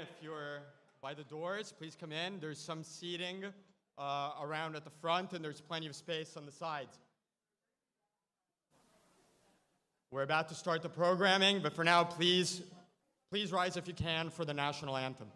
if you're by the doors, please come in. There's some seating around at the front, and there's plenty of space on the sides. We're about to start the programming, but for now, please rise if you can for the national anthem.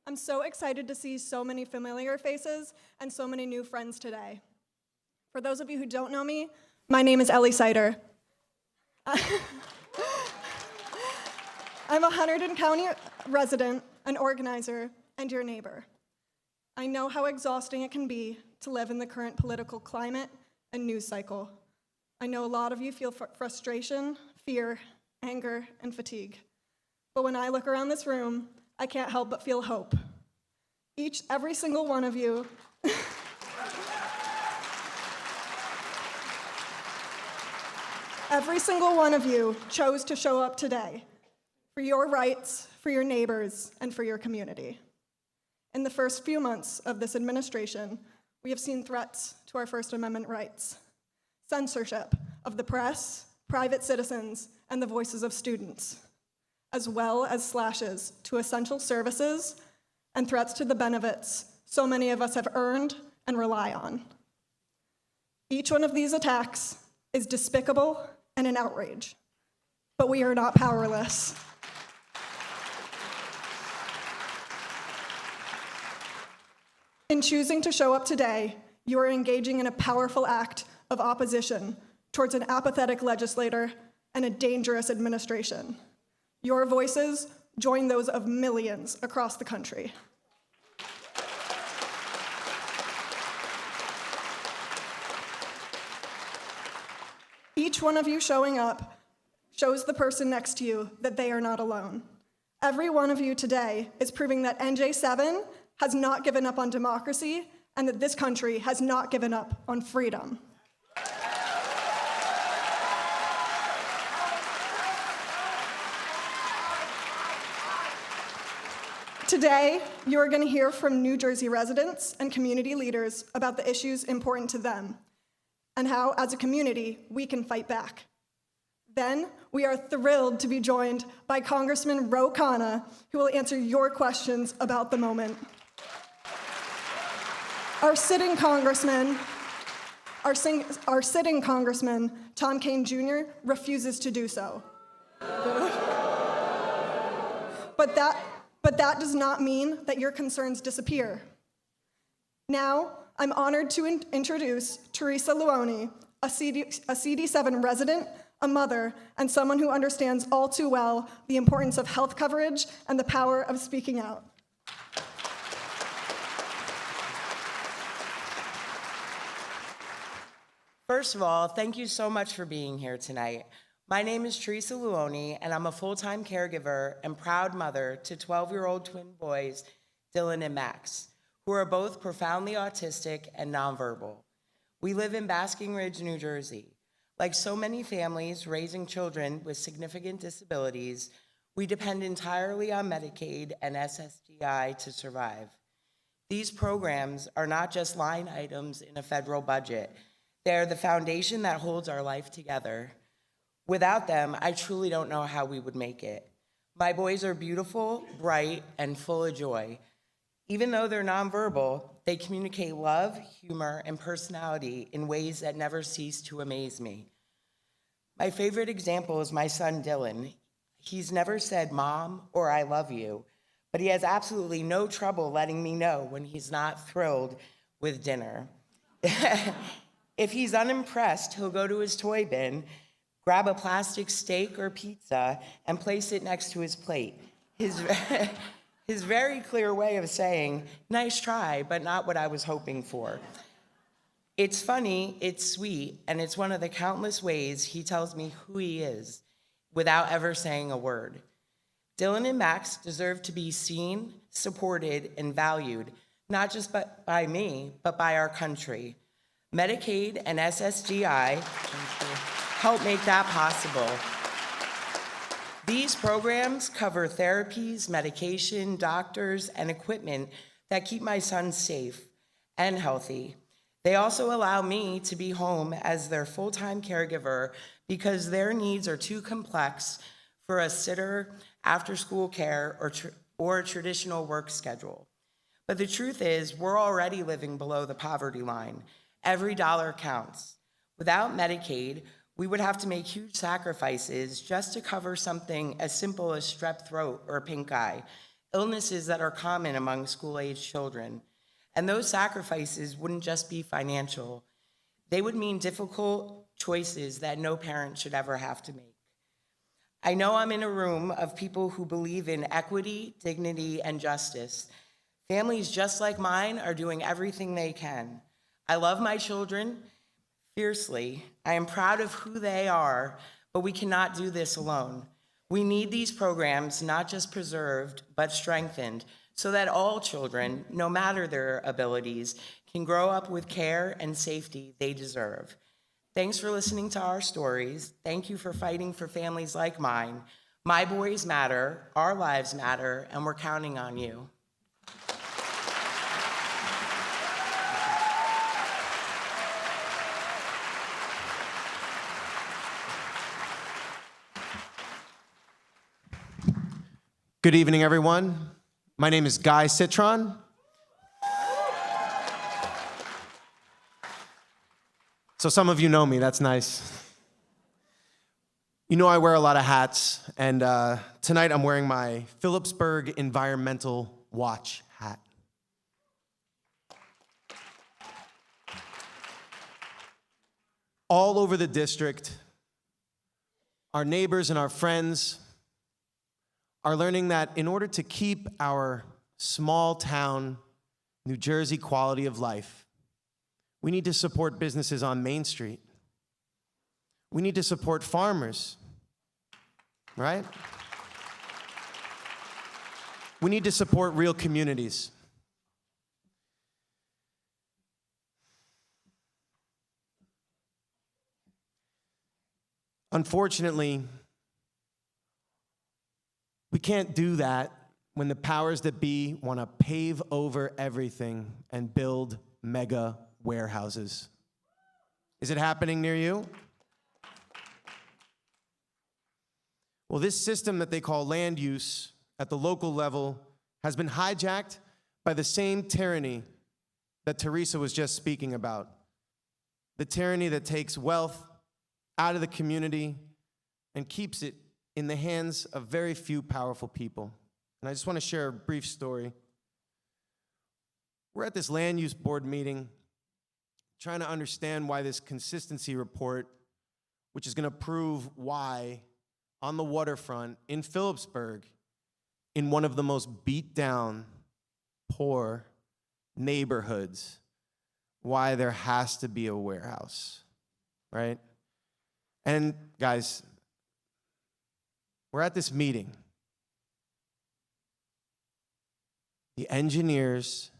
I'm so excited to see so many familiar faces and so many new friends today. For those of you who don't know me, my name is Ellie Sider. I'm a Hunterdon County resident, an organizer, and your neighbor. I know how exhausting it can be to live in the current political climate and news cycle. I know a lot of you feel frustration, fear, anger, and fatigue. But when I look around this room, I can't help but feel hope. Every single one of you, every single one of you chose to show up today for your rights, for your neighbors, and for your community. In the first few months of this administration, we have seen threats to our First Amendment rights, censorship of the press, private citizens, and the voices of students, as well as slashes to essential services and threats to the benefits so many of us have earned and rely on. Each one of these attacks is despicable and an outrage, but we are not powerless. In choosing to show up today, you are engaging in a powerful act of opposition towards an apathetic legislator and a dangerous administration. Your voices join those of millions across the country. Each one of you showing up shows the person next to you that they are not alone. Every one of you today is proving that NJ-07 has not given up on democracy and that this country has not given up on freedom. Today, you are going to hear from New Jersey residents and community leaders about the issues important to them and how, as a community, we can fight back. Then, we are thrilled to be joined by Congressman Khanna, who will answer your questions about the moment. Our sitting Congressman, Tom Kane Jr., refuses to do so. But that does not mean that your concerns disappear. Now, I'm honored to introduce Teresa Luoni, a CD7 resident, a mother, and someone who understands all too well the importance of health coverage and the power of speaking out. First of all, thank you so much for being here tonight. My name is Teresa Luoni, and I'm a full-time caregiver and proud mother to 12-year-old twin boys, Dylan and Max, who are both profoundly autistic and nonverbal. We live in Basking Ridge, New Jersey, Like so many families raising children with significant disabilities, we depend entirely on Medicaid and SSDI to survive. These programs are not just line items in a federal budget. They are the foundation that holds our life together. Without them, I truly don't know how we would make it. My boys are beautiful, bright, and full of joy. Even though they're nonverbal, they communicate love, humor, and personality in ways that never cease to amaze me. My favorite example is my son, Dylan. He's never said "Mom" or "I love you," but he has absolutely no trouble letting me know when he's not thrilled with dinner. If he's unimpressed, he'll go to his toy bin, grab a plastic steak or pizza, and place it next to his plate. His very clear way of saying, "Nice try, but not what I was hoping for." It's funny, it's sweet, and it's one of the countless ways he tells me who he is without ever saying a word. Dylan and Max deserve to be seen, supported, and valued, not just by me, but by our country. Medicaid and SSDI help make that possible. These programs cover therapies, medication, doctors, and equipment that keep my son safe and healthy. They also allow me to be home as their full-time caregiver because their needs are too complex for a sitter, after-school care, or a traditional work schedule. But the truth is, we're already living below the poverty line. Every dollar counts. Without Medicaid, we would have to make huge sacrifices just to cover something as simple as strep throat or pink eye, illnesses that are common among school-age children. And those sacrifices wouldn't just be financial. They would mean difficult choices that no parent should ever have to make. I know I'm in a room of people who believe in equity, dignity, and justice. Families just like mine are doing everything they can. I love my children fiercely. I am proud of who they are, but we cannot do this alone. We need these programs not just preserved, but strengthened, so that all children, no matter their abilities, can grow up with care and safety they deserve. Thanks for listening to our stories. Thank you for fighting for families like mine. My boys matter, our lives matter, and we're counting on you. Good evening, everyone. My name is Guy Citron. So some of you know me, that's nice. You know I wear a lot of hats, and tonight I'm wearing my Phillipsburg Environmental Watch hat. All over the district, our neighbors and our friends are learning that in order to keep our small town, New Jersey quality of life, we need to support businesses on Main Street. We need to support farmers, right? We need to support real communities. Unfortunately, we can't do that when the powers that be want to pave over everything and build mega warehouses. Is it happening near you? Well, this system that they call land use at the local level has been hijacked by the same tyranny that Teresa was just speaking about. The tyranny that takes wealth out of the community and keeps it in the hands of very few powerful people. And I just want to share a brief story. We're at this land use board meeting trying to understand why this consistency report, which is going to prove why on the waterfront in Phillipsburg, in one of the most beat down, poor neighborhoods, why there has to be a warehouse, right? And guys, we're at this meeting. The engineers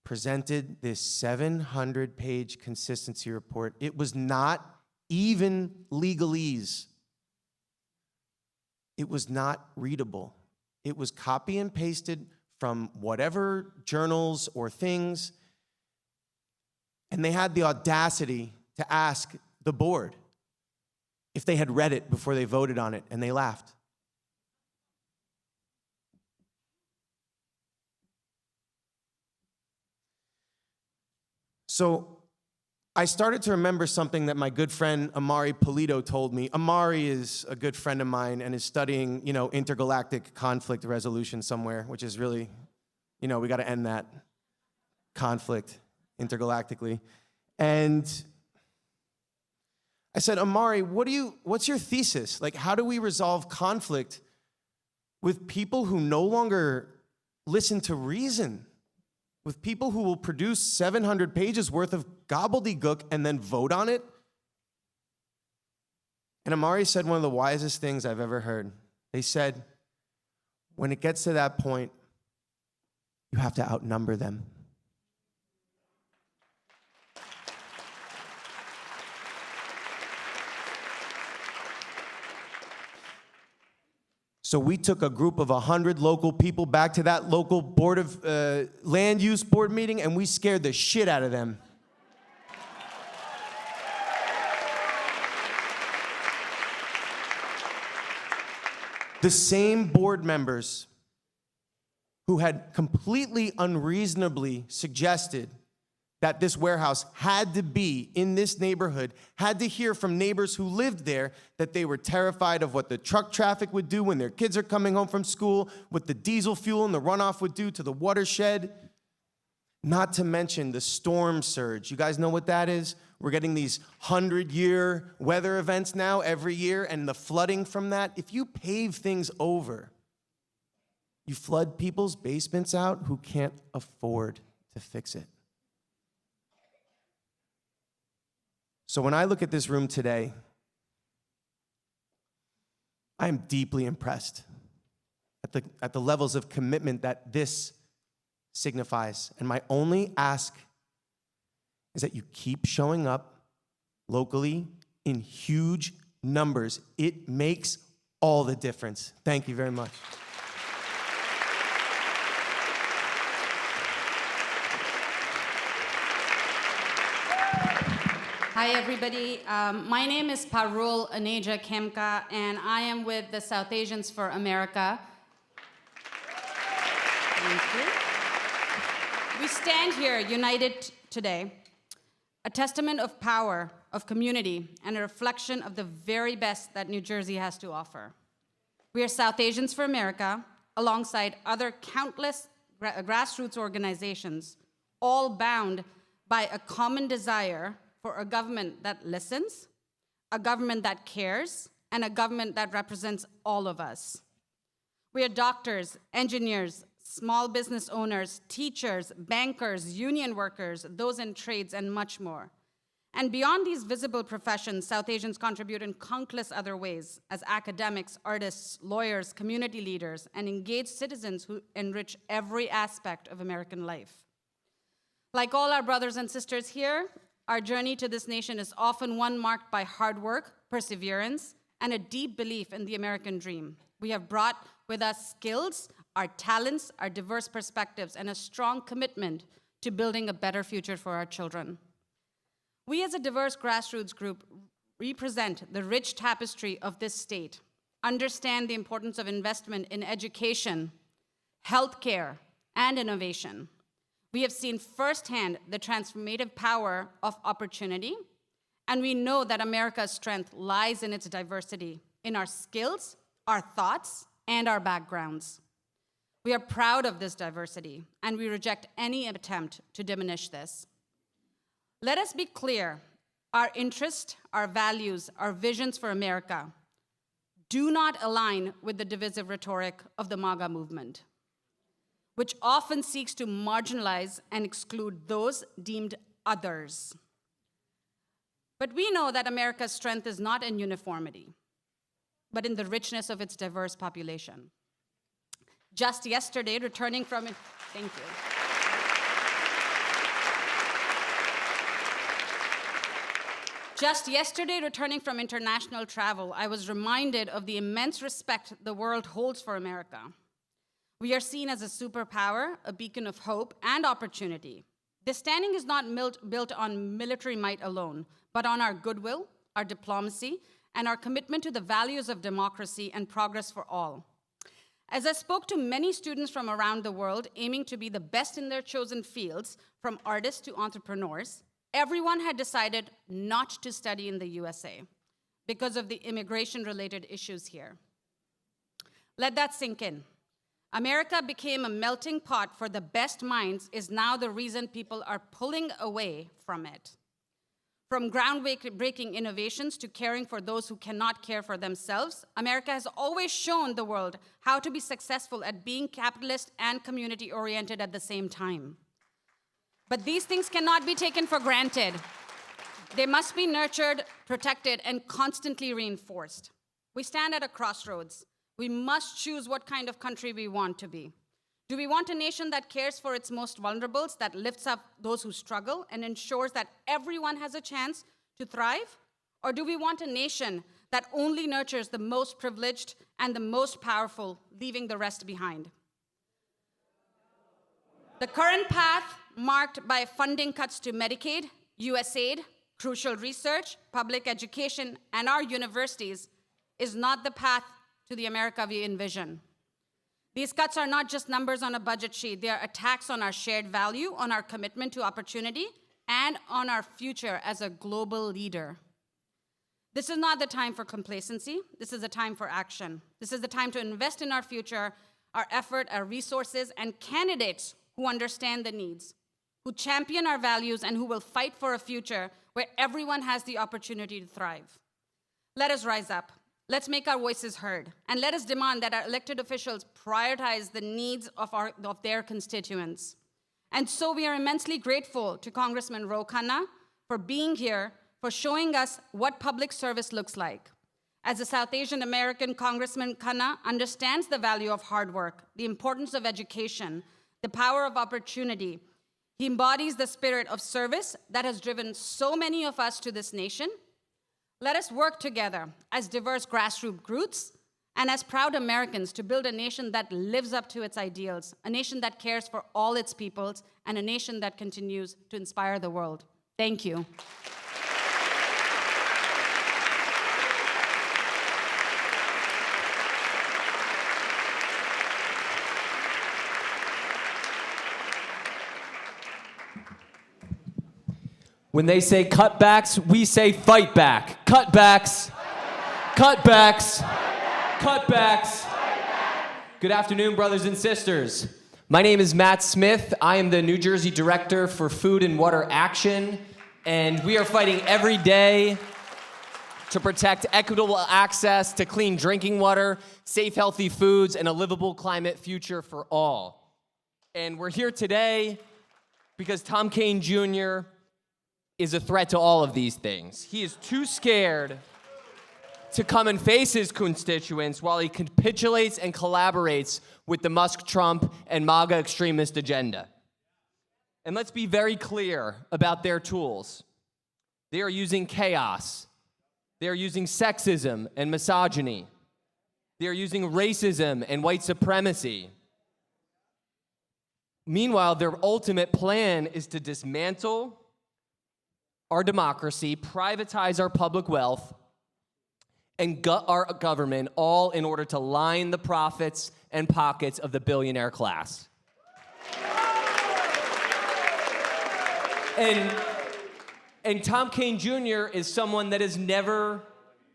presented this 700-page consistency report. It was not even legalese. It was not readable. It was copy and pasted from whatever journals or things, and they had the audacity to ask the board if they had read it before they voted on it, and they laughed. So I started to remember something that my good friend Amari Polito told me. Amari is a good friend of mine and is studying, intergalactic conflict resolution somewhere, which is really, we got to end that conflict intergalactically. And I said, Amari, what's your thesis? Like, how do we resolve conflict with people who no longer listen to reason? With people who will produce 700 pages worth of gobbledygook and then vote on it? And Amari said one of the wisest things I've ever heard. They said, when it gets to that point, you have to outnumber them. So we took a group of 100 local people back to that local board of land use board meeting, and we scared the shit out of them. The same board members who had completely unreasonably suggested that this warehouse had to be in this neighborhood, had to hear from neighbors who lived there that they were terrified of what the truck traffic would do when their kids are coming home from school, what the diesel fuel and the runoff would do to the watershed. Not to mention the storm surge. You guys know what that is? We're getting these 100-year weather events now every year, and the flooding from that. If you pave things over, you flood people's basements out who can't afford to fix it. So when I look at this room today, I am deeply impressed at the levels of commitment that this signifies. And my only ask is that you keep showing up locally in huge numbers. It makes all the difference. Thank you very much. Hi, everybody. My name is Parul Aneja Khemka, and I am with the South Asians for America. Thank you. We stand here united today, a testament of power, of community, and a reflection of the very best that New Jersey has to offer. We are South Asians for America, alongside other countless grassroots organizations, all bound by a common desire for a government that listens, a government that cares, and a government that represents all of us. We are doctors, engineers, small business owners, teachers, bankers, union workers, those in trades, and much more. And beyond these visible professions, South Asians contribute in countless other ways as academics, artists, lawyers, community leaders, and engaged citizens who enrich every aspect of American life. Like all our brothers and sisters here, our journey to this nation is often one marked by hard work, perseverance, and a deep belief in the American dream. We have brought with us skills, our talents, our diverse perspectives, and a strong commitment to building a better future for our children. We as a diverse grassroots group represent the rich tapestry of this state, understand the importance of investment in education, healthcare, and innovation. We have seen firsthand the transformative power of opportunity, and we know that America's strength lies in its diversity, in our skills, our thoughts, and our backgrounds. We are proud of this diversity, and we reject any attempt to diminish this. Let us be clear, our interests, our values, our visions for America do not align with the divisive rhetoric of the MAGA movement, which often seeks to marginalize and exclude those deemed others. But we know that America's strength is not in uniformity, but in the richness of its diverse population. Just yesterday, returning from it, thank you. Just yesterday, returning from international travel, I was reminded of the immense respect the world holds for America. We are seen as a superpower, a beacon of hope and opportunity. This standing is not built on military might alone, but on our goodwill, our diplomacy, and our commitment to the values of democracy and progress for all. As I spoke to many students from around the world aiming to be the best in their chosen fields, from artists to entrepreneurs, everyone had decided not to study in the USA because of the immigration-related issues here. Let that sink in. America became a melting pot for the best minds is now the reason people are pulling away from it. From groundbreaking innovations to caring for those who cannot care for themselves, America has always shown the world how to be successful at being capitalist and community-oriented at the same time. But these things cannot be taken for granted. They must be nurtured, protected, and constantly reinforced. We stand at a crossroads. We must choose what kind of country we want to be. Do we want a nation that cares for its most vulnerables, that lifts up those who struggle and ensures that everyone has a chance to thrive? Or do we want a nation that only nurtures the most privileged and the most powerful, leaving the rest behind? The current path, marked by funding cuts to Medicaid, USAID, crucial research, public education, and our universities, is not the path to the America we envision. These cuts are not just numbers on a budget sheet. They are attacks on our shared value, on our commitment to opportunity, and on our future as a global leader. This is not the time for complacency. This is a time for action. This is the time to invest in our future, our effort, our resources, and candidates who understand the needs, who champion our values, and who will fight for a future where everyone has the opportunity to thrive. Let us rise up. Let's make our voices heard, and let us demand that our elected officials prioritize the needs of their constituents. And so we are immensely grateful to Congressman Khanna for being here, for showing us what public service looks like. As a South Asian American, Congressman Khanna understands the value of hard work, the importance of education, the power of opportunity. He embodies the spirit of service that has driven so many of us to this nation. Let us work together as diverse grassroots groups and as proud Americans to build a nation that lives up to its ideals, a nation that cares for all its peoples, and a nation that continues to inspire the world. Thank you. When they say cutbacks, we say fight back. Cutbacks. Cutbacks. Cutbacks. Good afternoon, brothers and sisters. My name is Matt Smith. I am the New Jersey Director for Food and Water Action, and we are fighting every day to protect equitable access to clean drinking water, safe, healthy foods, and a livable climate future for all. And we're here today because Tom Kean Jr. is a threat to all of these things. He is too scared to come and face his constituents while he capitulates and collaborates with the Musk, Trump, and MAGA extremist agenda. And let's be very clear about their tools. They are using chaos. They are using sexism and misogyny. They are using racism and white supremacy. Meanwhile, their ultimate plan is to dismantle our democracy, privatize our public wealth, and gut our government, all in order to line the profits and pockets of the billionaire class. And Tom Kean Jr. is someone that has never,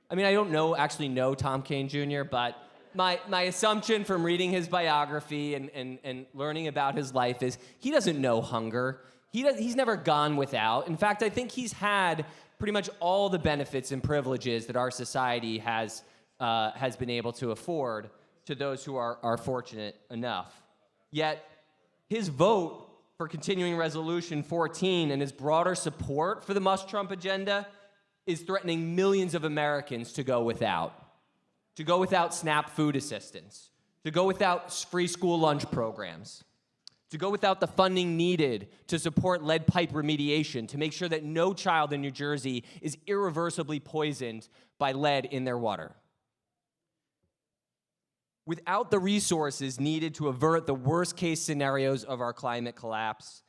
I mean, I don't actually know Tom Kean Jr., but my assumption from reading his biography and learning about his life is he doesn't know hunger. He's never gone without. In fact, I think he's had pretty much all the benefits and privileges that our society has been able to afford to those who are fortunate enough. Yet, his vote for continuing Resolution 14 and his broader support for the Musk-Trump agenda is threatening millions of Americans to go without SNAP food assistance, to go without free school lunch programs, to go without the funding needed to support lead pipe remediation, to make sure that no child in New Jersey is irreversibly poisoned by lead in their water. Without the resources needed to avert the worst case scenarios of our climate collapse,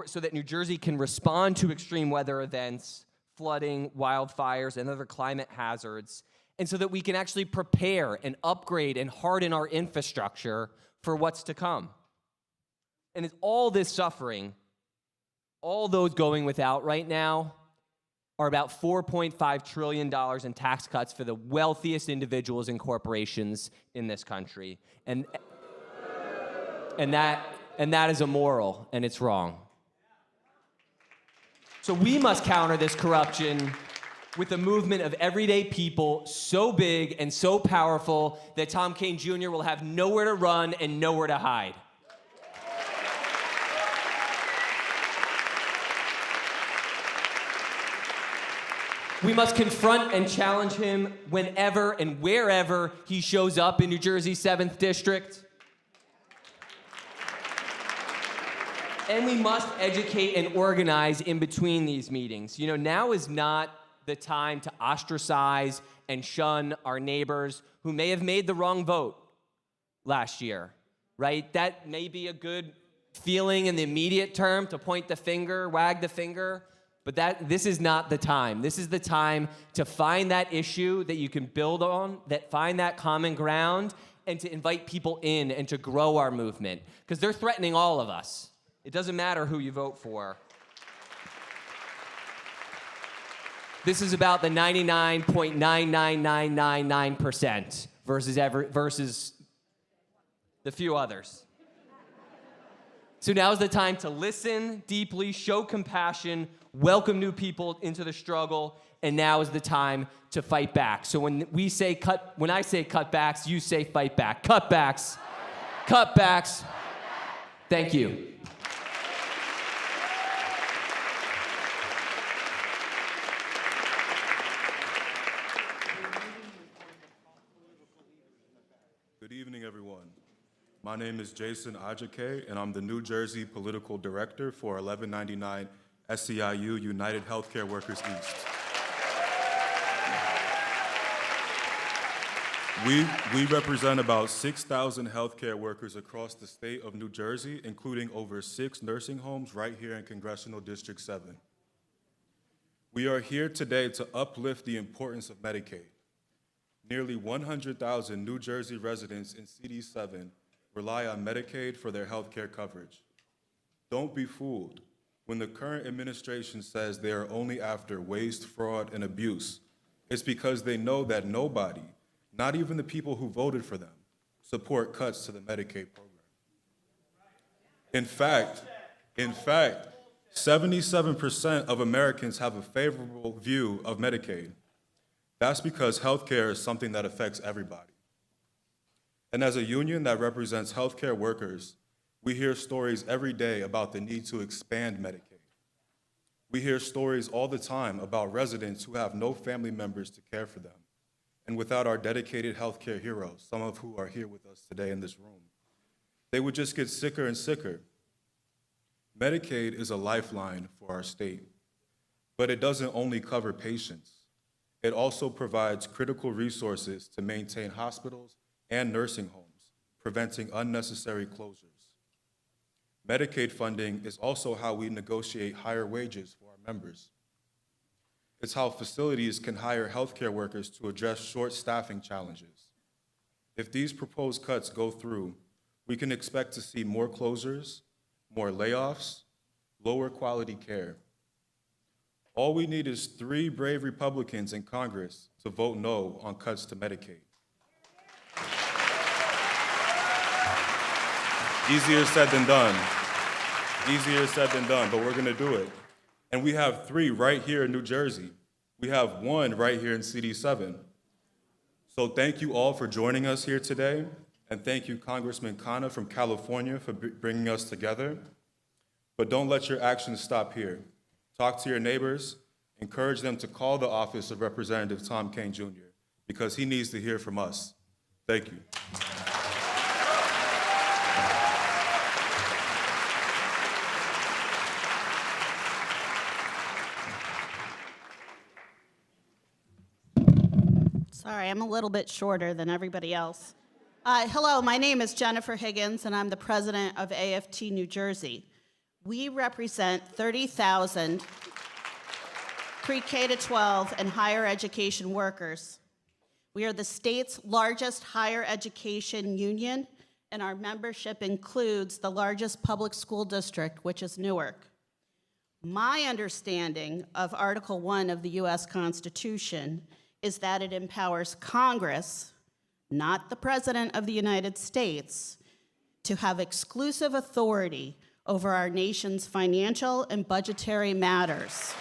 so that New Jersey can respond to extreme weather events, flooding, wildfires, and other climate hazards, and so that we can actually prepare and upgrade and harden our infrastructure for what's to come. And it's all this suffering, all those going without right now, are about $4.5 trillion in tax cuts for the wealthiest individuals and corporations in this country. And that is immoral, and it's wrong. So we must counter this corruption with a movement of everyday people so big and so powerful that Tom Kean Jr. will have nowhere to run and nowhere to hide. We must confront and challenge him whenever and wherever he shows up in New Jersey's 7th District. And we must educate and organize in between these meetings. You know, now is not the time to ostracize and shun our neighbors who may have made the wrong vote last year, right? That may be a good feeling in the immediate term to point the finger, wag the finger, but this is not the time. This is the time to find that issue that you can build on, find that common ground, and to invite people in and to grow our movement, because they're threatening all of us. It doesn't matter who you vote for. This is about the 99.99999% versus the few others. So now's the time to listen deeply, show compassion, welcome new people into the struggle, and now is the time to fight back. So when I say cutbacks, you say fight back. Cutbacks. Cutbacks. Thank you. Good evening, everyone. My name is Jason Ajake, and I'm the New Jersey Political Director for 1199 SEIU United Healthcare Workers East. We represent about 6,000 healthcare workers across the state of New Jersey, including over 6 nursing homes right here in Congressional District 7. We are here today to uplift the importance of Medicaid. Nearly 100,000 New Jersey residents in CD7 rely on Medicaid for their health care coverage. Don't be fooled. When the current administration says they are only after waste, fraud, and abuse, it's because they know that nobody, not even the people who voted for them, support cuts to the Medicaid program. In fact, 77% of Americans have a favorable view of Medicaid. That's because healthcare is something that affects everybody. And as a union that represents healthcare workers, we hear stories every day about the need to expand Medicaid. We hear stories all the time about residents who have no family members to care for them. And without our dedicated healthcare heroes, some of who are here with us today in this room, they would just get sicker and sicker. Medicaid is a lifeline for our state, but it doesn't only cover patients. It also provides critical resources to maintain hospitals and nursing homes, preventing unnecessary closures. Medicaid funding is also how we negotiate higher wages for our members. It's how facilities can hire healthcare workers to address short staffing challenges. If these proposed cuts go through, we can expect to see more closures, more layoffs, lower quality care. All we need is 3 brave Republicans in Congress to vote no on cuts to Medicaid. Easier said than done. Easier said than done, but we're gonna do it. And we have 3 right here in New Jersey. We have 1 right here in CD7. So thank you all for joining us here today, and thank you Congressman Khanna from California for bringing us together. But don't let your actions stop here. Talk to your neighbors, encourage them to call the office of Representative Tom Kean Jr. because he needs to hear from us. Thank you. Sorry, I'm a little bit shorter than everybody else. Hello, my name is Jennifer Higgins, and I'm the president of AFT New Jersey. We represent 30,000 pre-K to 12 and higher education workers. We are the state's largest higher education union, and our membership includes the largest public school district, which is Newark. My understanding of Article 1 of the US Constitution is that it empowers Congress, not the President of the United States, to have exclusive authority over our nation's financial and budgetary matters.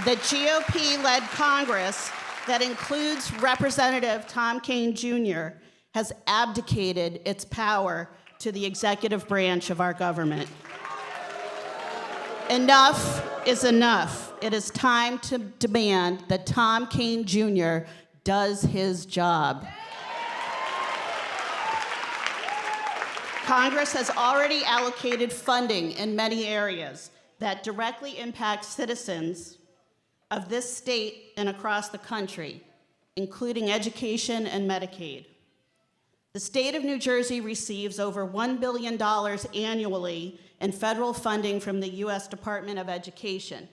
The GOP-led Congress that includes Representative Tom Kean Jr. has abdicated its power to the executive branch of our government. Enough is enough. It is time to demand that Tom Kean Jr. does his job. Congress has already allocated funding in many areas that directly impact citizens of this state and across the country, including education and Medicaid. The state of New Jersey receives over $1 billion annually in federal funding from the US Department of Education.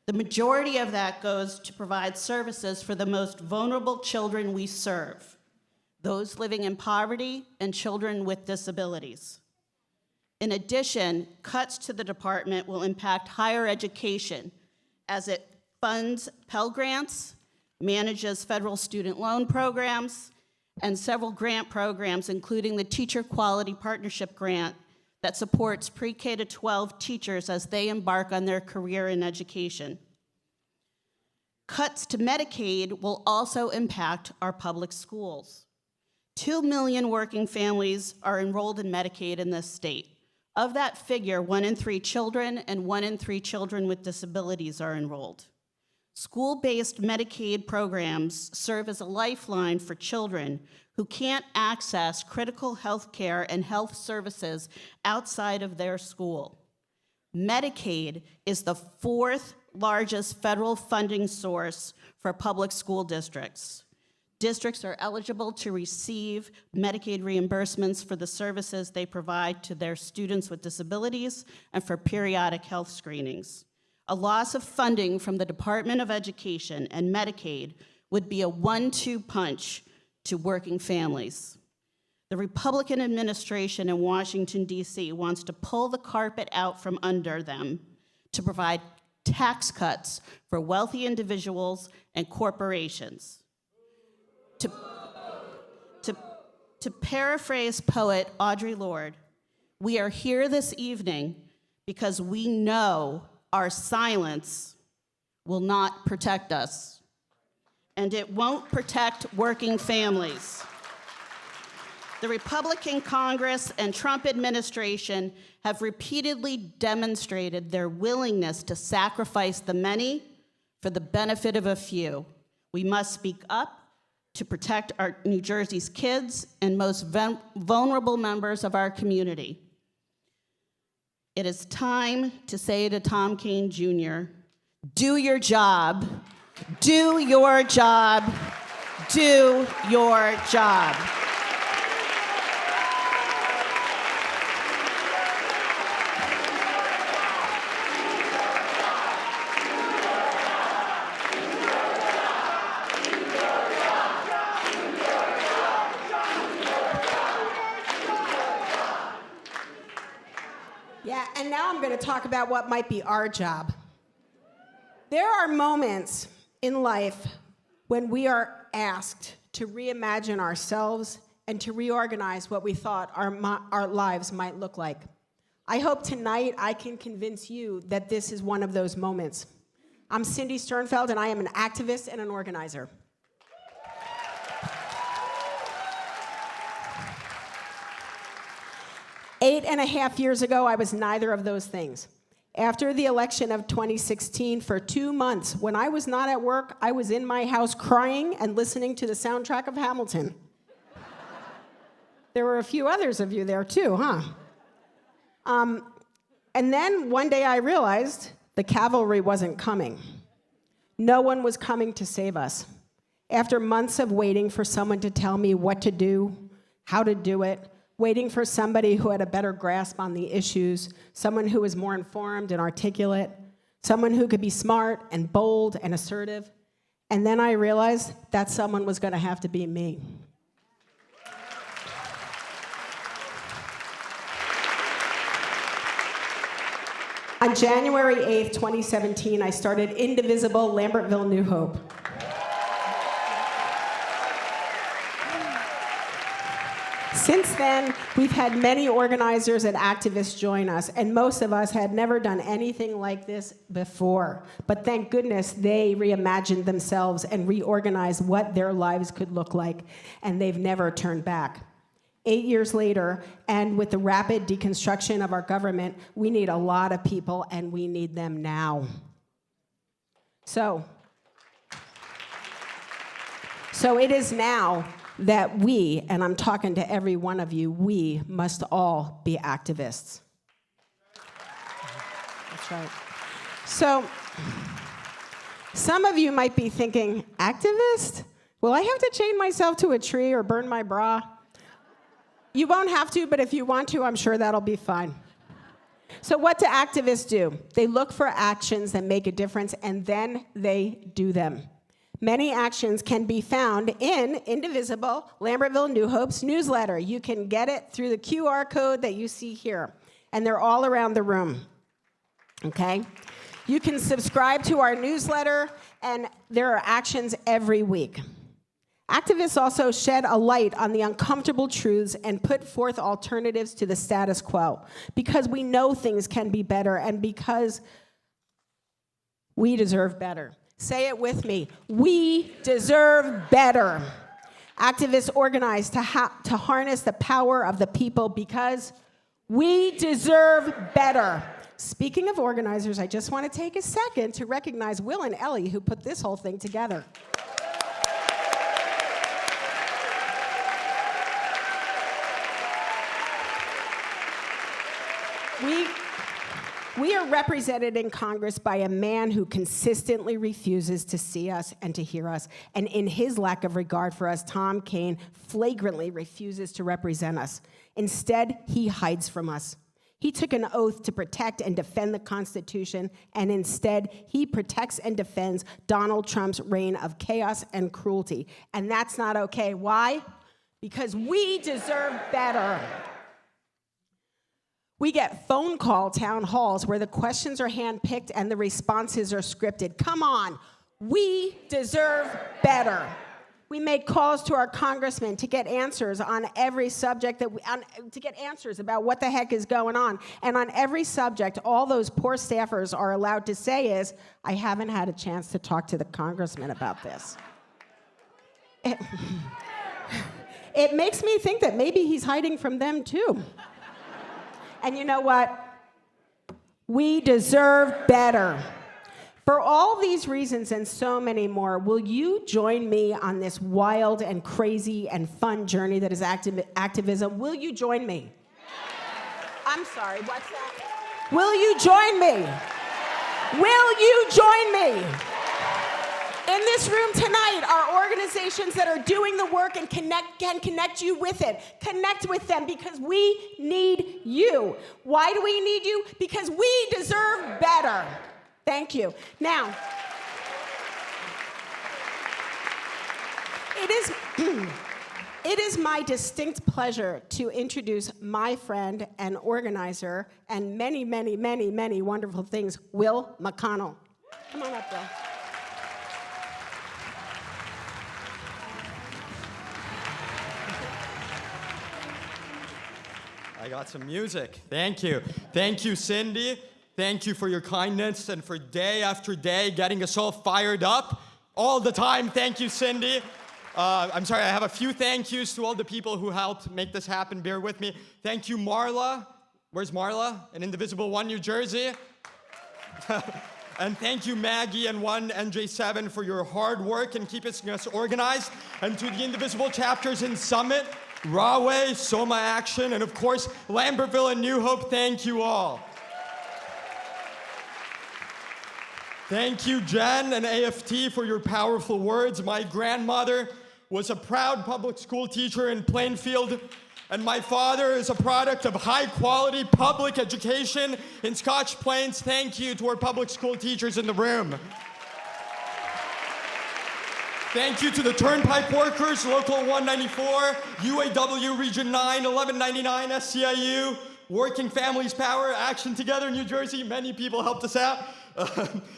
The majority of that goes to provide services for the most vulnerable children we serve, those living in poverty and children with disabilities. In addition, cuts to the department will impact higher education as it funds Pell Grants, manages federal student loan programs, and several grant programs, including the Teacher Quality Partnership Grant that supports pre-K to 12 teachers as they embark on their career in education. Cuts to Medicaid will also impact our public schools. 2 million working families are enrolled in Medicaid in this state. Of that figure, 1 in 3 children and 1 in 3 children with disabilities are enrolled. School-based Medicaid programs serve as a lifeline for children who can't access critical health care and health services outside of their school. Medicaid is the 4th largest federal funding source for public school districts. Districts are eligible to receive Medicaid reimbursements for the services they provide to their students with disabilities and for periodic health screenings. A loss of funding from the Department of Education and Medicaid would be a 1-2 punch to working families. The Republican administration in Washington, D.C. wants to pull the carpet out from under them to provide tax cuts for wealthy individuals and corporations. To paraphrase poet Audre Lorde, we are here this evening because we know our silence will not protect us, and it won't protect working families. The Republican Congress and Trump administration have repeatedly demonstrated their willingness to sacrifice the many for the benefit of a few. We must speak up to protect our New Jersey's kids and most vulnerable members of our community. It is time to say to Tom Kean Jr., do your job, do your job, do your job. Yeah, and now I'm going to talk about what might be our job. There are moments in life when we are asked to reimagine ourselves and to reorganize what we thought our lives might look like. I hope tonight I can convince you that this is one of those moments. I'm Cindy Sternfeld, and I am an activist and an organizer. Eight and a half years ago, I was neither of those things. After the election of 2016, for 2 months, when I was not at work, I was in my house crying and listening to the soundtrack of Hamilton. There were a few others of you there too, huh? And then one day I realized the cavalry wasn't coming. No one was coming to save us. After months of waiting for someone to tell me what to do, how to do it, waiting for somebody who had a better grasp on the issues, someone who was more informed and articulate, someone who could be smart and bold and assertive. And then I realized that someone was going to have to be me. On January 8th, 2017, I started Indivisible Lambertville New Hope. Since then, we've had many organizers and activists join us, and most of us had never done anything like this before. But thank goodness they reimagined themselves and reorganized what their lives could look like, and they've never turned back. 8 years later, and with the rapid deconstruction of our government, we need a lot of people, and we need them now. So it is now that we, and I'm talking to every one of you, we must all be activists. That's right. So, some of you might be thinking, activist? Will I have to chain myself to a tree or burn my bra? You won't have to, but if you want to, I'm sure that'll be fine. So what do activists do? They look for actions that make a difference, and then they do them. Many actions can be found in Indivisible Lambertville New Hope's newsletter. You can get it through the QR code that you see here, and they're all around the room, okay? You can subscribe to our newsletter, and there are actions every week. Activists also shed a light on the uncomfortable truths and put forth alternatives to the status quo, because we know things can be better and because we deserve better. Say it with me. We deserve better. Activists organize to harness the power of the people because we deserve better. Speaking of organizers, I just want to take a second to recognize Will and Ellie, who put this whole thing together. We are represented in Congress by a man who consistently refuses to see us and to hear us. And in his lack of regard for us, Tom Kean flagrantly refuses to represent us. Instead, he hides from us. He took an oath to protect and defend the Constitution, and instead, he protects and defends Donald Trump's reign of chaos and cruelty. And that's not okay. Why? Because we deserve better. We get phone call town halls where the questions are handpicked and the responses are scripted. Come on, we deserve better. We make calls to our congressman to get answers on every subject to get answers about what the heck is going on. And on every subject, all those poor staffers are allowed to say is, I haven't had a chance to talk to the congressman about this. It makes me think that maybe he's hiding from them too. And you know what? We deserve better. For all these reasons and so many more, will you join me on this wild and crazy and fun journey that is activism? Will you join me? I'm sorry, what's that? Will you join me? Will you join me? In this room tonight are organizations that are doing the work and can connect you with it. Connect with them because we need you. Why do we need you? Because we deserve better. Thank you. Now, it is my distinct pleasure to introduce my friend and organizer and many, many, many, many wonderful things, Will McConnell. Come on up, Will. I got some music. Thank you. Thank you, Cindy. Thank you for your kindness and for day after day getting us all fired up all the time. Thank you, Cindy. I'm sorry, I have a few thank yous to all the people who helped make this happen. Bear with me. Thank you, Marla. Where's Marla? In Indivisible 1, New Jersey. And thank you, Maggie and NJ-07 for your hard work and keeping us organized. And to the Indivisible chapters in Summit, Rahway, Soma Action, and of course, Lambertville and New Hope, thank you all. Thank you, Jen and AFT, for your powerful words. My grandmother was a proud public school teacher in Plainfield, and my father is a product of high-quality public education in Scotch Plains. Thank you to our public school teachers in the room. Thank you to the Turnpike workers, Local 194, UAW Region 9, 1199, SCIU, Working Families Power, Action Together, New Jersey. Many people helped us out.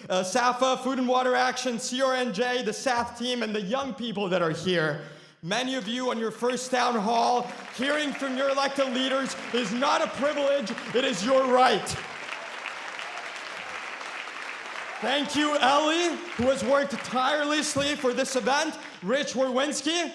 SAFA, Food and Water Action, CRNJ, the SAF team, and the young people that are here. Many of you on your first town hall, hearing from your elected leaders is not a privilege, it is your right. Thank you, Ellie, who has worked tirelessly for this event. Rich Werwinski,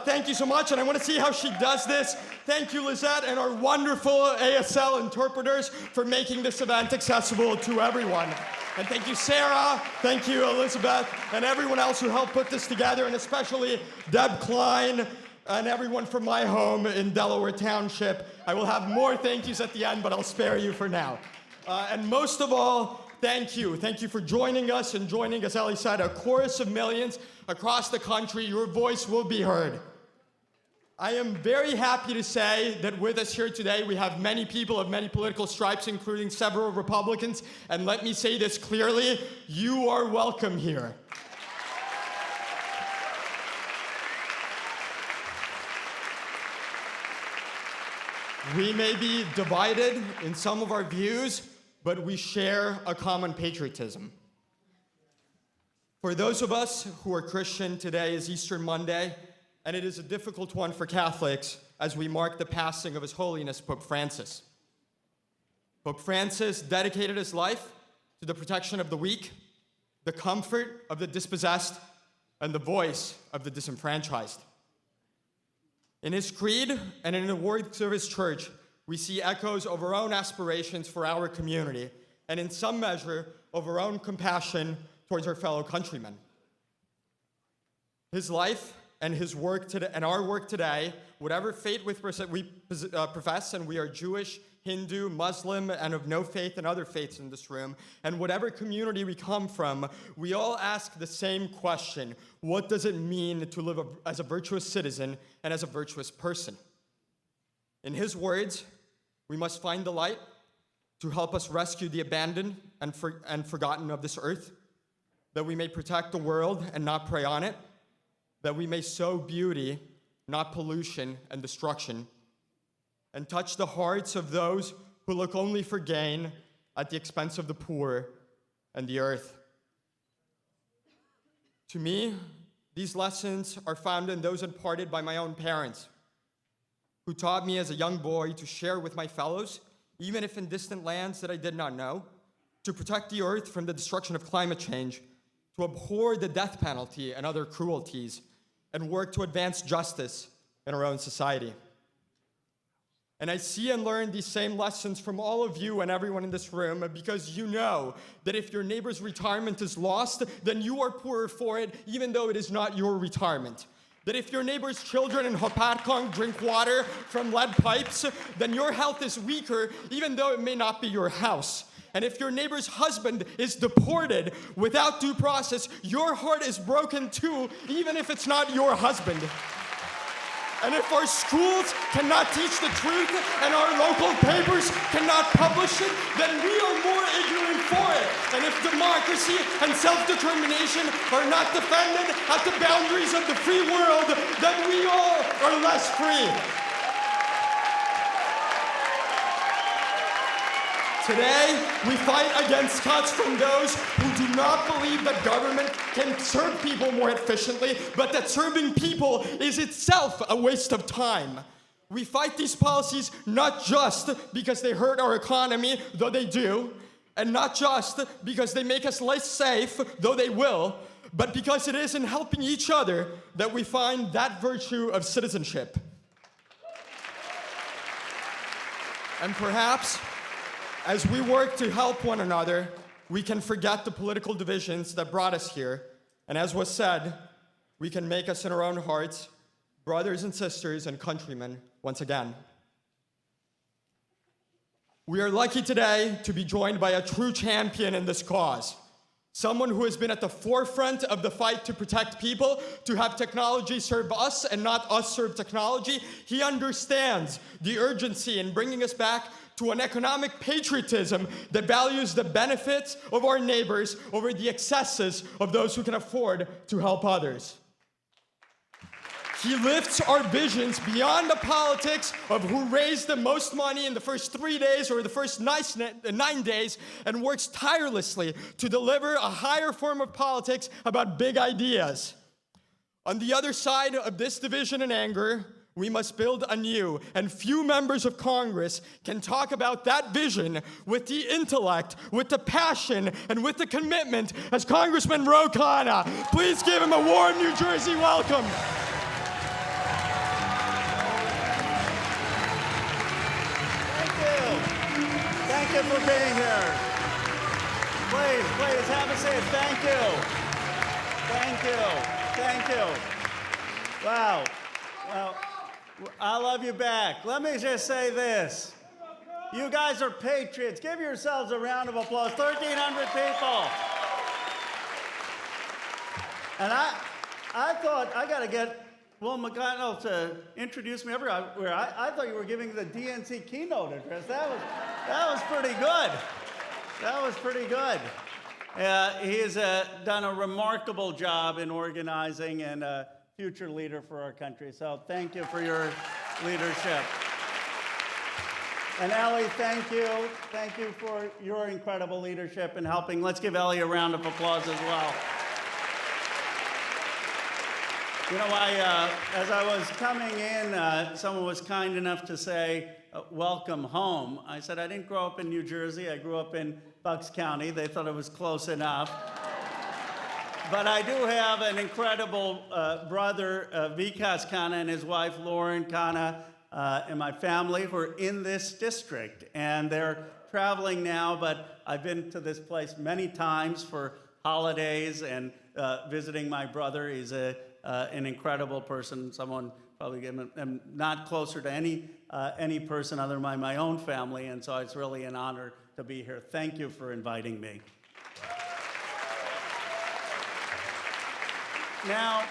thank you so much, and I want to see how she does this. Thank you, Lizette, and our wonderful ASL interpreters for making this event accessible to everyone. And thank you, Sarah, thank you, Elizabeth, and everyone else who helped put this together, and especially Deb Klein and everyone from my home in Delaware Township. I will have more thank yous at the end, but I'll spare you for now. And most of all, thank you. Thank you for joining us and joining, as Ellie said, a chorus of millions across the country. Your voice will be heard. I am very happy to say that with us here today, we have many people of many political stripes, including several Republicans. And let me say this clearly, you are welcome here. We may be divided in some of our views, but we share a common patriotism. For those of us who are Christian, today is Easter Monday, and it is a difficult one for Catholics as we mark the passing of His Holiness Pope Francis. Pope Francis dedicated his life to the protection of the weak, the comfort of the dispossessed, and the voice of the disenfranchised. In his creed and in the works of his church, we see echoes of our own aspirations for our community, and in some measure, of our own compassion towards our fellow countrymen. His life and his work today, and our work today, whatever faith we profess, and we are Jewish, Hindu, Muslim, and of no faith and other faiths in this room, and whatever community we come from, we all ask the same question: what does it mean to live as a virtuous citizen and as a virtuous person? In his words, we must find the light to help us rescue the abandoned and forgotten of this earth, that we may protect the world and not prey on it, that we may sow beauty, not pollution and destruction, and touch the hearts of those who look only for gain at the expense of the poor and the earth. To me, these lessons are found in those imparted by my own parents, who taught me as a young boy to share with my fellows, even if in distant lands that I did not know, to protect the earth from the destruction of climate change, to abhor the death penalty and other cruelties, and work to advance justice in our own society. And I see and learn these same lessons from all of you and everyone in this room, because you know that if your neighbor's retirement is lost, then you are poorer for it, even though it is not your retirement. That if your neighbor's children in Hopatcong drink water from lead pipes, then your health is weaker, even though it may not be your house. And if your neighbor's husband is deported without due process, your heart is broken too, even if it's not your husband. And if our schools cannot teach the truth and our local papers cannot publish it, then we are more ignorant for it. And if democracy and self-determination are not defended at the boundaries of the free world, then we all are less free. Today, we fight against cuts from those who do not believe that government can serve people more efficiently, but that serving people is itself a waste of time. We fight these policies not just because they hurt our economy, though they do, and not just because they make us less safe, though they will, but because it is in helping each other that we find that virtue of citizenship. And perhaps, as we work to help one another, we can forget the political divisions that brought us here. And as was said, we can make us in our own hearts brothers and sisters and countrymen once again. We are lucky today to be joined by a true champion in this cause, someone who has been at the forefront of the fight to protect people, to have technology serve us and not us serve technology. He understands the urgency in bringing us back to an economic patriotism that values the benefits of our neighbors over the excesses of those who can afford to help others. He lifts our visions beyond the politics of who raised the most money in the first 3 days or the first 9 days, and works tirelessly to deliver a higher form of politics about big ideas. On the other side of this division and anger, we must build anew, and few members of Congress can talk about that vision with the intellect, with the passion, and with the commitment as Congressman Khanna. Please give him a warm New Jersey welcome. Thank you for being here. Please, have a seat. Thank you. Thank you. Wow. Well, I love you back. Let me just say this. You guys are patriots. Give yourselves a round of applause. 1,300 people. And I thought I got to get Will McConnell to introduce me everywhere. I thought you were giving the DNC keynote address. That was pretty good. That was pretty good. He has done a remarkable job in organizing and a future leader for our country. So thank you for your leadership. And Ellie, thank you. Thank you for your incredible leadership and helping. Let's give Ellie a round of applause as well. You know, as I was coming in, someone was kind enough to say, welcome home. I said, I didn't grow up in New Jersey. I grew up in Bucks County. They thought it was close enough. But I do have an incredible brother, Vikas Khanna, and his wife, Lauren Khanna, and my family who are in this district. And they're traveling now, but I've been to this place many times for holidays and visiting my brother. He's an incredible person, someone probably I'm not closer to any person other than my own family, and so it's really an honor to be here. Thank you for inviting me. Now,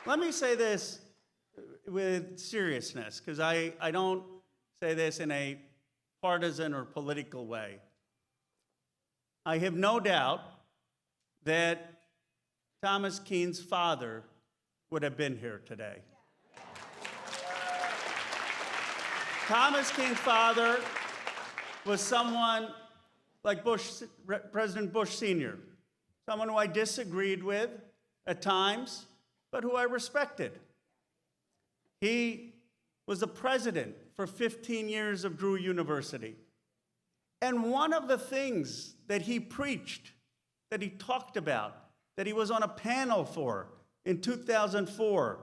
let me say this with seriousness, because I don't say this in a partisan or political way. I have no doubt that Thomas Keene's father would have been here today. Thomas Keene's father was someone like President Bush Sr., someone who I disagreed with at times, but who I respected. He was the president for 15 years of Drew University. And one of the things that he preached, that he talked about, that he was on a panel for in 2004,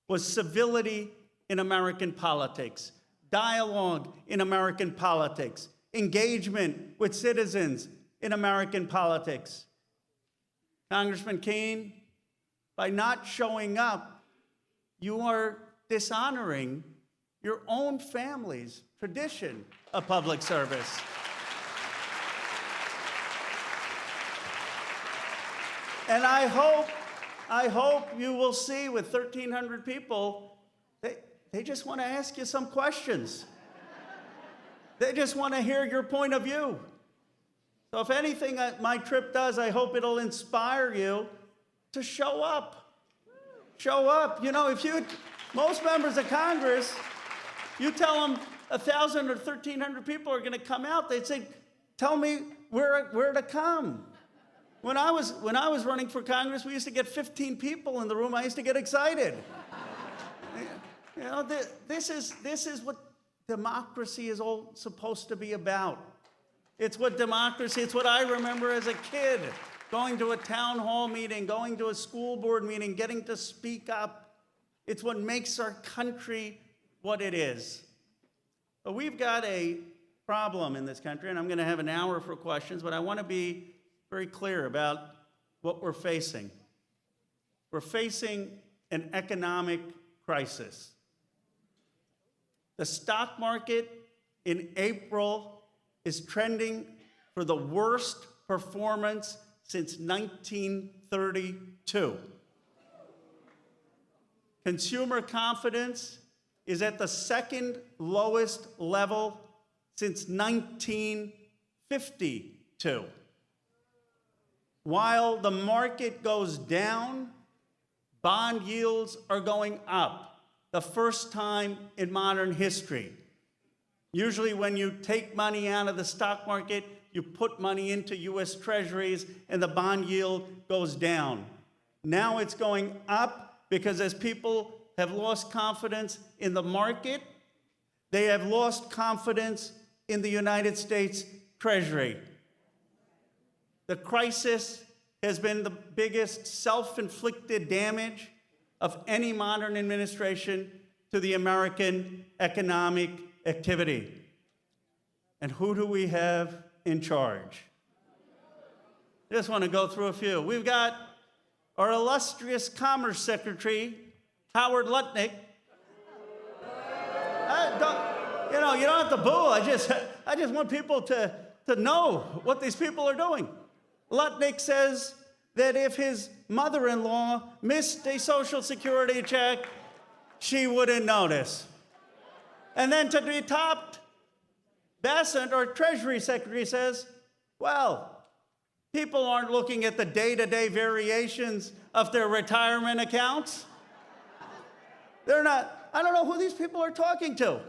was civility in American politics, dialogue in American politics, engagement with citizens in American politics. Congressman Keene, by not showing up, you are dishonoring your own family's tradition of public service. And I hope you will see with 1,300 people, they just want to ask you some questions. They just want to hear your point of view. So if anything my trip does, I hope it'll inspire you to show up. Show up. You know, most members of Congress, you tell them 1,000 or 1,300 people are going to come out, they'd say, tell me where to come. When I was running for Congress, we used to get 15 people in the room. I used to get excited. You know, this is what democracy is all supposed to be about. It's what I remember as a kid, going to a town hall meeting, going to a school board meeting, getting to speak up. It's what makes our country what it is. But we've got a problem in this country, and I'm going to have an hour for questions, but I want to be very clear about what we're facing. We're facing an economic crisis. The stock market in April is trending for the worst performance since 1932. Consumer confidence is at the second lowest level since 1952. While the market goes down, bond yields are going up, the first time in modern history. Usually when you take money out of the stock market, you put money into US Treasuries and the bond yield goes down. Now it's going up because as people have lost confidence in the market, they have lost confidence in the United States Treasury. The crisis has been the biggest self-inflicted damage of any modern administration to the American economic activity. And who do we have in charge? I just want to go through a few. We've got our illustrious Commerce Secretary, Howard Lutnick. You don't have to boo. I just want people to know what these people are doing. Lutnick says that if his mother-in-law missed a Social Security check, she wouldn't notice. And then to be topped, Bassett, our Treasury Secretary, says, well, people aren't looking at the day-to-day variations of their retirement accounts. They're not. I don't know who these people are talking to.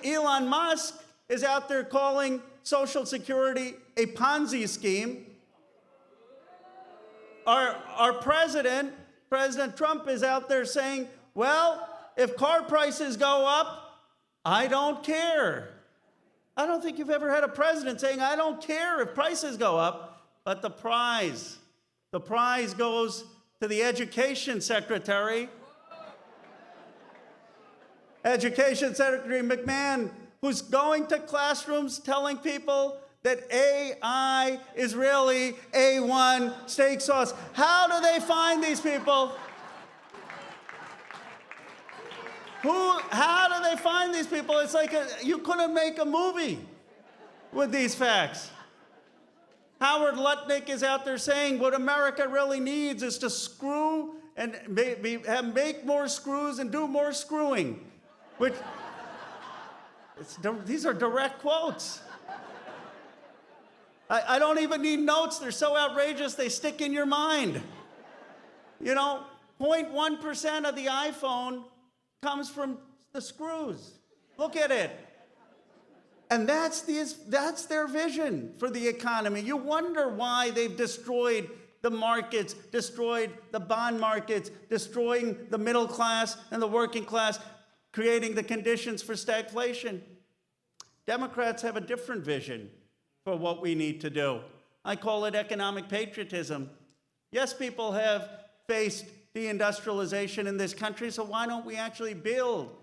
Elon Musk is out there calling Social Security a Ponzi scheme. Our president, President Trump, is out there saying, well, if car prices go up, I don't care. I don't think you've ever had a president saying, I don't care if prices go up, but the prize goes to the Education Secretary. Education Secretary McMahon, who's going to classrooms telling people that AI is really A1 steak sauce. How do they find these people? How do they find these people? It's like you couldn't make a movie with these facts. Howard Lutnick is out there saying what America really needs is to screw and make more screws and do more screwing. These are direct quotes. I don't even need notes. They're so outrageous, they stick in your mind. 0.1% of the iPhone comes from the screws. Look at it. And that's their vision for the economy. You wonder why they've destroyed the markets, destroyed the bond markets, destroying the middle class and the working class, creating the conditions for stagflation. Democrats have a different vision for what we need to do. I call it economic patriotism. Yes, people have faced deindustrialization in this country, so why don't we actually build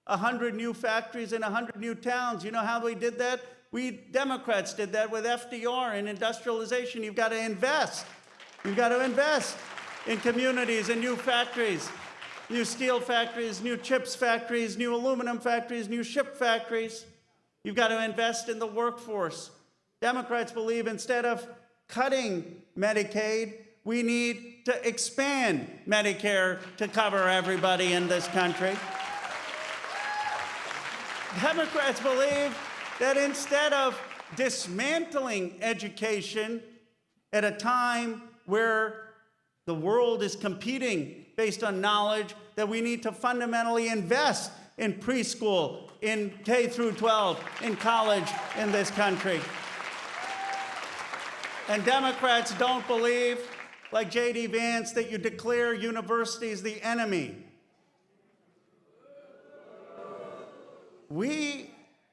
100 new factories in 100 new towns? You know how we did that? We Democrats did that with FDR and industrialization. You've got to invest. You've got to invest in communities and new factories, new steel factories, new chips factories, new aluminum factories, new ship factories. You've got to invest in the workforce. Democrats believe instead of cutting Medicaid, we need to expand Medicare to cover everybody in this country. Democrats believe that instead of dismantling education at a time where the world is competing based on knowledge, that we need to fundamentally invest in preschool, in K through 12, in college in this country. And Democrats don't believe, like J.D. Vance, that you declare universities the enemy. We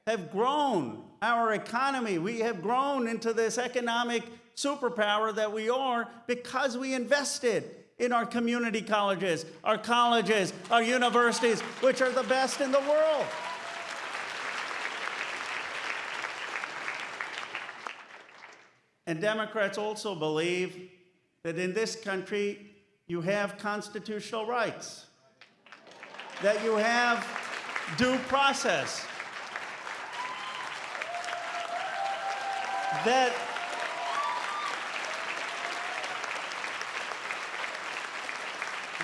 have grown our economy. We have grown into this economic superpower that we are because we invested in our community colleges, our universities, which are the best in the world. And Democrats also believe that in this country, you have constitutional rights, that you have due process,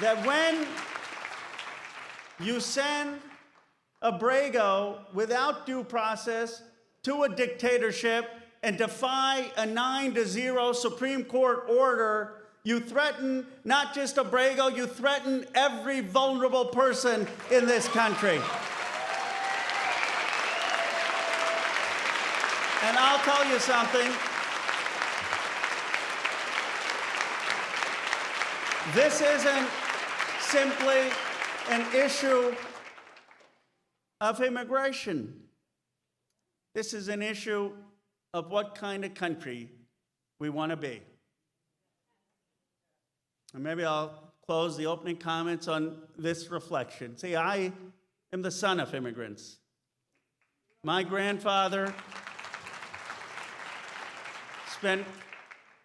that when you send a Brago without due process to a dictatorship and defy a 9-0 Supreme Court order, you threaten not just a Brago, you threaten every vulnerable person in this country. And I'll tell you something. This isn't simply an issue of immigration. This is an issue of what kind of country we want to be. And maybe I'll close the opening comments on this reflection. See, I am the son of immigrants. My grandfather spent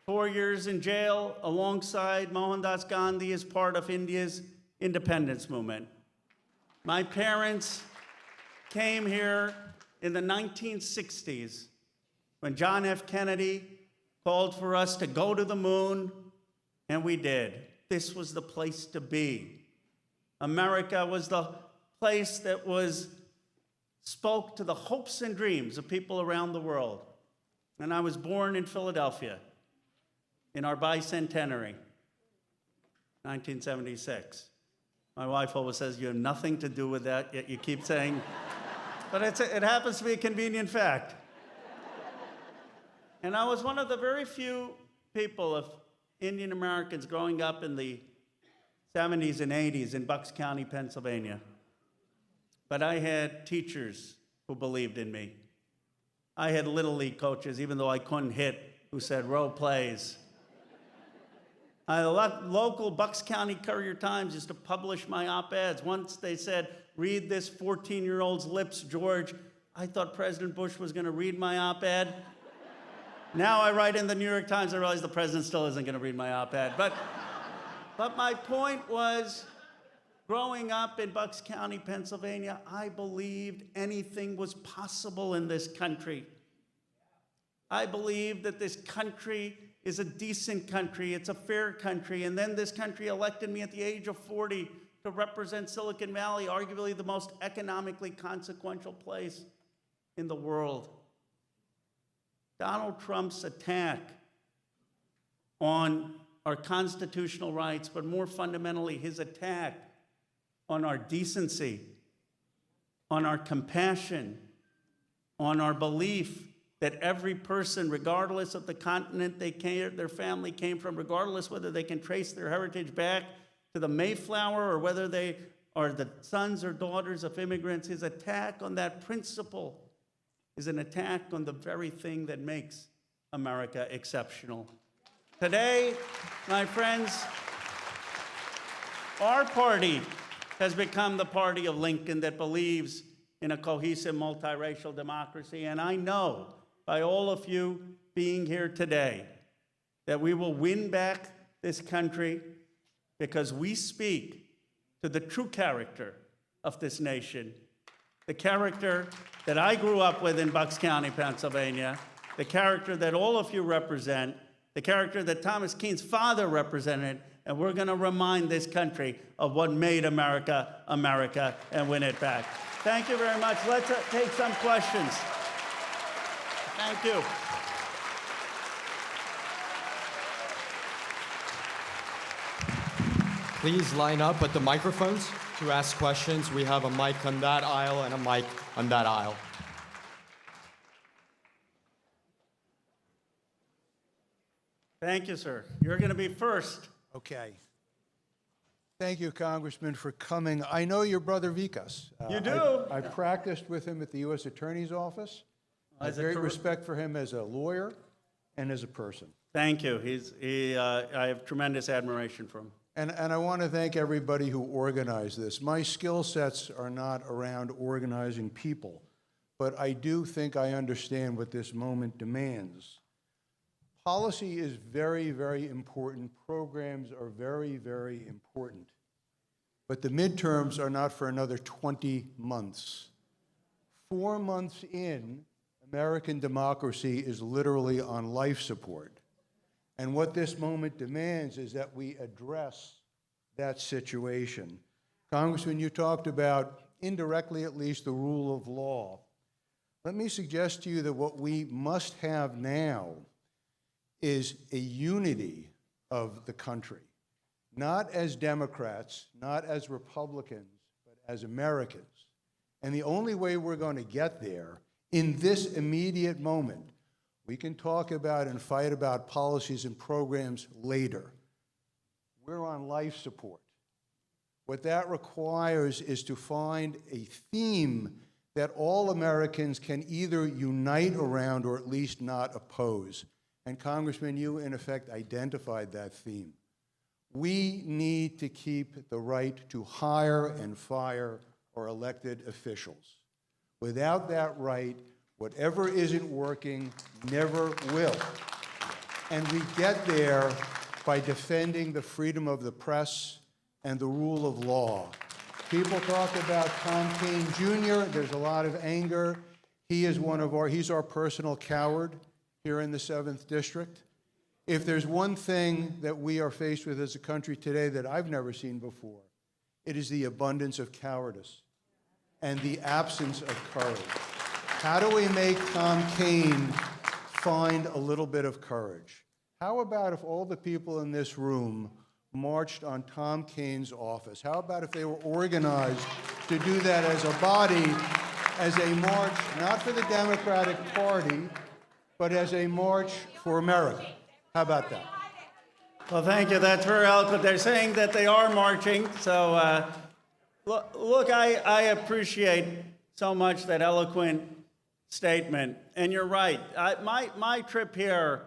4 years in jail alongside Mohandas Gandhi as part of India's independence movement. My parents came here in the 1960s when John F. Kennedy called for us to go to the moon, and we did. This was the place to be. America was the place that spoke to the hopes and dreams of people around the world. And I was born in Philadelphia in our bicentenary, 1976. My wife always says, you have nothing to do with that, yet you keep saying, but it happens to be a convenient fact. And I was one of the very few people of Indian Americans growing up in the 70s and 80s in Bucks County, Pennsylvania. But I had teachers who believed in me. I had Little League coaches, even though I couldn't hit, who said, row plays. I had local Bucks County Courier-Times used to publish my op-eds. Once they said, read this 14-year-old's lips, George. I thought President Bush was going to read my op-ed. Now I write in the New York Times, I realize the president still isn't going to read my op-ed. But my point was, growing up in Bucks County, Pennsylvania, I believed anything was possible in this country. I believed that this country is a decent country, it's a fair country, and then this country elected me at the age of 40 to represent Silicon Valley, arguably the most economically consequential place in the world. Donald Trump's attack on our constitutional rights, but more fundamentally, his attack on our decency, on our compassion, on our belief that every person, regardless of the continent their family came from, regardless whether they can trace their heritage back to the Mayflower or whether they are the sons or daughters of immigrants, his attack on that principle is an attack on the very thing that makes America exceptional. Today, my friends, our party has become the party of Lincoln that believes in a cohesive multiracial democracy. And I know by all of you being here today that we will win back this country because we speak to the true character of this nation, the character that I grew up with in Bucks County, Pennsylvania, the character that all of you represent, the character that Thomas Keene's father represented, and we're going to remind this country of what made America, America, and win it back. Thank you very much. Let's take some questions. Thank you. Please line up at the microphones to ask questions. We have a mic on that aisle and a mic on that aisle. Thank you, sir. You're going to be first. Okay. Thank you, Congressman, for coming. I know your brother Vikas. You do? I practiced with him at the U.S. Attorney's Office. I have great respect for him as a lawyer and as a person. Thank you. I have tremendous admiration for him. And I want to thank everybody who organized this. My skill sets are not around organizing people, but I do think I understand what this moment demands. Policy is very, very important. Programs are very, very important. But the midterms are not for another 20 months. 4 months in, American democracy is literally on life support. And what this moment demands is that we address that situation. Congressman, you talked about, indirectly at least, the rule of law. Let me suggest to you that what we must have now is a unity of the country, not as Democrats, not as Republicans, but as Americans. And the only way we're going to get there in this immediate moment, we can talk about and fight about policies and programs later. We're on life support. What that requires is to find a theme that all Americans can either unite around or at least not oppose. And Congressman, you in effect identified that theme. We need to keep the right to hire and fire our elected officials. Without that right, whatever isn't working never will. And we get there by defending the freedom of the press and the rule of law. People talk about Tom Kean Jr. There's a lot of anger. He's our personal coward here in the 7th District. If there's one thing that we are faced with as a country today that I've never seen before, it is the abundance of cowardice and the absence of courage. How do we make Tom Kean find a little bit of courage? How about if all the people in this room marched on Tom Kean's office? How about if they were organized to do that as a body, as a march, not for the Democratic Party, but as a march for America? How about that? Well, thank you. That's very eloquent. They're saying that they are marching. So, look, I appreciate so much that eloquent statement. And you're right. My trip here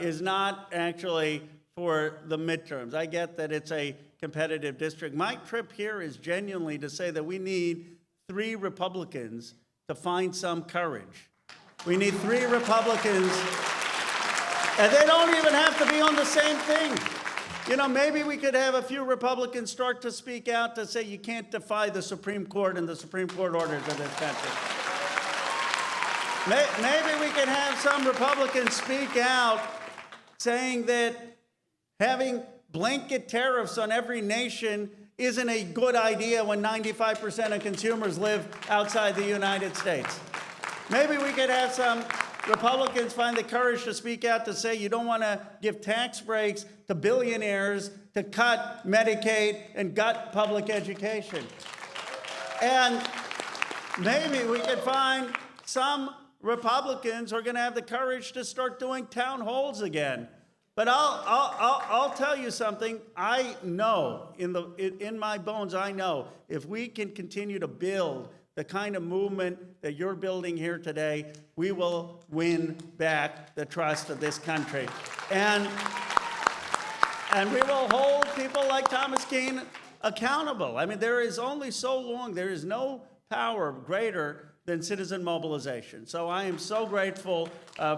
is not actually for the midterms. I get that it's a competitive district. My trip here is genuinely to say that we need 3 Republicans to find some courage. We need 3 Republicans, and they don't even have to be on the same thing. You know, maybe we could have a few Republicans start to speak out to say you can't defy the Supreme Court and the Supreme Court orders of this country. Maybe we can have some Republicans speak out saying that having blanket tariffs on every nation isn't a good idea when 95% of consumers live outside the United States. Maybe we could have some Republicans find the courage to speak out to say you don't want to give tax breaks to billionaires to cut Medicaid and gut public education. And maybe we could find some Republicans who are going to have the courage to start doing town halls again. But I'll tell you something. I know in my bones, I know if we can continue to build the kind of movement that you're building here today, we will win back the trust of this country. And we will hold people like Thomas Kean accountable. I mean, there is only so long, there is no power greater than citizen mobilization. So I am so grateful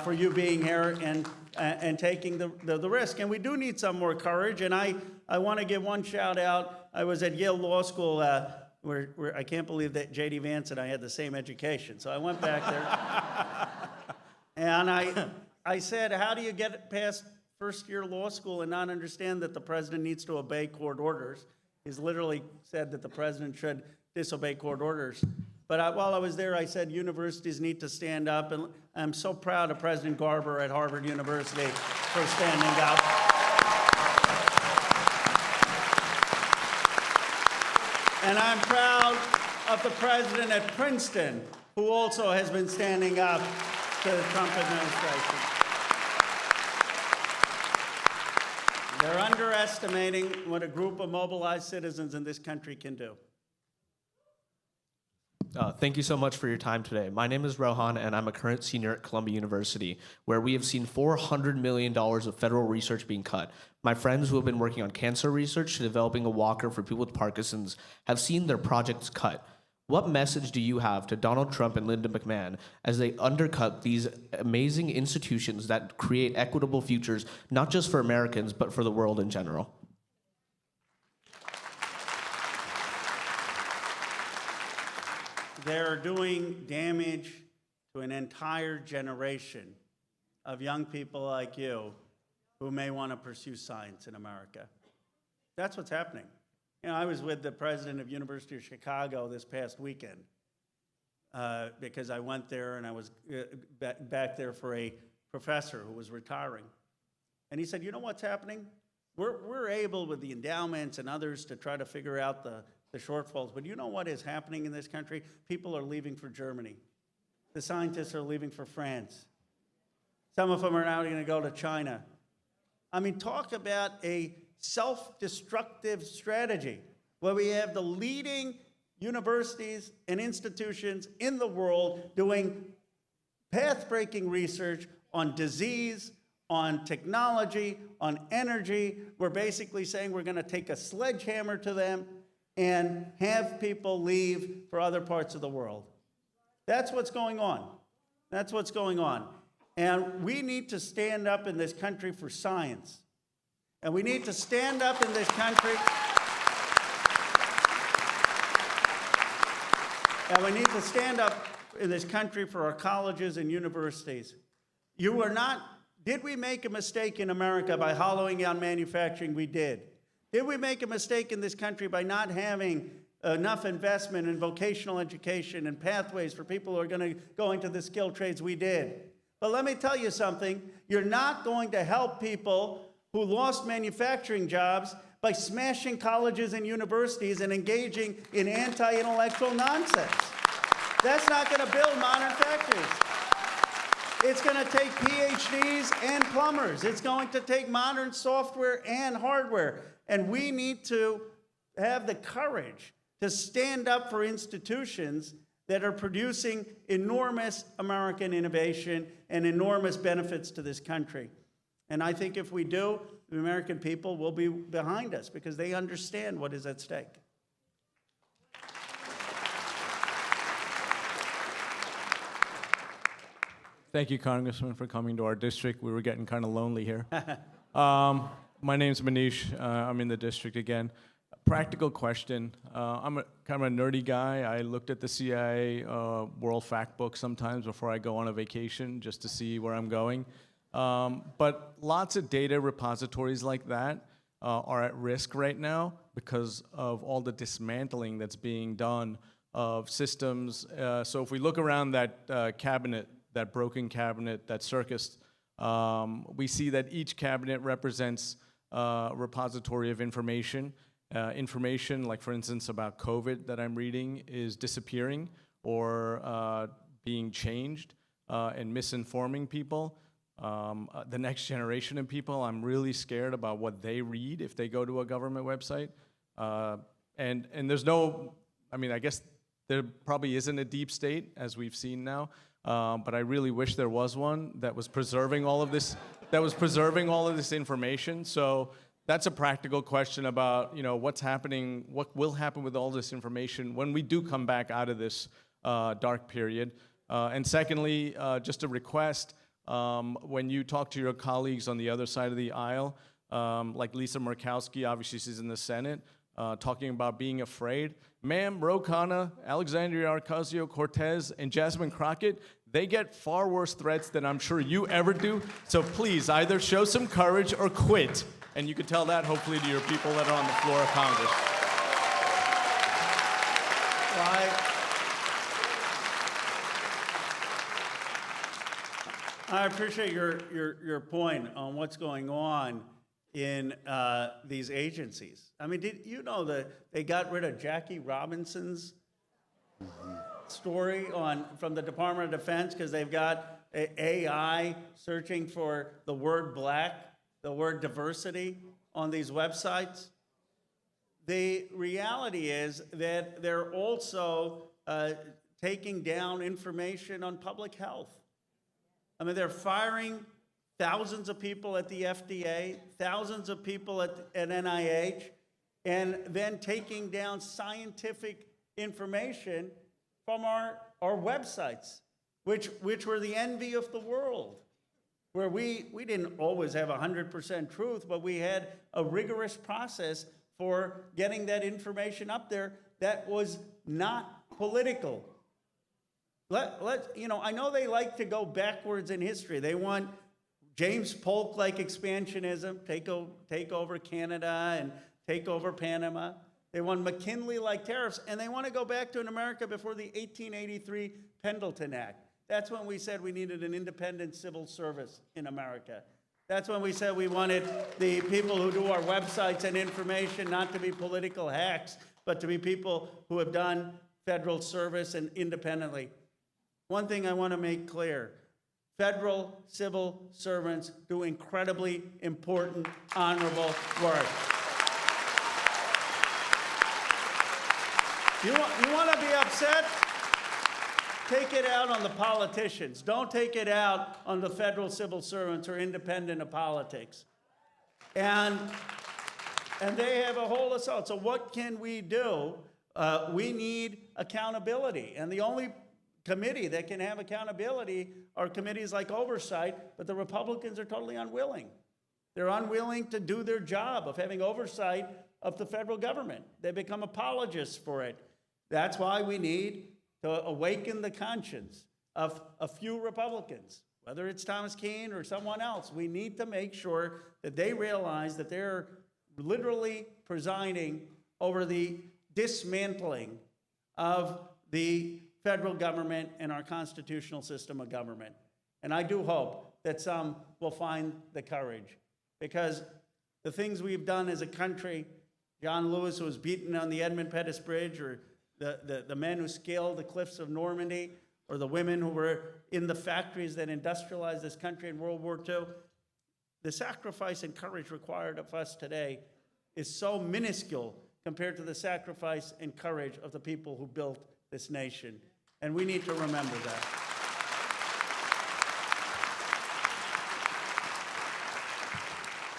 for you being here and taking the risk. And we do need some more courage. And I want to give one shout out. I was at Yale Law School where I can't believe that J.D. Vance and I had the same education. So I went back there. And I said, how do you get past first-year law school and not understand that the president needs to obey court orders? He's literally said that the president should disobey court orders. But while I was there, I said universities need to stand up, and I'm so proud of President Garber at Harvard University for standing up. And I'm proud of the president at Princeton, who also has been standing up to the Trump administration. They're underestimating what a group of mobilized citizens in this country can do. Thank you so much for your time today. My name is Rohan, and I'm a current senior at Columbia University, where we have seen $400 million of federal research being cut. My friends who have been working on cancer research to developing a walker for people with Parkinson's have seen their projects cut. What message do you have to Donald Trump and Linda McMahon as they undercut these amazing institutions that create equitable futures, not just for Americans, but for the world in general? They're doing damage to an entire generation of young people like you who may want to pursue science in America. That's what's happening. You know, I was with the president of University of Chicago this past weekend because I went there and I was back there for a professor who was retiring. And he said, you know what's happening? We're able with the endowments and others to try to figure out the shortfalls, but you know what is happening in this country? People are leaving for Germany. The scientists are leaving for France. Some of them are now going to go to China. I mean, talk about a self-destructive strategy where we have the leading universities and institutions in the world doing path-breaking research on disease, on technology, on energy. We're basically saying we're going to take a sledgehammer to them and have people leave for other parts of the world. That's what's going on. That's what's going on. And we need to stand up in this country for science. And we need to stand up in this country. And we need to stand up in this country for our colleges and universities. You are not, did we make a mistake in America by hollowing out manufacturing? We did. Did we make a mistake in this country by not having enough investment in vocational education and pathways for people who are going to go into the skilled trades? We did. But let me tell you something. You're not going to help people who lost manufacturing jobs by smashing colleges and universities and engaging in anti-intellectual nonsense. That's not going to build modern factories. It's going to take PhDs and plumbers. It's going to take modern software and hardware. And we need to have the courage to stand up for institutions that are producing enormous American innovation and enormous benefits to this country. And I think if we do, the American people will be behind us because they understand what is at stake. Thank you, Congressman, for coming to our district. We were getting kind of lonely here. My name's Manish. I'm in the district again. Practical question. I'm kind of a nerdy guy. I looked at the CIA World Fact Book sometimes before I go on a vacation just to see where I'm going. But lots of data repositories like that are at risk right now because of all the dismantling that's being done of systems. So if we look around that cabinet, that broken cabinet, that circus, we see that each cabinet represents a repository of information. Information, like for instance about COVID that I'm reading, is disappearing or being changed and misinforming people. The next generation of people, I'm really scared about what they read if they go to a government website. And there's no, I mean, I guess there probably isn't a deep state, as we've seen now, but I really wish there was one that was preserving all of this, information. So that's a practical question about, you know, what's happening, what will happen with all this information when we do come back out of this dark period. And secondly, just a request, when you talk to your colleagues on the other side of the aisle, like Lisa Murkowski, obviously she's in the Senate, talking about being afraid. Ma'am, Ro Khanna, Alexandria Ocasio-Cortez, and Jasmine Crockett, they get far worse threats than I'm sure you ever do. So please, either show some courage or quit. And you can tell that, hopefully, to your people that are on the floor of Congress. I appreciate your point on what's going on in these agencies. I mean, did you know that they got rid of Jackie Robinson's story from the Department of Defense because they've got AI searching for the word black, the word diversity on these websites? The reality is that they're also taking down information on public health. I mean, they're firing thousands of people at the FDA, thousands of people at NIH, and then taking down scientific information from our websites, which were the envy of the world, where we didn't always have 100% truth, but we had a rigorous process for getting that information up there that was not political. You know, I know they like to go backwards in history. They want James Polk-like expansionism, take over Canada and take over Panama. They want McKinley-like tariffs, and they want to go back to an America before the 1883 Pendleton Act. That's when we said we needed an independent civil service in America. That's when we said we wanted the people who do our websites and information not to be political hacks, but to be people who have done federal service and independently. One thing I want to make clear, federal civil servants do incredibly important, honorable work. You want to be upset? Take it out on the politicians. Don't take it out on the federal civil servants who are independent of politics. And they have a whole assault. So what can we do? We need accountability. And the only committee that can have accountability are committees like oversight, but the Republicans are totally unwilling. They're unwilling to do their job of having oversight of the federal government. They become apologists for it. That's why we need to awaken the conscience of a few Republicans, whether it's Thomas Keane or someone else. We need to make sure that they realize that they're literally presiding over the dismantling of the federal government and our constitutional system of government. And I do hope that some will find the courage, because the things we've done as a country, John Lewis, who was beaten on the Edmund Pettus Bridge, or the men who scaled the cliffs of Normandy, or the women who were in the factories that industrialized this country in World War II, the sacrifice and courage required of us today is so minuscule compared to the sacrifice and courage of the people who built this nation. And we need to remember that.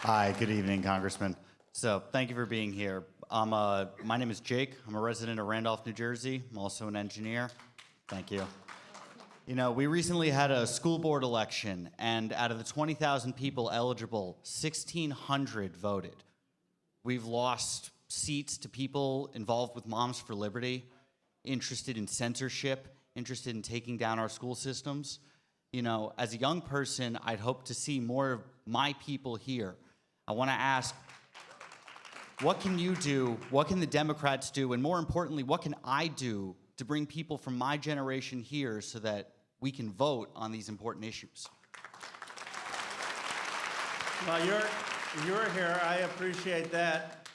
Hi, good evening, Congressman. So thank you for being here. My name is Jake. I'm a resident of Randolph, New Jersey. I'm also an engineer. Thank you. You know, we recently had a school board election, and out of the 20,000 people eligible, 1,600 voted. We've lost seats to people involved with Moms for Liberty, interested in censorship, interested in taking down our school systems. You know, as a young person, I'd hope to see more of my people here. I want to ask, what can you do? What can the Democrats do? And more importantly, what can I do to bring people from my generation here so that we can vote on these important issues? Well, you're here. I appreciate that.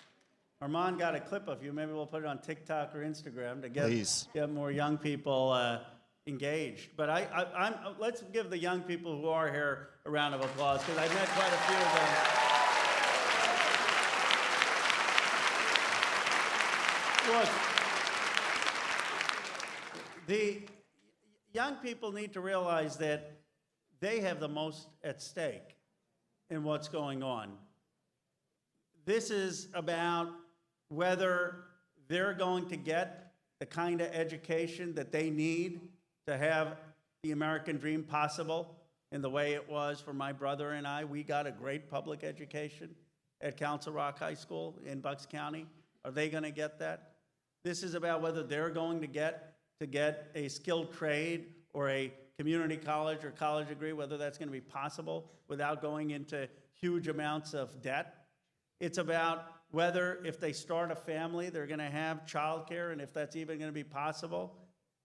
Armand got a clip of you. Maybe we'll put it on TikTok or Instagram to get more young people engaged. But let's give the young people who are here a round of applause, because I've met quite a few of them. Look, the young people need to realize that they have the most at stake in what's going on. This is about whether they're going to get the kind of education that they need to have the American dream possible in the way it was for my brother and I. We got a great public education at Council Rock High School in Bucks County. Are they going to get that? This is about whether they're going to get a skilled trade or a community college or college degree, whether that's going to be possible without going into huge amounts of debt. It's about whether if they start a family, they're going to have childcare, and if that's even going to be possible.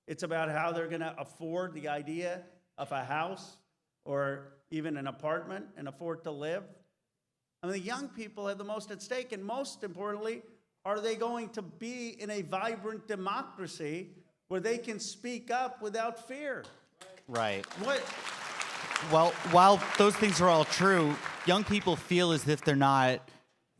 It's about how they're going to afford the idea of a house or even an apartment and afford to live. I mean, the young people have the most at stake, and most importantly, are they going to be in a vibrant democracy where they can speak up without fear? Right. What? Well, while those things are all true, young people feel as if they're not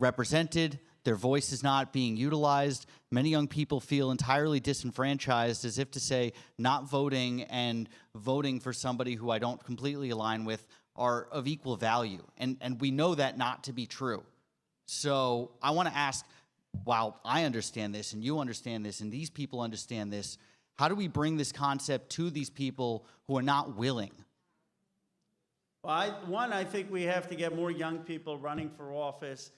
represented, their voice is not being utilized. Many young people feel entirely disenfranchised, as if to say not voting and voting for somebody who I don't completely align with are of equal value. And we know that not to be true. So I want to ask, while I understand this and you understand this and these people understand this, how do we bring this concept to these people who are not willing? Well, I think we have to get more young people running for office,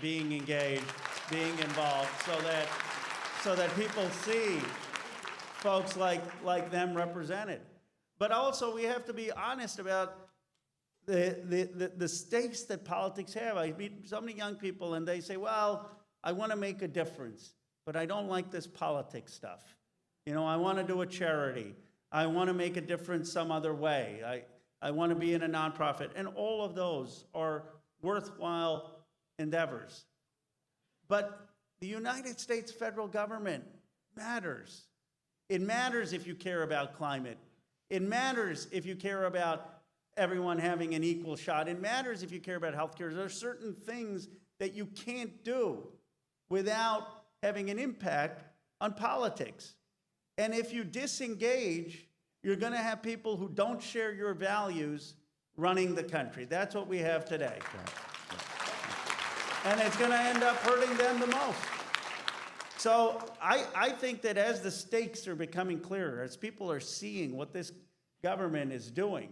being engaged, being involved, so that people see folks like them represented. But also, we have to be honest about the stakes that politics have. I meet so many young people, and they say, well, I want to make a difference, but I don't like this politics stuff. You know, I want to do a charity. I want to make a difference some other way. I want to be in a nonprofit. And all of those are worthwhile endeavors. But the United States federal government matters. It matters if you care about climate. It matters if you care about everyone having an equal shot. It matters if you care about healthcare. There are certain things that you can't do without having an impact on politics. And if you disengage, you're going to have people who don't share your values running the country. That's what we have today. And it's going to end up hurting them the most. So I think that as the stakes are becoming clearer, as people are seeing what this government is doing,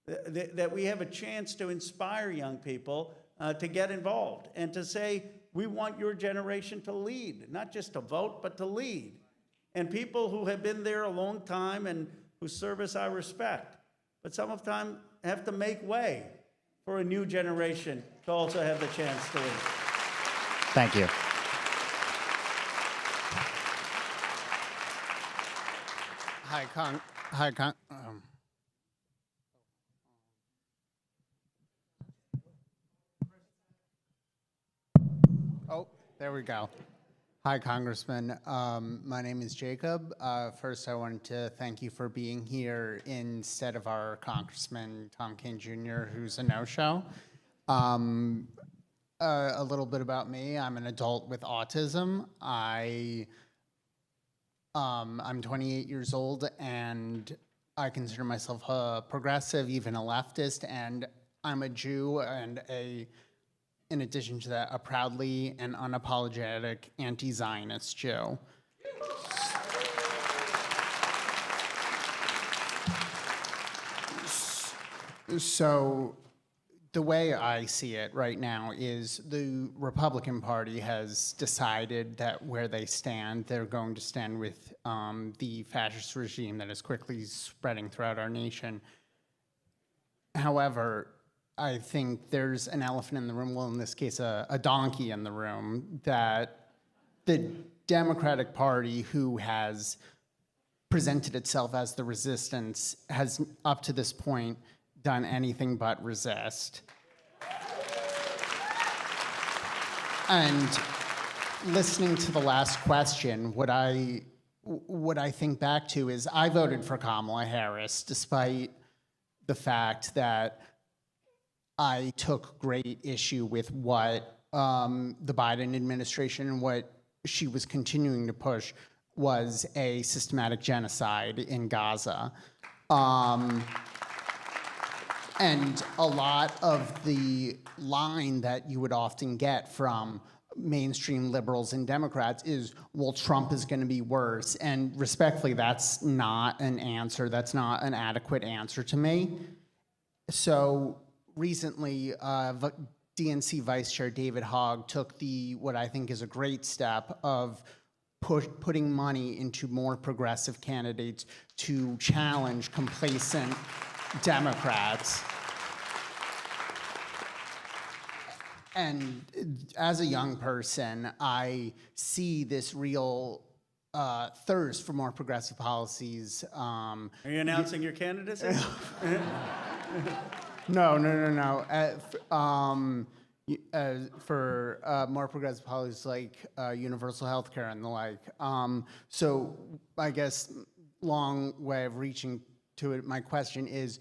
that we have a chance to inspire young people to get involved and to say, we want your generation to lead, not just to vote, but to lead. And people who have been there a long time and whose service I respect, but some of them have to make way for a new generation to also have the chance to lead. Thank you. Oh, there we go. Hi, Congressman. My name is Jacob. First, I wanted to thank you for being here instead of our Congressman, Tom King Jr., who's a no-show. A little bit about me. I'm an adult with autism. I'm 28 years old, and I consider myself a progressive, even a leftist, and I'm a Jew and in addition to that, a proudly and unapologetic anti-Zionist Jew. So the way I see it right now is the Republican Party has decided that where they stand, they're going to stand with the fascist regime that is quickly spreading throughout our nation. However, I think there's an elephant in the room, well, in this case, a donkey in the room, that the Democratic Party, who has presented itself as the resistance, has up to this point done anything but resist. And listening to the last question, what I think back to is I voted for Kamala Harris, despite the fact that I took great issue with what the Biden administration and what she was continuing to push was a systematic genocide in Gaza. And a lot of the line that you would often get from mainstream liberals and Democrats is, well, Trump is going to be worse. And respectfully, that's not an answer. That's not an adequate answer to me. So recently, DNC Vice Chair David Hogg took what I think is a great step of putting money into more progressive candidates to challenge complacent Democrats. And as a young person, I see this real thirst for more progressive policies. Are you announcing your candidacy? No. For more progressive policies like universal health care and the like. So I guess long way of reaching to it, my question is,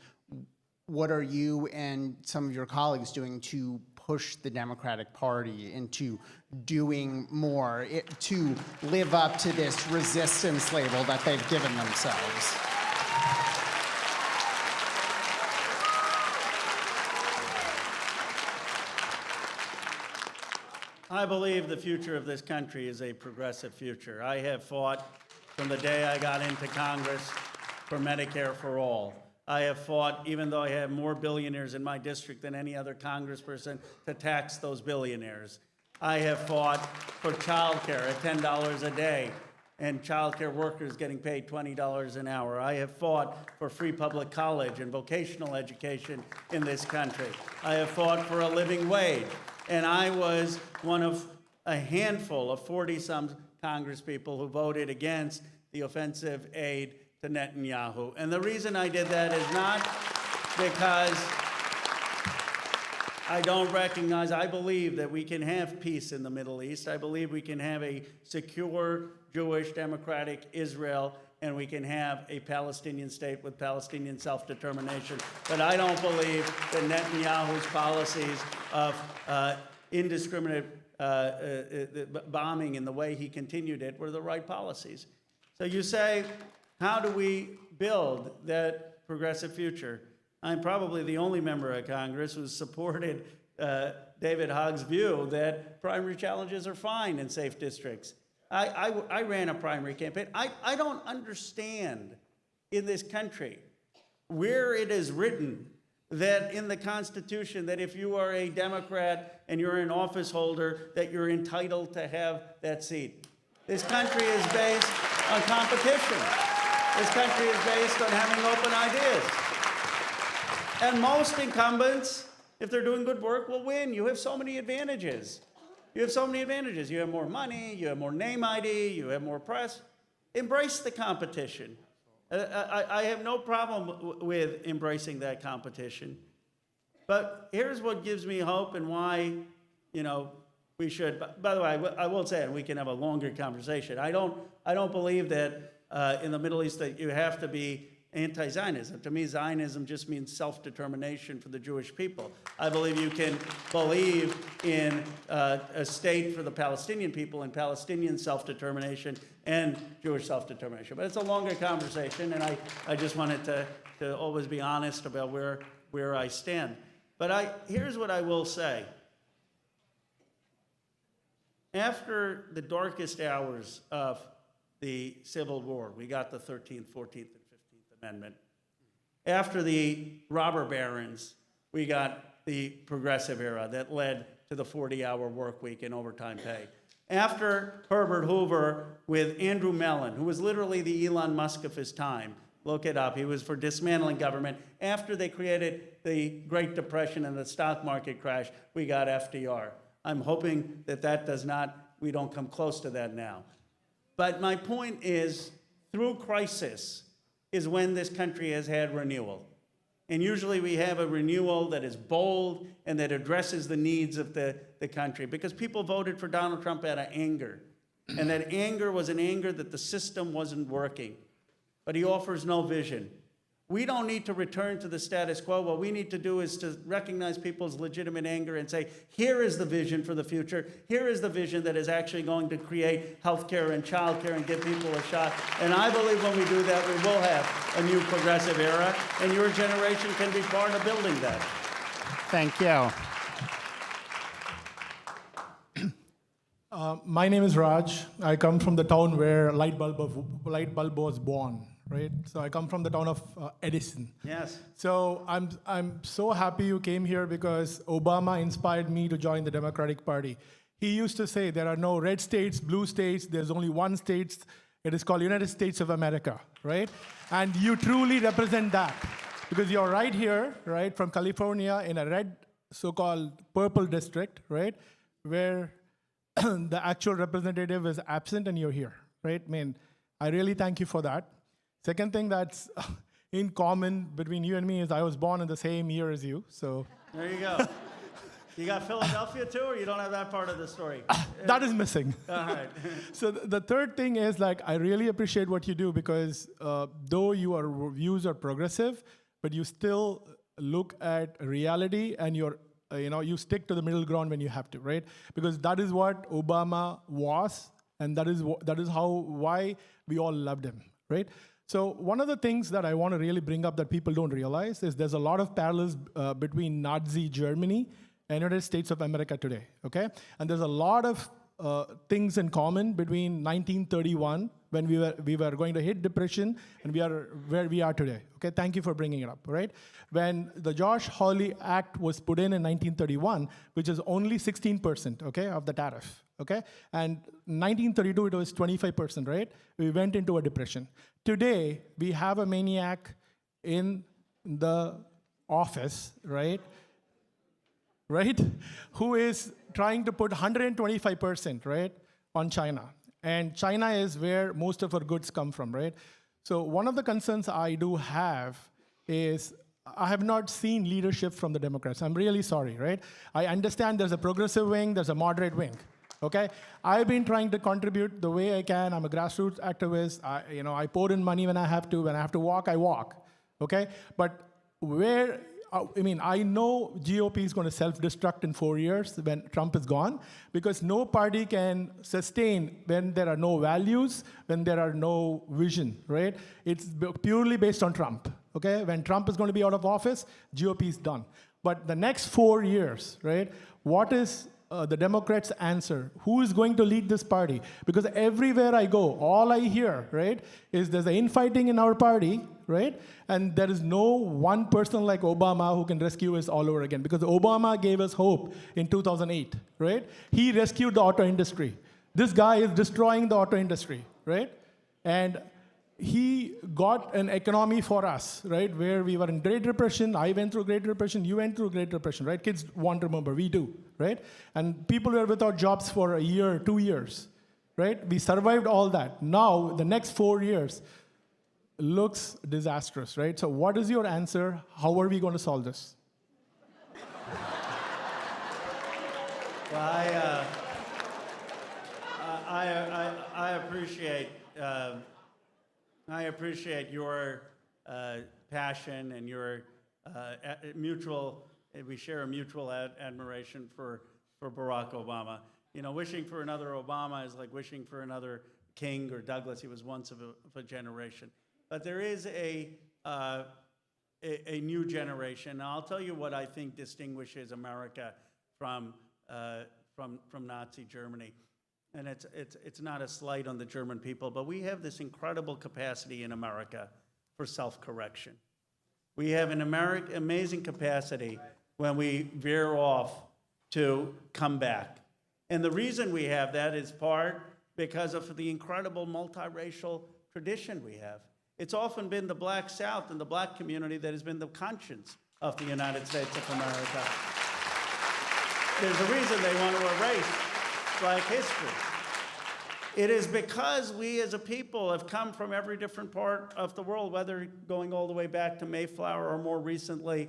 what are you and some of your colleagues doing to push the Democratic Party into doing more to live up to this resistance label that they've given themselves? I believe the future of this country is a progressive future. I have fought from the day I got into Congress for Medicare for all. I have fought, even though I have more billionaires in my district than any other congressperson, to tax those billionaires. I have fought for childcare at $10 a day and childcare workers getting paid $20 an hour. I have fought for free public college and vocational education in this country. I have fought for a living wage. And I was one of a handful of 40-some congresspeople who voted against the offensive aid to Netanyahu. And the reason I did that is not because I don't recognize, I believe that we can have peace in the Middle East. I believe we can have a secure Jewish democratic Israel, and we can have a Palestinian state with Palestinian self-determination. But I don't believe that Netanyahu's policies of indiscriminate bombing and the way he continued it were the right policies. So you say, how do we build that progressive future? I'm probably the only member of Congress who's supported David Hogg's view that primary challenges are fine in safe districts. I ran a primary campaign. I don't understand in this country where it is written that in the Constitution that if you are a Democrat and you're an office holder, that you're entitled to have that seat. This country is based on competition. This country is based on having open ideas. And most incumbents, if they're doing good work, will win. You have so many advantages. You have so many advantages. You have more money, you have more name ID, you have more press. Embrace the competition. I have no problem with embracing that competition. But here's what gives me hope and why, we should. By the way, I will say, and we can have a longer conversation. I don't believe that in the Middle East that you have to be anti-Zionism. To me, Zionism just means self-determination for the Jewish people. I believe you can believe in a state for the Palestinian people and Palestinian self-determination and Jewish self-determination. But it's a longer conversation, and I just wanted to always be honest about where I stand. But here's what I will say. After the darkest hours of the Civil War, we got the 13th, 14th, and 15th Amendment. After the robber barons, we got the progressive era that led to the 40-hour work week and overtime pay. After Herbert Hoover with Andrew Mellon, who was literally the Elon Musk of his time, look it up, he was for dismantling government. After they created the Great Depression and the stock market crash, we got FDR. I'm hoping that we don't come close to that now. But my point is, through crisis is when this country has had renewal. And usually we have a renewal that is bold and that addresses the needs of the country, because people voted for Donald Trump out of anger. And that anger was an anger that the system wasn't working. But he offers no vision. We don't need to return to the status quo. What we need to do is to recognize people's legitimate anger and say, here is the vision for the future. Here is the vision that is actually going to create health care and child care and give people a shot. And I believe when we do that, we will have a new progressive era, and your generation can be part of building that. Thank you. My name is Raj. I come from the town where light bulb was born. Right? So I come from the town of Edison. Yes. So I'm so happy you came here, because Obama inspired me to join the Democratic Party. He used to say there are no red states, blue states, there's only one state. It is called United States of America, right? And you truly represent that, because you're right here, right, from California in a red, so-called purple district, right, where the actual representative is absent and you're here, right? I mean, I really thank you for that. Second thing that's in common between you and me is I was born in the same year as you, so. There you go. You got Philadelphia too, or you don't have that part of the story? That is missing. All right. So the third thing is, I really appreciate what you do, because though your views are progressive, but you still look at reality and you stick to the middle ground when you have to, right? Because that is what Obama was, and that is why we all loved him, right? So one of the things that I want to really bring up that people don't realize is there's a lot of parallels between Nazi Germany and United States of America today, okay? And there's a lot of things in common between 1931, when we were going to hit depression, and we are where we are today, okay? Thank you for bringing it up, right? When the Josh-Hawley Act was put in 1931, which is only 16%, okay, of the tariff, okay? And 1932, it was 25%, right? We went into a depression. Today, we have a maniac in the office, right? Who is trying to put 125%, right, on China. And China is where most of our goods come from, right? So one of the concerns I do have is I have not seen leadership from the Democrats. I'm really sorry, right? I understand there's a progressive wing, there's a moderate wing, okay? I've been trying to contribute the way I can. I'm a grassroots activist. I pour in money when I have to. When I have to walk, I walk, okay? But I know GOP is going to self-destruct in 4 years when Trump is gone, because no party can sustain when there are no values, when there are no vision, right? It's purely based on Trump, okay? When Trump is going to be out of office, GOP is done. But the next 4 years, right, what is the Democrats' answer? Who is going to lead this party? Because everywhere I go, all I hear, right, is there's an infighting in our party, right? And there is no one person like Obama who can rescue us all over again. Because Obama gave us hope in 2008, right? He rescued the auto industry. This guy is destroying the auto industry, right? And he got an economy for us, right? Where we were in Great Depression, I went through Great Depression, you went through Great Depression, right? Kids won't remember, we do, right? And people were without jobs for a year, 2 years, right? We survived all that. Now, the next 4 years looks disastrous, right? So what is your answer? How are we going to solve this? Well, I appreciate your passion and your we share a mutual admiration for Barack Obama. You know, wishing for another Obama is like wishing for another King or Douglas. He was once of a generation. But there is a new generation. And I'll tell you what I think distinguishes America from Nazi Germany. And it's not a slight on the German people, but we have this incredible capacity in America for self-correction. We have an amazing capacity when we veer off to come back. And the reason we have that is part because of the incredible multiracial tradition we have. It's often been the Black South and the Black community that has been the conscience of the United States of America. There's a reason they want to erase Black history. It is because we as a people have come from every different part of the world, whether going all the way back to Mayflower or more recently,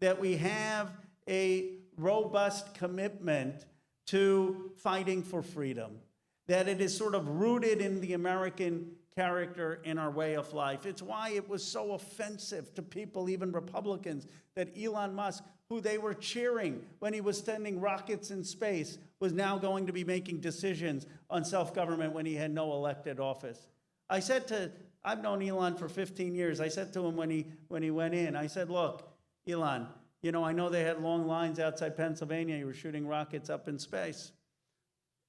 that we have a robust commitment to fighting for freedom, that it is sort of rooted in the American character in our way of life. It's why it was so offensive to people, even Republicans, that Elon Musk, who they were cheering when he was sending rockets in space, was now going to be making decisions on self-government when he had no elected office. I've known Elon for 15 years. I said to him when he went in, I said, look, Elon, you know, I know they had long lines outside Pennsylvania. You were shooting rockets up in space.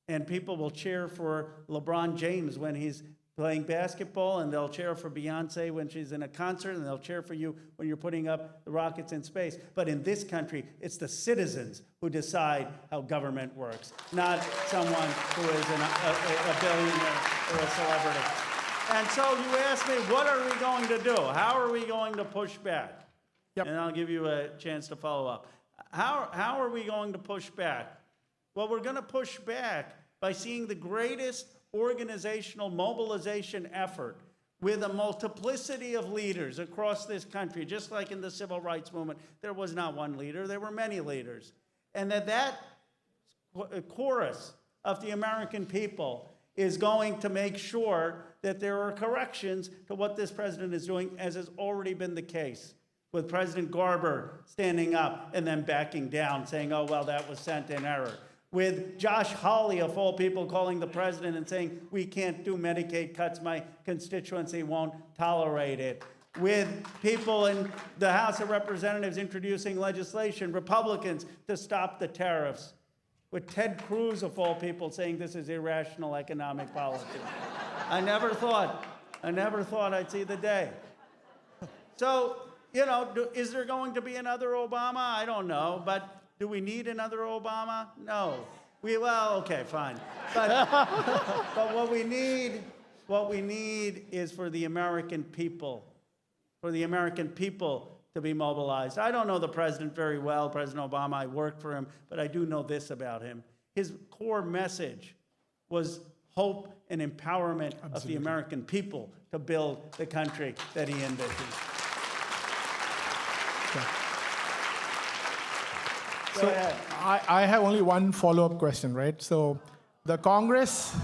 And people will cheer for LeBron James when he's playing basketball, and they'll cheer for Beyonce when she's in a concert, and they'll cheer for you when you're putting up the rockets in space. But in this country, it's the citizens who decide how government works, not someone who is a billionaire or a celebrity. And so you ask me, what are we going to do? How are we going to push back? Yep. And I'll give you a chance to follow up. How are we going to push back? Well, we're going to push back by seeing the greatest organizational mobilization effort with a multiplicity of leaders across this country. Just like in the civil rights movement, there was not one leader, there were many leaders. And that chorus of the American people is going to make sure that there are corrections to what this president is doing, as has already been the case, with President Garber standing up and then backing down, saying, oh, well, that was sent in error. With Josh Hawley, of all people, calling the president and saying, we can't do Medicaid cuts, my constituency won't tolerate it. With people in the House of Representatives introducing legislation, Republicans, to stop the tariffs. With Ted Cruz, of all people, saying this is irrational economic policy. I never thought I'd see the day. So, you know, is there going to be another Obama? I don't know, but do we need another Obama? No. Well, okay, fine. But what we need is for the American people, to be mobilized. I don't know the president very well, President Obama. I worked for him, but I do know this about him. His core message was hope and empowerment of the American people to build the country that he envisioned. So I have only one follow-up question, right? So the Congress.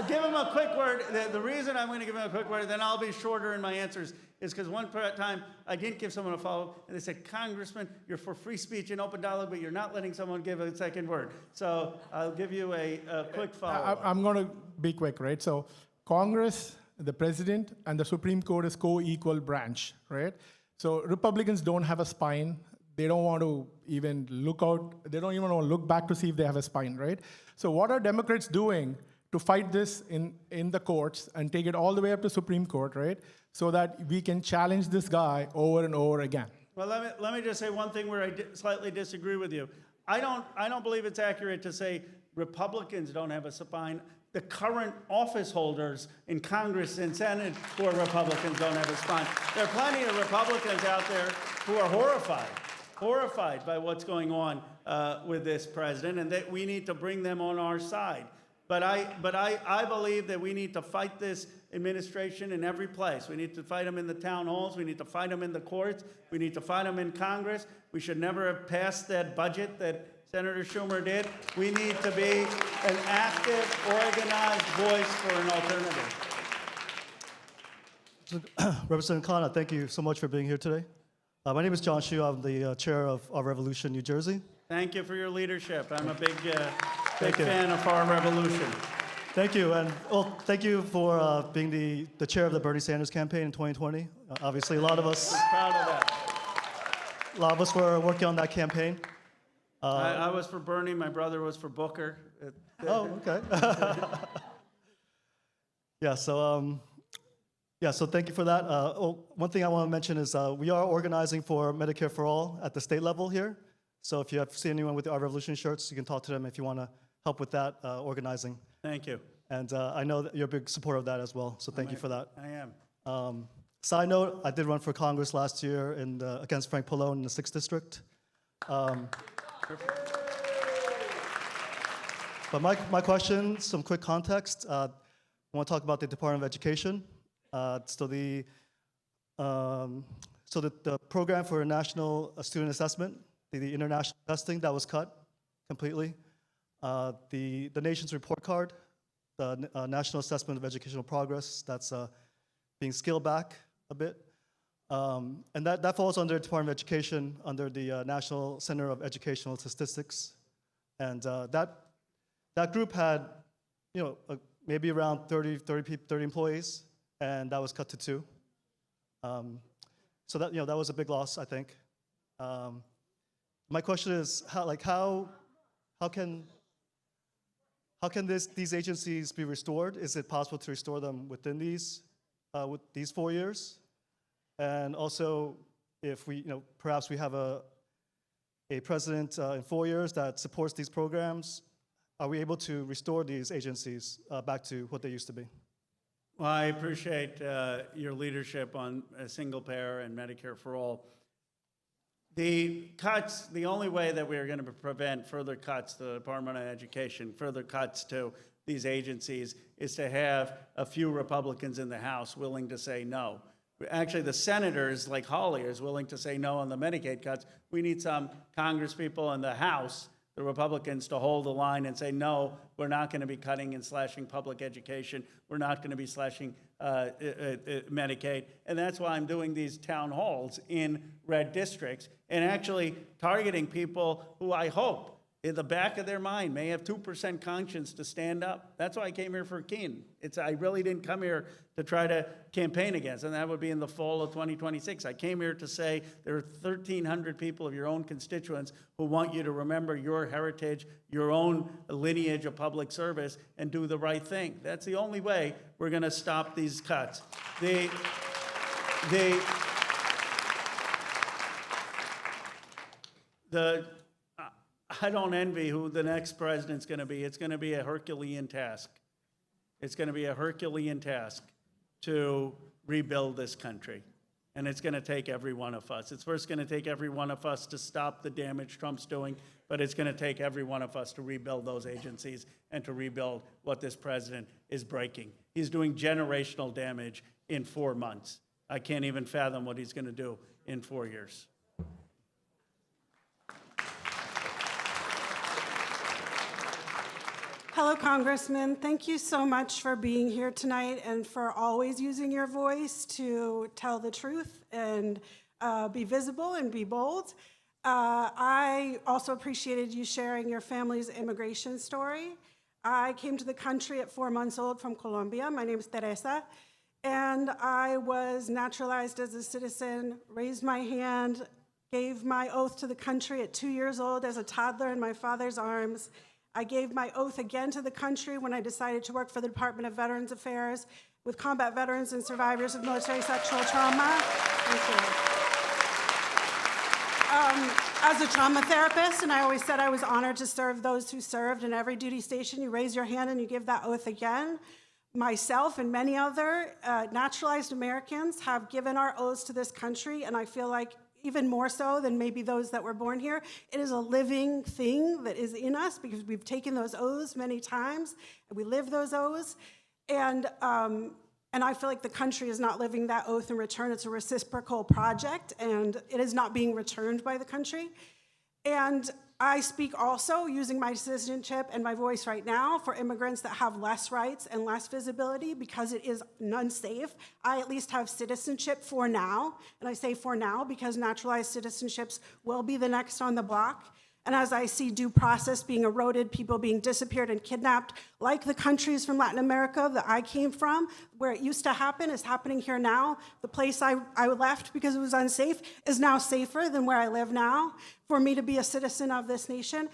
Give him a quick word. The reason I'm going to give him a quick word, then I'll be shorter in my answers, is because one time I didn't give someone a follow-up, and they said, Congressman, you're for free speech and open dialogue, but you're not letting someone give a second word. So I'll give you a quick follow-up. I'm going to be quick, right? So Congress, the president, and the Supreme Court is co-equal branch, right? So Republicans don't have a spine. They don't want to even look out. They don't even want to look back to see if they have a spine, right? So what are Democrats doing to fight this in the courts and take it all the way up to Supreme Court, right? So that we can challenge this guy over and over again. Well, let me just say one thing where I slightly disagree with you. I don't believe it's accurate to say Republicans don't have a spine. The current office holders in Congress and Senate who are Republicans don't have a spine. There are plenty of Republicans out there who are horrified by what's going on with this president, and that we need to bring them on our side. But I believe that we need to fight this administration in every place. We need to fight them in the town halls. We need to fight them in the courts. We need to fight them in Congress. We should never have passed that budget that Senator Schumer did. We need to be an active, organized voice for an alternative. Representative Khanna, thank you so much for being here today. My name is John Hsu. I'm the chair of Our Revolution, New Jersey. Thank you for your leadership. I'm a big fan of Our Revolution. Thank you, and thank you for being the chair of the Bernie Sanders campaign in 2020. Obviously, a lot of us. Proud of that. A lot of us were working on that campaign. I was for Bernie. My brother was for Booker. Oh, okay. Yeah. So thank you for that. One thing I want to mention is we are organizing for Medicare for All at the state level here. So if you have seen anyone with the Our Revolution shirts, you can talk to them if you want to help with that organizing. Thank you. And I know that you're a big supporter of that as well, so thank you for that. I am. Side note, I did run for Congress last year against Frank Pallone in the 6th District. But my question, some quick context. I want to talk about the Department of Education. So the program for national student assessment, the international testing, that was cut completely. The nation's report card, the National Assessment of Educational Progress, that's being scaled back a bit. And that falls under the Department of Education, under the National Center of Educational Statistics. And that group had, maybe around 30 employees, and that was cut to 2. So that was a big loss, I think. My question is, how can these agencies be restored? Is it possible to restore them within these 4 years? And also, if perhaps we have a president in 4 years that supports these programs, are we able to restore these agencies back to what they used to be? Well, I appreciate your leadership on single payer and Medicare for all. The cuts, the only way that we are going to prevent further cuts to the Department of Education, further cuts to these agencies, is to have a few Republicans in the House willing to say no. Actually, the senators, like Hawley, is willing to say no on the Medicaid cuts. We need some Congresspeople in the House, the Republicans, to hold the line and say, no, we're not going to be cutting and slashing public education. We're not going to be slashing Medicaid. And that's why I'm doing these town halls in red districts and actually targeting people who I hope in the back of their mind may have 2% conscience to stand up. That's why I came here for Keene. I really didn't come here to try to campaign against, and that would be in the fall of 2026. I came here to say there are 1,300 people of your own constituents who want you to remember your heritage, your own lineage of public service, and do the right thing. That's the only way we're going to stop these cuts. I don't envy who the next president's going to be. It's going to be a Herculean task. It's going to be a Herculean task to rebuild this country. And it's going to take every one of us. It's first going to take every one of us to stop the damage Trump's doing, but it's going to take every one of us to rebuild those agencies and to rebuild what this president is breaking. He's doing generational damage in 4 months. I can't even fathom what he's going to do in 4 years. Hello, Congressman. Thank you so much for being here tonight and for always using your voice to tell the truth and be visible and be bold. I also appreciated you sharing your family's immigration story. I came to the country at 4 months old from Colombia. My name is Teresa, and I was naturalized as a citizen, raised my hand, gave my oath to the country at 2 years old as a toddler in my father's arms. I gave my oath again to the country when I decided to work for the Department of Veterans Affairs with combat veterans and survivors of military sexual trauma. Thank you. As a trauma therapist, and I always said I was honored to serve those who served. In every duty station, you raise your hand and you give that oath again. Myself and many other naturalized Americans have given our oaths to this country, and I feel like even more so than maybe those that were born here. It is a living thing that is in us because we've taken those oaths many times, and we live those oaths. And I feel like the country is not living that oath in return. It's a reciprocal project, and it is not being returned by the country. And I speak also using my citizenship and my voice right now for immigrants that have less rights and less visibility because it is unsafe. I at least have citizenship for now, and I say for now because naturalized citizenships will be the next on the block. And as I see due process being eroded, people being disappeared and kidnapped, like the countries from Latin America that I came from, where it used to happen is happening here now. The place I left because it was unsafe is now safer than where I live now for me to be a citizen of this nation.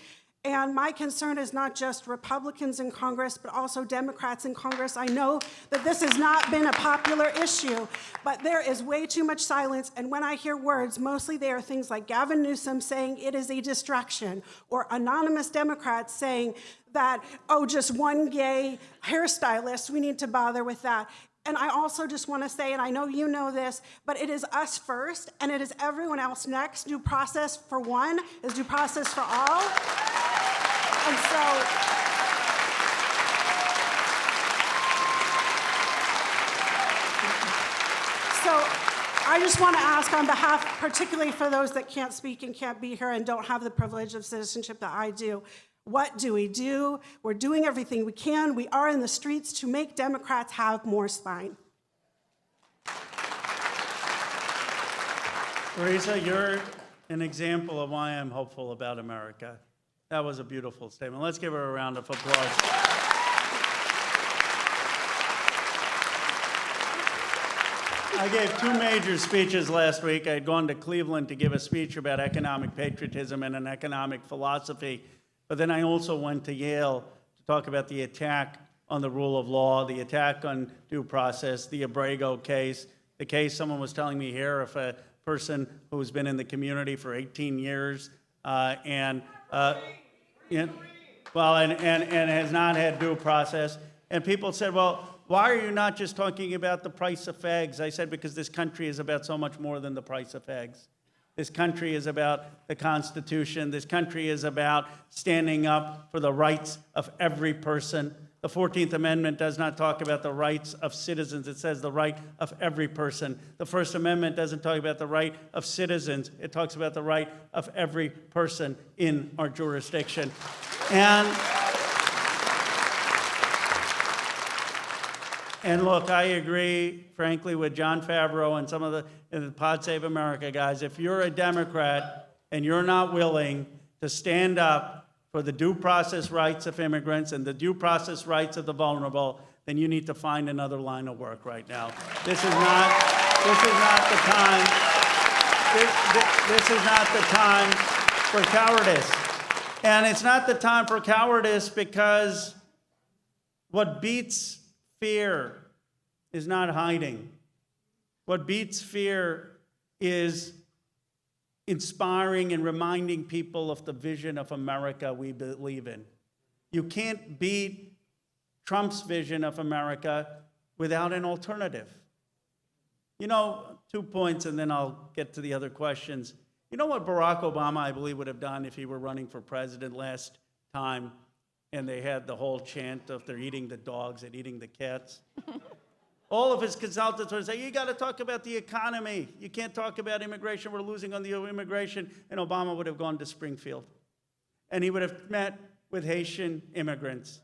And my concern is not just Republicans in Congress, but also Democrats in Congress. I know that this has not been a popular issue, but there is way too much silence. And when I hear words, mostly they are things like Gavin Newsom saying it is a distraction, or anonymous Democrats saying that, oh, just one gay hairstylist, we need to bother with that. And I also just want to say, and I know you know this, but it is us first, and it is everyone else next. Due process for one is due process for all. And so, I just want to ask on behalf, particularly for those that can't speak and can't be here and don't have the privilege of citizenship that I do, what do we do? We're doing everything we can. We are in the streets to make Democrats have more spine. Teresa, you're an example of why I'm hopeful about America. That was a beautiful statement. Let's give her a round of applause. I gave 2 major speeches last week. I had gone to Cleveland to give a speech about economic patriotism and an economic philosophy. But then I also went to Yale to talk about the attack on the rule of law, the attack on due process, the Abrego case, the case someone was telling me here of a person who's been in the community for 18 years and has not had due process. And people said, well, why are you not just talking about the price of fags? I said, because this country is about so much more than the price of fags. This country is about the Constitution. This country is about standing up for the rights of every person. The 14th Amendment does not talk about the rights of citizens. It says the right of every person. The First Amendment doesn't talk about the right of citizens. It talks about the right of every person in our jurisdiction. And look, I agree, frankly, with John Favreau and some of the Pod Save America guys. If you're a Democrat and you're not willing to stand up for the due process rights of immigrants and the due process rights of the vulnerable, then you need to find another line of work right now. This is not the time. This is not the time for cowardice. And it's not the time for cowardice because what beats fear is not hiding. What beats fear is inspiring and reminding people of the vision of America we believe in. You can't beat Trump's vision of America without an alternative. You know, 2 points, and then I'll get to the other questions. You know what Barack Obama, I believe, would have done if he were running for president last time, and they had the whole chant of they're eating the dogs and eating the cats? All of his consultants would say, you got to talk about the economy. You can't talk about immigration. We're losing on the immigration. And Obama would have gone to Springfield. And he would have met with Haitian immigrants.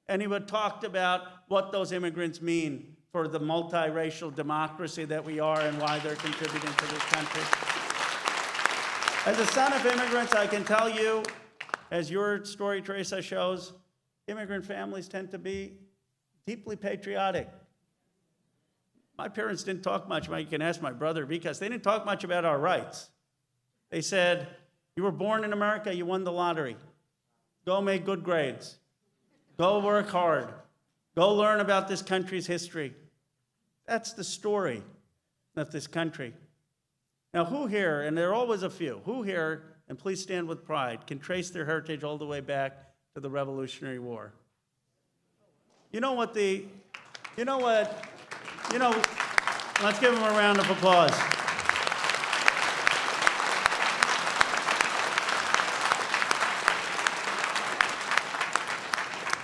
And he would have talked about what those immigrants mean for the multiracial democracy that we are and why they're contributing to this country. As a son of immigrants, I can tell you, as your story, Teresa, shows, immigrant families tend to be deeply patriotic. My parents didn't talk much, you can ask my brother, because they didn't talk much about our rights. They said, you were born in America, you won the lottery. Go make good grades. Go work hard. Go learn about this country's history. That's the story of this country. Now, who here, and there are always a few, who here, and please stand with pride, can trace their heritage all the way back to the Revolutionary War? Let's give them a round of applause.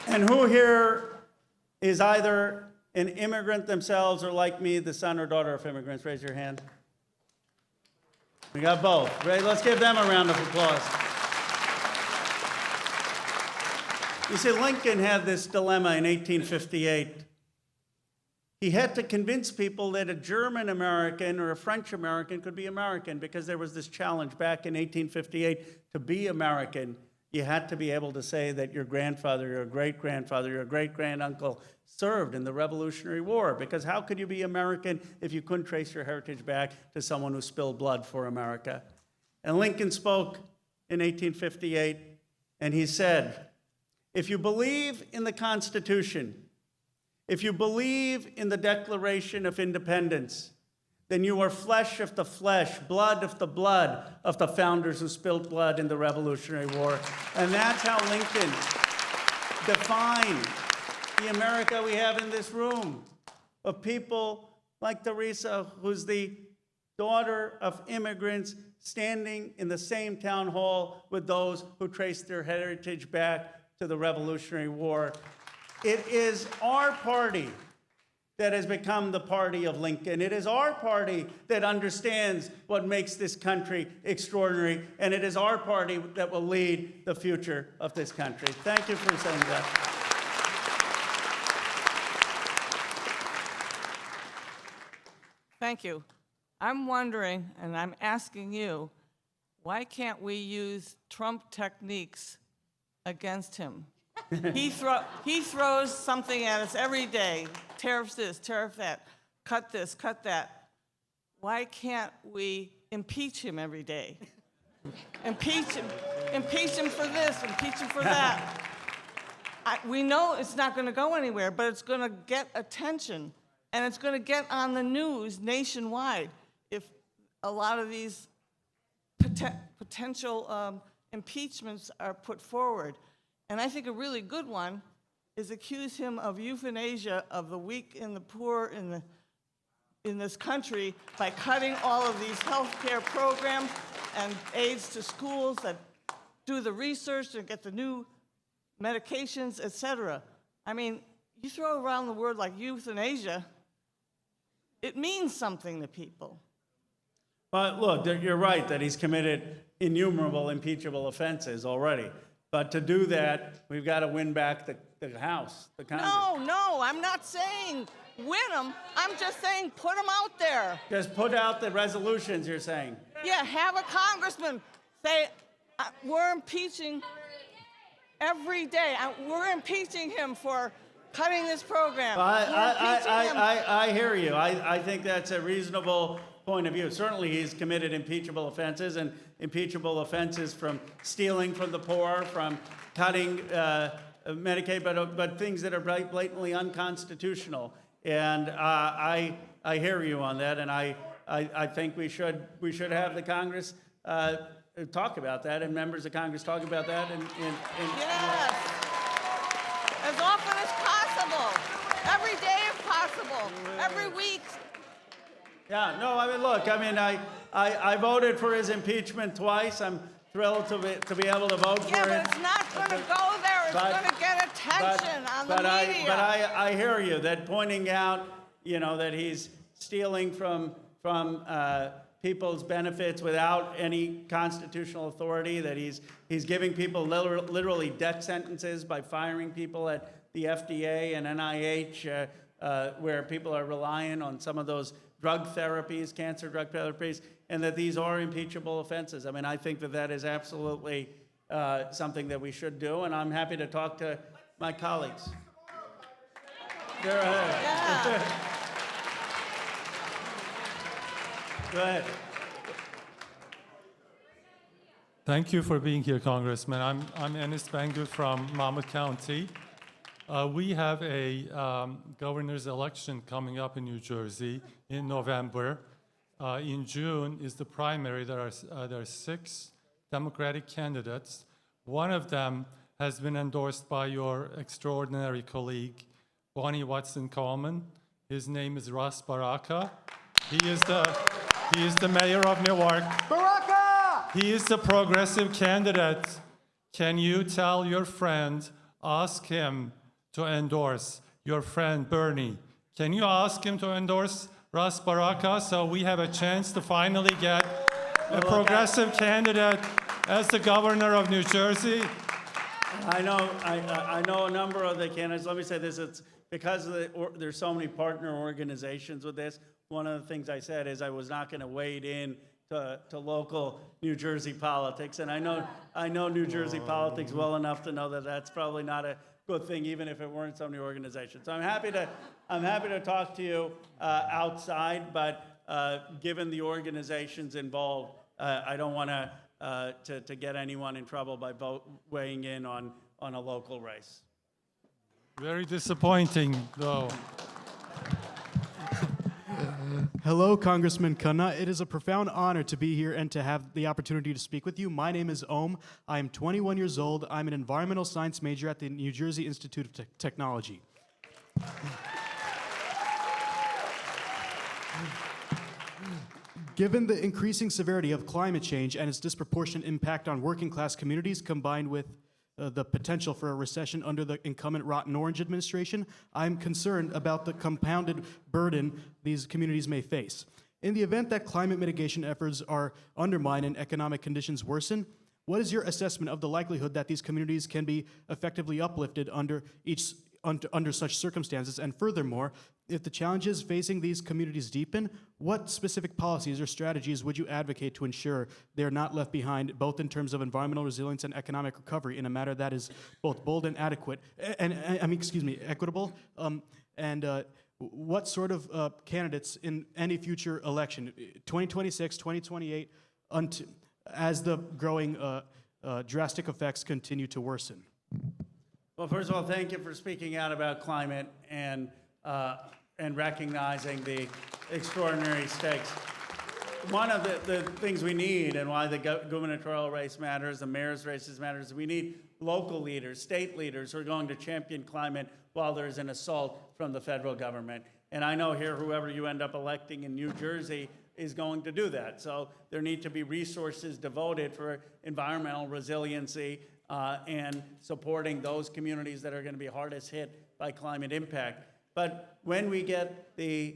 And who here is either an immigrant themselves or, like me, the son or daughter of immigrants? Raise your hand. We got both. Right? Let's give them a round of applause. You see, Lincoln had this dilemma in 1858. He had to convince people that a German American or a French American could be American, because there was this challenge back in 1858 to be American. You had to be able to say that your grandfather, your great-grandfather, your great-granduncle served in the Revolutionary War, because how could you be American if you couldn't trace your heritage back to someone who spilled blood for America? And Lincoln spoke in 1858, and he said, if you believe in the Constitution, if you believe in the Declaration of Independence, then you are flesh of the flesh, blood of the blood of the founders who spilled blood in the Revolutionary War. And that's how Lincoln defined the America we have in this room, of people like Teresa, who's the daughter of immigrants, standing in the same town hall with those who traced their heritage back to the Revolutionary War. It is our party that has become the party of Lincoln. It is our party that understands what makes this country extraordinary, and it is our party that will lead the future of this country. Thank you for saying that. Thank you. I'm wondering, and I'm asking you, why can't we use Trump techniques against him? He throws something at us every day. Tariffs this, tariff that, cut this, cut that. Why can't we impeach him every day? Impeach him for this, impeach him for that. We know it's not going to go anywhere, but it's going to get attention, and it's going to get on the news nationwide if a lot of these potential impeachments are put forward. And I think a really good one is accuse him of euthanasia of the weak and the poor in this country by cutting all of these health care programs and aids to schools that do the research and get the new medications, et cetera. I mean, you throw around the word like euthanasia, it means something to people. But look, you're right that he's committed innumerable impeachable offenses already. But to do that, we've got to win back the House, the Congress. No, I'm not saying win them. I'm just saying put them out there. Just put out the resolutions, you're saying. Yeah, have a congressman say, we're impeaching every day. We're impeaching him for cutting this program. I hear you. I think that's a reasonable point of view. Certainly he's committed impeachable offenses, and impeachable offenses from stealing from the poor, from cutting Medicaid, but things that are blatantly unconstitutional. And I hear you on that, and I think we should have the Congress talk about that, and members of Congress talk about that. Yes, as often as possible, every day if possible, every week. Yeah, no, I mean, look, I mean, I voted for his impeachment twice. I'm thrilled to be able to vote for Yeah, it. but it's not going to go there. It's going to get attention on the media. But I hear you, that pointing out, that he's stealing from people's benefits without any constitutional authority, that he's giving people literally death sentences by firing people at the FDA and NIH, where people are relying on some of those drug therapies, cancer drug therapies, and that these are impeachable offenses. I mean, I think that is absolutely something that we should do, and I'm happy to talk to my colleagues. Go ahead. Go ahead. Thank you for being here, Congressman. I'm Enes Bengül from Monmouth County. We have a governor's election coming up in New Jersey in November. In June is the primary. There are 6 Democratic candidates. One of them has been endorsed by your extraordinary colleague, Bonnie Watson-Coleman. His name is Ras Baraka. He is the mayor of Newark. Baraka! He is the progressive candidate. Can you tell your friend, ask him to endorse your friend Bernie? Can you ask him to endorse Ras Baraka so we have a chance to finally get a progressive candidate as the governor of New Jersey? I know a number of the candidates. Let me say this, it's because there's so many partner organizations with this. One of the things I said is I was not going to wade in to local New Jersey politics, and I know New Jersey politics well enough to know that that's probably not a good thing, even if it weren't so many organizations. So I'm happy to talk to you outside, but given the organizations involved, I don't want to get anyone in trouble by weighing in on a local race. Very disappointing, though. Hello, Congressman Khanna. It is a profound honor to be here and to have the opportunity to speak with you. My name is Om. I am 21 years old. I'm an environmental science major at the New Jersey Institute of Technology. Given the increasing severity of climate change and its disproportionate impact on working class communities, combined with the potential for a recession under the incumbent Rotten Orange administration, I'm concerned about the compounded burden these communities may face. In the event that climate mitigation efforts are undermined and economic conditions worsen, what is your assessment of the likelihood that these communities can be effectively uplifted under such circumstances? And furthermore, if the challenges facing these communities deepen, what specific policies or strategies would you advocate to ensure they are not left behind, both in terms of environmental resilience and economic recovery, in a manner that is both bold and equitable? What sort of candidates in any future election, 2026, 2028, as the growing drastic effects continue to worsen? Well, first of all, thank you for speaking out about climate and recognizing the extraordinary stakes. One of the things we need, and why the gubernatorial race matters, the mayor's races matters, we need local leaders, state leaders who are going to champion climate while there's an assault from the federal government. And I know here, whoever you end up electing in New Jersey is going to do that. So there need to be resources devoted for environmental resiliency and supporting those communities that are going to be hardest hit by climate impact. But when we get the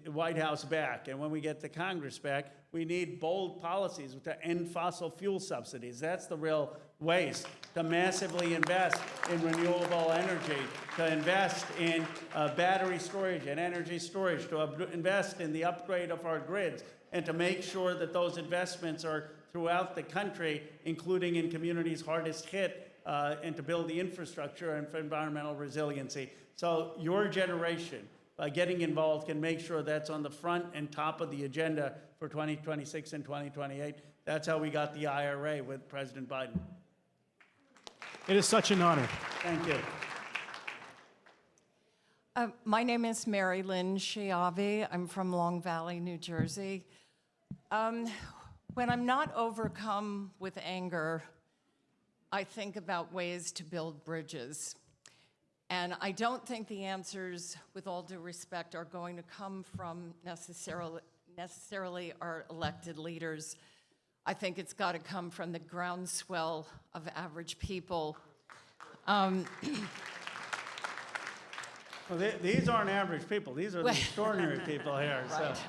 White House back and when we get the Congress back, we need bold policies to end fossil fuel subsidies. That's the real waste. To massively invest in renewable energy, to invest in battery storage and energy storage, to invest in the upgrade of our grids, and to make sure that those investments are throughout the country, including in communities hardest hit, and to build the infrastructure and for environmental resiliency. So your generation, by getting involved, can make sure that's on the front and top of the agenda for 2026 and 2028. That's how we got the IRA with President Biden. It is such an honor. Thank you. My name is Mary Lynn Chiavi. I'm from Long Valley, New Jersey. When I'm not overcome with anger, I think about ways to build bridges. And I don't think the answers, with all due respect, are going to come from necessarily our elected leaders. I think it's got to come from the groundswell of average people. Well, these aren't average people. These are the extraordinary people here. Right. So.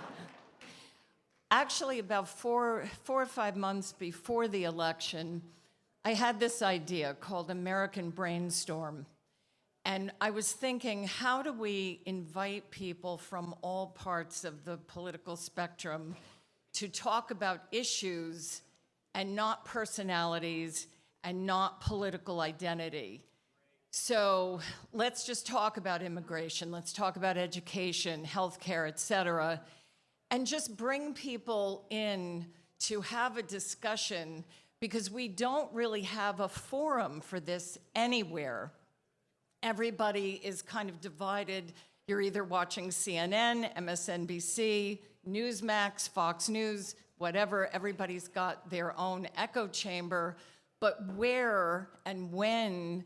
Actually, about four or 5 months before the election, I had this idea called American Brainstorm. And I was thinking, how do we invite people from all parts of the political spectrum to talk about issues and not personalities and not political identity? So let's just talk about immigration, let's talk about education, healthcare, et cetera, and just bring people in to have a discussion, because we don't really have a forum for this anywhere. Everybody is kind of divided. You're either watching CNN, MSNBC, Newsmax, Fox News, whatever. Everybody's got their own echo chamber. But where and when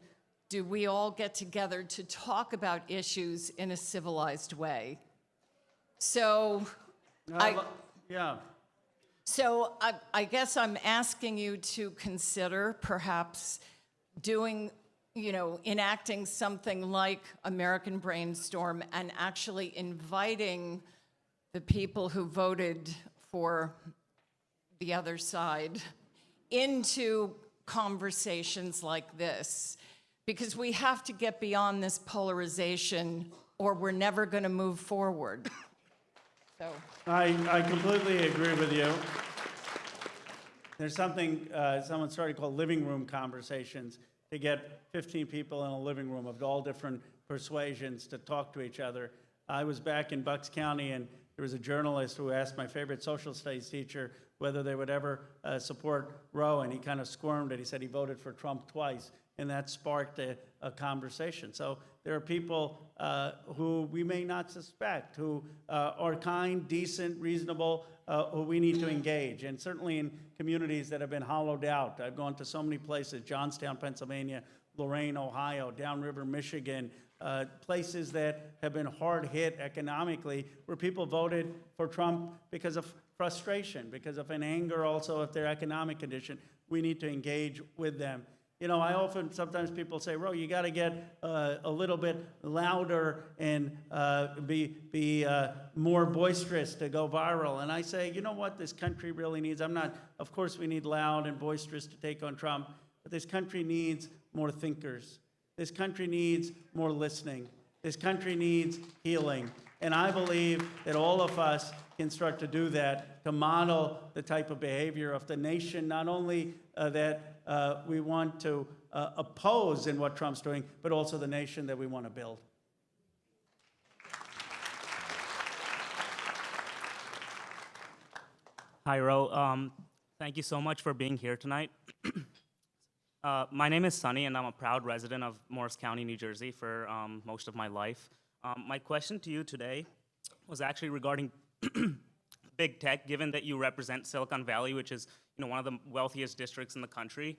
do we all get together to talk about issues in a civilized way? So, So I guess I'm asking you to consider perhaps doing, enacting something like American Brainstorm and actually inviting the people who voted for the other side into conversations like this. Because we have to get beyond this polarization, or we're never going to move forward. So I completely agree with you. There's something someone started called living room conversations, to get 15 people in a living room of all different persuasions to talk to each other. I was back in Bucks County, and there was a journalist who asked my favorite social studies teacher whether they would ever support Roe, and he kind of squirmed, and he said he voted for Trump twice. And that sparked a conversation. So there are people who we may not suspect, who are kind, decent, reasonable, who we need to engage. And certainly in communities that have been hollowed out. I've gone to so many places, Johnstown, Pennsylvania, Lorain, Ohio, Downriver, Michigan, places that have been hard hit economically, where people voted for Trump because of frustration, because of an anger also of their economic condition. We need to engage with them. Sometimes people say, Ro, you got to get a little bit louder and be more boisterous to go viral. And I say, you know what this country really needs? Of course we need loud and boisterous to take on Trump, but this country needs more thinkers. This country needs more listening. This country needs healing. And I believe that all of us can start to do that, to model the type of behavior of the nation, not only that we want to oppose in what Trump's doing, but also the nation that we want to build. Hi, Ro. Thank you so much for being here tonight. My name is Sunny, and I'm a proud resident of Morris County, New Jersey for most of my life. My question to you today was actually regarding big tech, given that you represent Silicon Valley, which is one of the wealthiest districts in the country.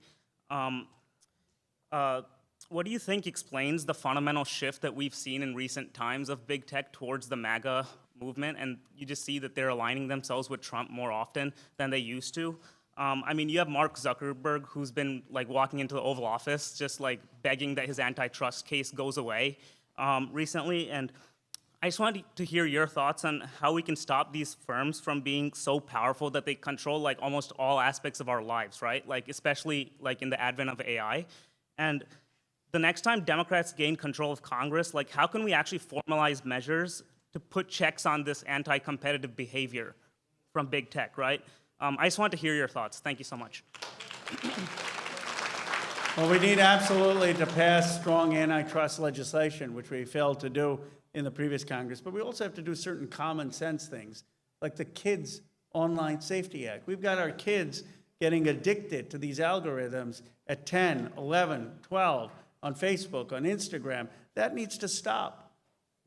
What do you think explains the fundamental shift that we've seen in recent times of big tech towards the MAGA movement? And you just see that they're aligning themselves with Trump more often than they used to. You have Mark Zuckerberg, who's been walking into the Oval Office, just begging that his antitrust case goes away recently. And I just wanted to hear your thoughts on how we can stop these firms from being so powerful that they control almost all aspects of our lives, right? Especially in the advent of AI. And the next time Democrats gain control of Congress, how can we actually formalize measures to put checks on this anti-competitive behavior from big tech, right? I just want to hear your thoughts. Thank you so much. Well, we need absolutely to pass strong antitrust legislation, which we failed to do in the previous Congress, but we also have to do certain common sense things, like the Kids Online Safety Act. We've got our kids getting addicted to these algorithms at 10, 11, 12, on Facebook, on Instagram. That needs to stop.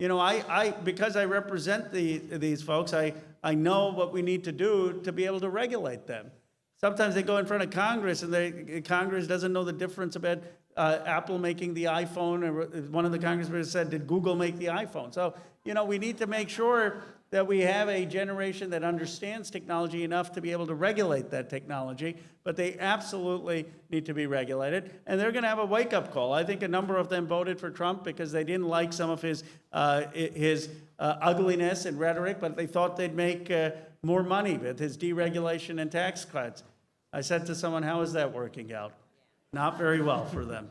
Because I represent these folks, I know what we need to do to be able to regulate them. Sometimes they go in front of Congress, and Congress doesn't know the difference about Apple making the iPhone, or one of the congressmen said, did Google make the iPhone? So, we need to make sure that we have a generation that understands technology enough to be able to regulate that technology, but they absolutely need to be regulated, and they're going to have a wake-up call. I think a number of them voted for Trump because they didn't like some of his ugliness and rhetoric, but they thought they'd make more money with his deregulation and tax cuts. I said to someone, how is that working out? Not very well for them.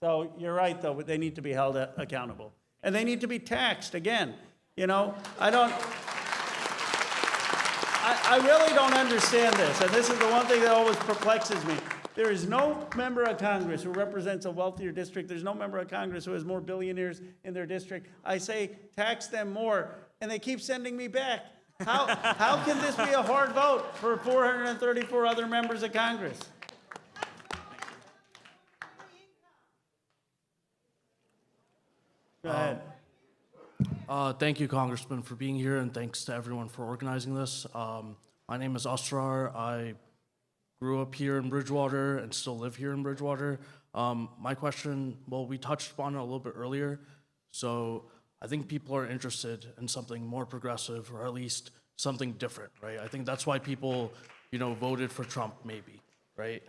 So you're right, though, they need to be held accountable. And they need to be taxed, again. I really don't understand this, and this is the one thing that always perplexes me. There is no member of Congress who represents a wealthier district. There's no member of Congress who has more billionaires in their district. I say tax them more, and they keep sending me back. How can this be a hard vote for 434 other members of Congress? Go ahead. Thank you, Congressman, for being here, and thanks to everyone for organizing this. My name is Asrar. I grew up here in Bridgewater and still live here in Bridgewater. My question, well, we touched upon it a little bit earlier, so I think people are interested in something more progressive, or at least something different, right? I think that's why people, voted for Trump, maybe, right?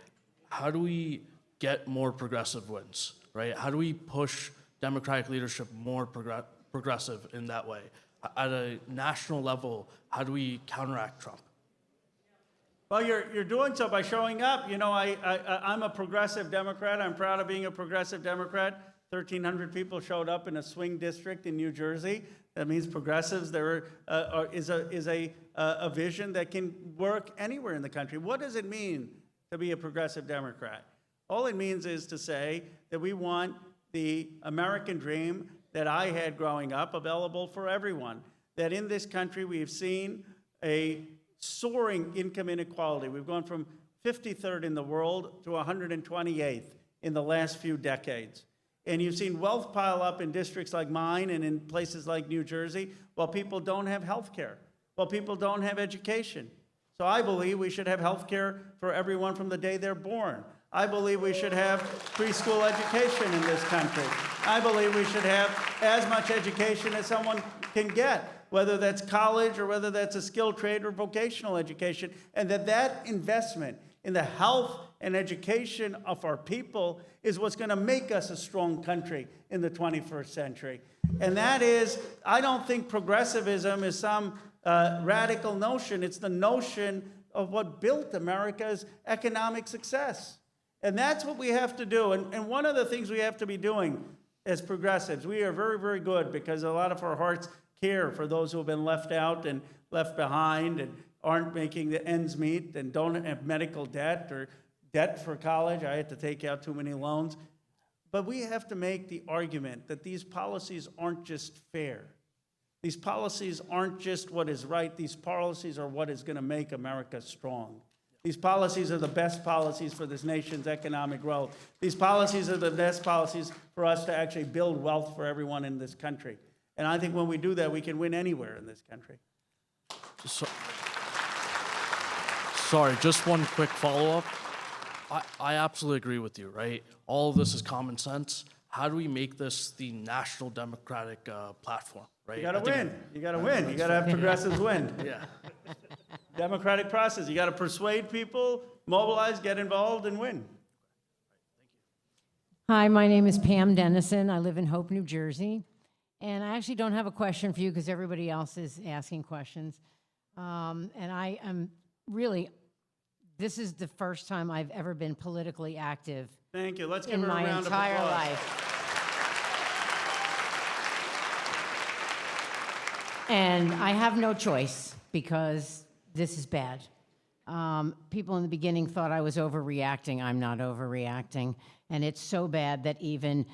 How do we get more progressive wins, right? How do we push Democratic leadership more progressive in that way? At a national level, how do we counteract Trump? Well, you're doing so by showing up. I'm a progressive Democrat. I'm proud of being a progressive Democrat. 1,300 people showed up in a swing district in New Jersey. That means progressives. There is a vision that can work anywhere in the country. What does it mean to be a progressive Democrat? All it means is to say that we want the American dream that I had growing up available for everyone. That in this country we've seen a soaring income inequality. We've gone from 53rd in the world to 128th in the last few decades. And you've seen wealth pile up in districts like mine and in places like New Jersey while people don't have health care, while people don't have education. So I believe we should have health care for everyone from the day they're born. I believe we should have preschool education in this country. I believe we should have as much education as someone can get, whether that's college or whether that's a skilled trade or vocational education, and that investment in the health and education of our people is what's going to make us a strong country in the 21st century. And that is, I don't think progressivism is some radical notion. It's the notion of what built America's economic success. And that's what we have to do. And one of the things we have to be doing as progressives, we are very, very good because a lot of our hearts care for those who have been left out and left behind and aren't making the ends meet and don't have medical debt or debt for college. I had to take out too many loans. But we have to make the argument that these policies aren't just fair. These policies aren't just what is right. These policies are what is going to make America strong. These policies are the best policies for this nation's economic growth. These policies are the best policies for us to actually build wealth for everyone in this country. And I think when we do that, we can win anywhere in this country. Sorry, just one quick follow-up. I absolutely agree with you, right? All of this is common sense. How do we make this the national Democratic platform, right? You got to win. You got to win. You got to have progressives win. Yeah. Democratic process. You got to persuade people, mobilize, get involved, and win. Hi, my name is Pam Dennison. I live in Hope, New Jersey. And I actually don't have a question for you because everybody else is asking questions. And I am really, this is the first time I've ever been politically active. Thank you. Let's give her in a my round of entire applause. life. And I have no choice because this is bad. People in the beginning thought I was overreacting. I'm not overreacting. And it's so bad that even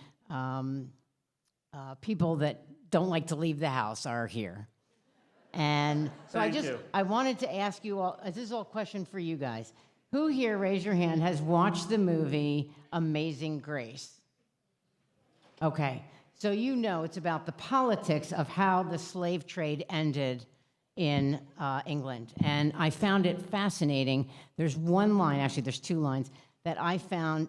people that don't like to leave the house are here. And so I wanted to ask you all, this is all a question for you guys. Who here, raise your hand, has watched the movie Amazing Grace? Okay, so you know it's about the politics of how the slave trade ended in England. And I found it fascinating. There's one line, actually there's two lines, that I found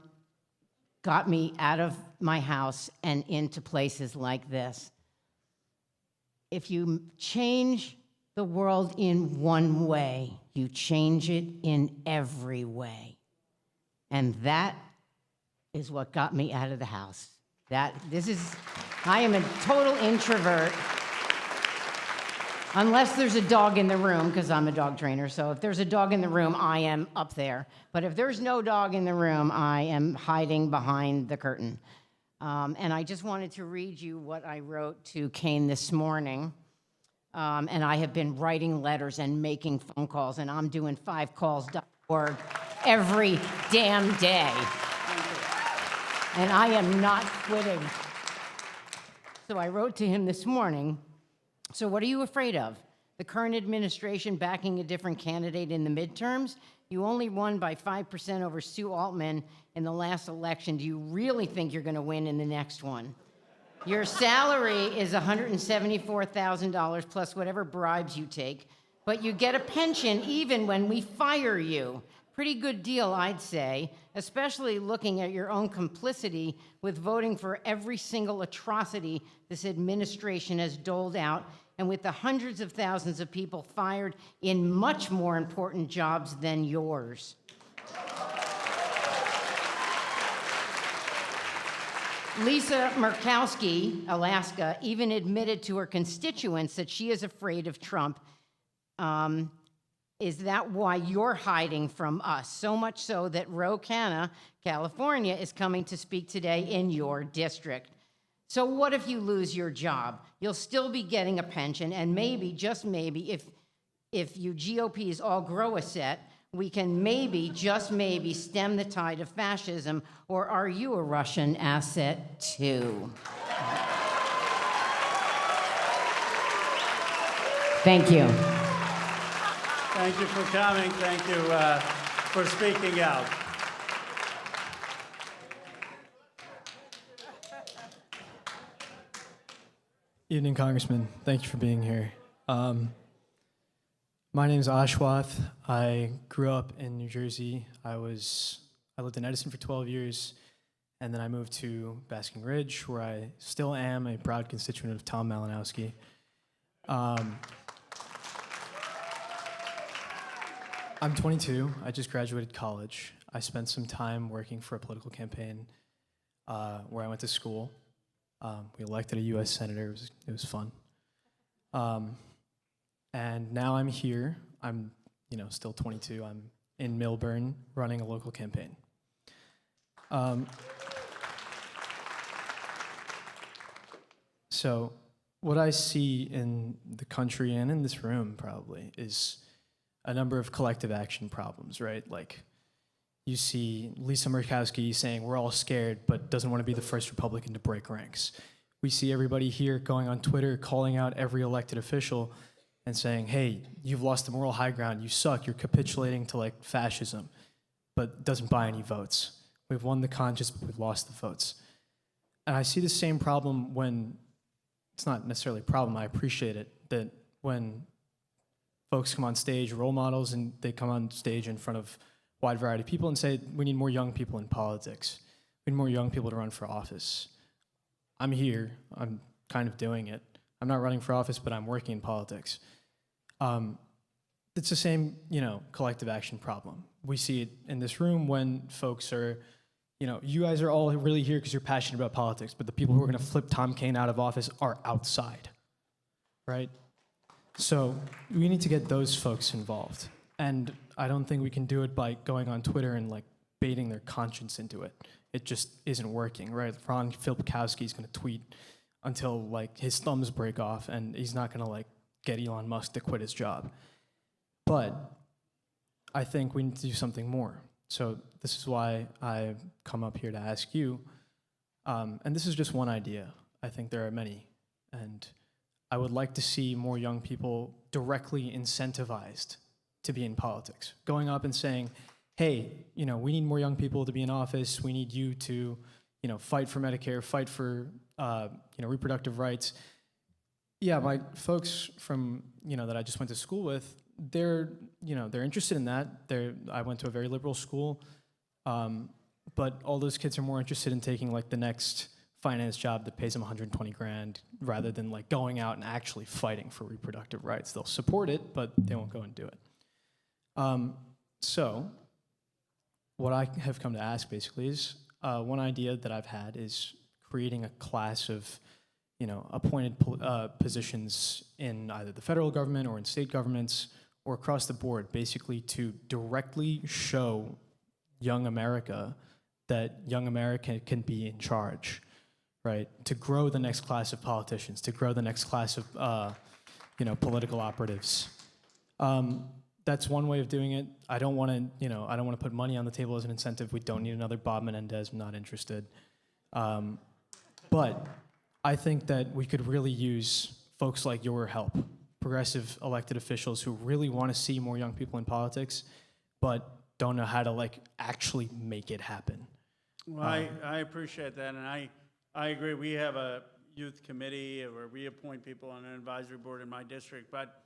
got me out of my house and into places like this. If you change the world in one way, you change it in every way. And that is what got me out of the house. I am a total introvert. Unless there's a dog in the room, because I'm a dog trainer, so if there's a dog in the room, I am up there. But if there's no dog in the room, I am hiding behind the curtain. And I just wanted to read you what I wrote to Kane this morning. And I have been writing letters and making phone calls, and I'm doing 5calls.org every damn day. And I am not quitting. So I wrote to him this morning. So what are you afraid of? The current administration backing a different candidate in the midterms? You only won by 5% over Sue Altman in the last election. Do you really think you're going to win in the next one? Your salary is $174,000 plus whatever bribes you take, but you get a pension even when we fire you. Pretty good deal, I'd say, especially looking at your own complicity with voting for every single atrocity this administration has doled out, and with the hundreds of thousands of people fired in much more important jobs than yours. Lisa Murkowski, Alaska, even admitted to her constituents that she is afraid of Trump. Is that why you're hiding from us? So much so that Khanna, California, is coming to speak today in your district. So what if you lose your job? You'll still be getting a pension, and maybe, just maybe, if you GOPs all grow a set, we can maybe, just maybe, stem the tide of fascism. Or are you a Russian asset too? Thank you. Thank you for coming. Thank you for speaking out. Evening, Congressman. Thank you for being here. My name is Ashwath. I grew up in New Jersey. I lived in Edison for 12 years, and then I moved to Basking Ridge, where I still am a proud constituent of Tom Malinowski. I'm 22. I just graduated college. I spent some time working for a political campaign where I went to school. We elected a U.S. senator. It was fun. And now I'm here. I'm, still 22. I'm in Millburn running a local campaign. So what I see in the country and in this room probably is a number of collective action problems, right? Like you see Lisa Murkowski saying we're all scared, but doesn't want to be the first Republican to break ranks. We see everybody here going on Twitter, calling out every elected official and saying, hey, you've lost the moral high ground, you suck, you're capitulating to fascism, but doesn't buy any votes. We've won the contest, but we've lost the votes. And I see the same problem when, it's not necessarily a problem, I appreciate it, that when folks come on stage, role models, and they come on stage in front of a wide variety of people and say, we need more young people in politics. We need more young people to run for office. I'm here, I'm kind of doing it. I'm not running for office, but I'm working in politics. It's the same, collective action problem. We see it in this room when folks are, you guys are all really here because you're passionate about politics, but the people who are gonna flip Tom Kean out of office are outside, right? So we need to get those folks involved. And I don't think we can do it by going on Twitter and baiting their conscience into it. It just isn't working, right? Ron Filipkowski is gonna tweet until his thumbs break off, and he's not gonna get Elon Musk to quit his job. But I think we need to do something more. So this is why I come up here to ask you, and this is just one idea. I think there are many, and I would like to see more young people directly incentivized to be in politics, going up and saying, hey, we need more young people to be in office. We need you to, fight for Medicare, fight for, reproductive rights. Yeah, my folks from, that I just went to school with, they're interested in that. I went to a very liberal school, but all those kids are more interested in taking like the next finance job that pays them 120 grand rather than like going out and actually fighting for reproductive rights. They'll support it, but they won't go and do it. So what I have come to ask basically is, one idea that I've had is creating a class of, appointed positions in either the federal government or in state governments or across the board, basically to directly show young America that young America can be in charge, right? To grow the next class of politicians, to grow the next class of, political operatives. That's one way of doing it. I don't want to put money on the table as an incentive. We don't need another Bob Menendez. I'm not interested. But I think that we could really use folks like your help, progressive elected officials who really want to see more young people in politics, but don't know how to actually make it happen. Well, I appreciate that, and I agree. We have a youth committee where we appoint people on an advisory board in my district, but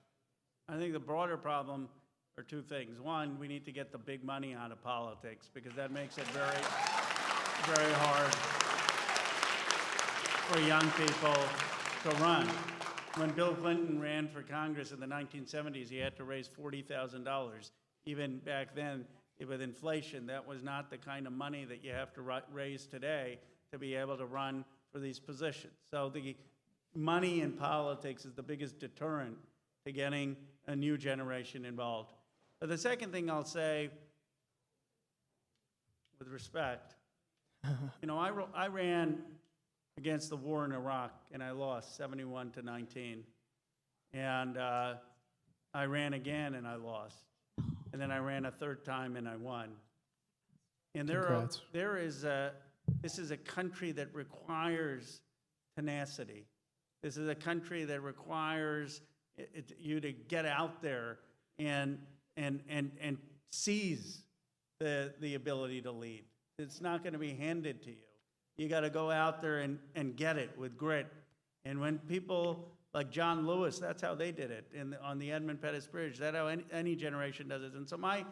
I think the broader problem are two things. One, we need to get the big money out of politics because that makes it very, very hard for young people to run. When Bill Clinton ran for Congress in the 1970s, he had to raise $40,000. Even back then, with inflation, that was not the kind of money that you have to raise today to be able to run for these positions. So the money in politics is the biggest deterrent to getting a new generation involved. But the second thing I'll say, with respect, I ran against the war in Iraq, and I lost 71-19. And I ran again, and I lost. And then I ran a third time, and I won. And this is a country that requires tenacity. This is a country that requires you to get out there and seize the ability to lead. It's not going to be handed to you. You got to go out there and get it with grit. And when people like John Lewis, that's how they did it on the Edmund Pettus Bridge. That's how any generation does it. And so my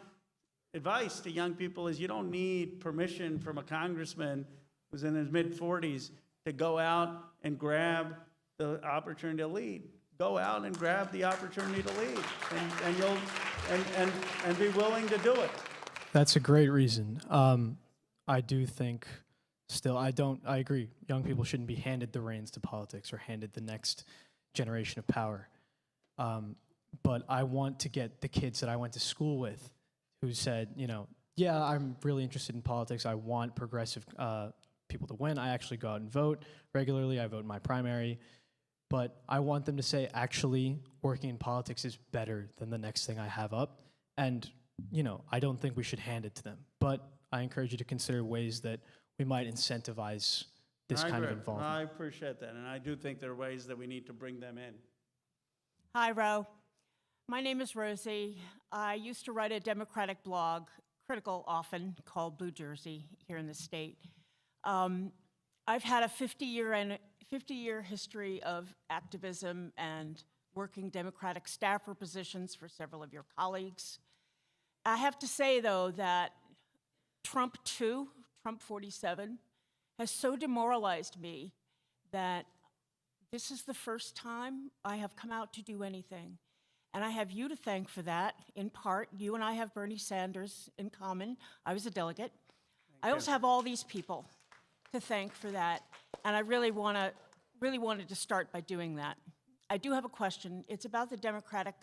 advice to young people is you don't need permission from a congressman who's in his mid-40s to go out and grab the opportunity to lead. Go out and grab the opportunity to lead, and you'll and be willing to do it. That's a great reason. I do think I agree. Young people shouldn't be handed the reins to politics or handed the next generation of power. But I want to get the kids that I went to school with who said, yeah, I'm really interested in politics. I want progressive people to win. I actually go out and vote regularly. I vote in my primary. But I want them to say, actually, working in politics is better than the next thing I have up. And, I don't think we should hand it to them. But I encourage you to consider ways that we might incentivize this kind of involvement. I appreciate that. And I do think there are ways that we need to bring them in. Hi, Ro. My name is Rosie. I used to write a Democratic blog, critical often, called Blue Jersey here in the state. I've had a 50-year history of activism and working Democratic staffer positions for several of your colleagues. I have to say, though, that Trump 2, Trump 47, has so demoralized me that this is the first time I have come out to do anything. And I have you to thank for that, in part. You and I have Bernie Sanders in common. I was a delegate. I also have all these people to thank for that. And I really wanted to start by doing that. I do have a question. It's about the Democratic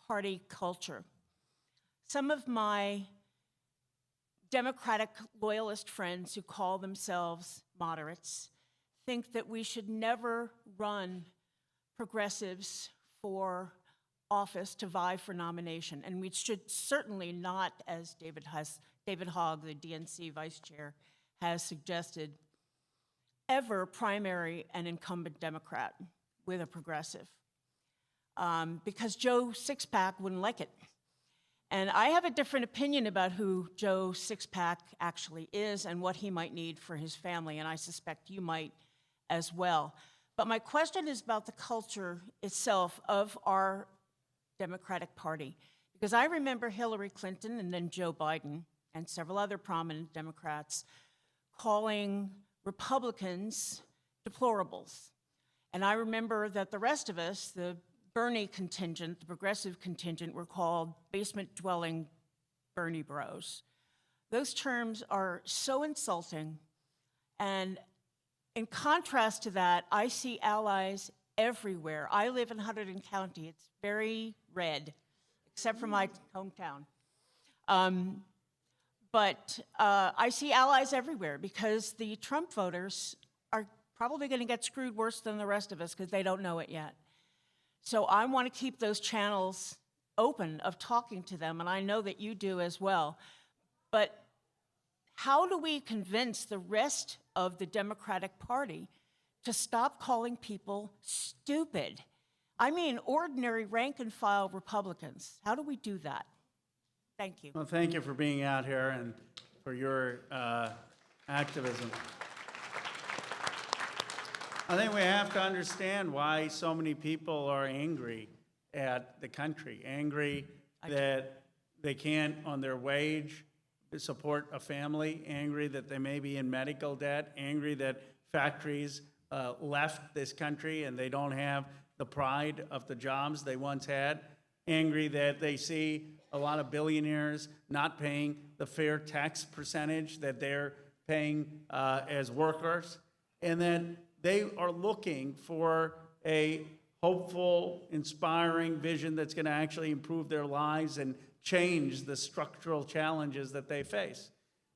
Party culture. Some of my Democratic loyalist friends who call themselves moderates think that we should never run progressives for office to vie for nomination. And we should certainly not, as David Hogg, the DNC vice chair, has suggested, ever primary an incumbent Democrat with a progressive, because Joe Sixpack wouldn't like it. And I have a different opinion about who Joe Sixpack actually is and what he might need for his family, and I suspect you might as well. But my question is about the culture itself of our Democratic Party, because I remember Hillary Clinton and then Joe Biden and several other prominent Democrats calling Republicans deplorables. And I remember that the rest of us, the Bernie contingent, the progressive contingent, were called basement-dwelling Bernie bros. Those terms are so insulting. And in contrast to that, I see allies everywhere. I live in Hunterdon County. It's very red, except for my hometown. But I see allies everywhere because the Trump voters are probably going to get screwed worse than the rest of us because they don't know it yet. So I want to keep those channels open of talking to them, and I know that you do as well. But how do we convince the rest of the Democratic Party to stop calling people stupid? I mean, ordinary rank-and-file Republicans. How do we do that? Thank you. Well, thank you for being out here and for your activism. I think we have to understand why so many people are angry at the country, angry that they can't, on their wage, support a family, angry that they may be in medical debt, angry that factories left this country and they don't have the pride of the jobs they once had, angry that they see a lot of billionaires not paying the fair tax percentage that they're paying as workers, and then they are looking for a hopeful, inspiring vision that's going to actually improve their lives and change the structural challenges that they face.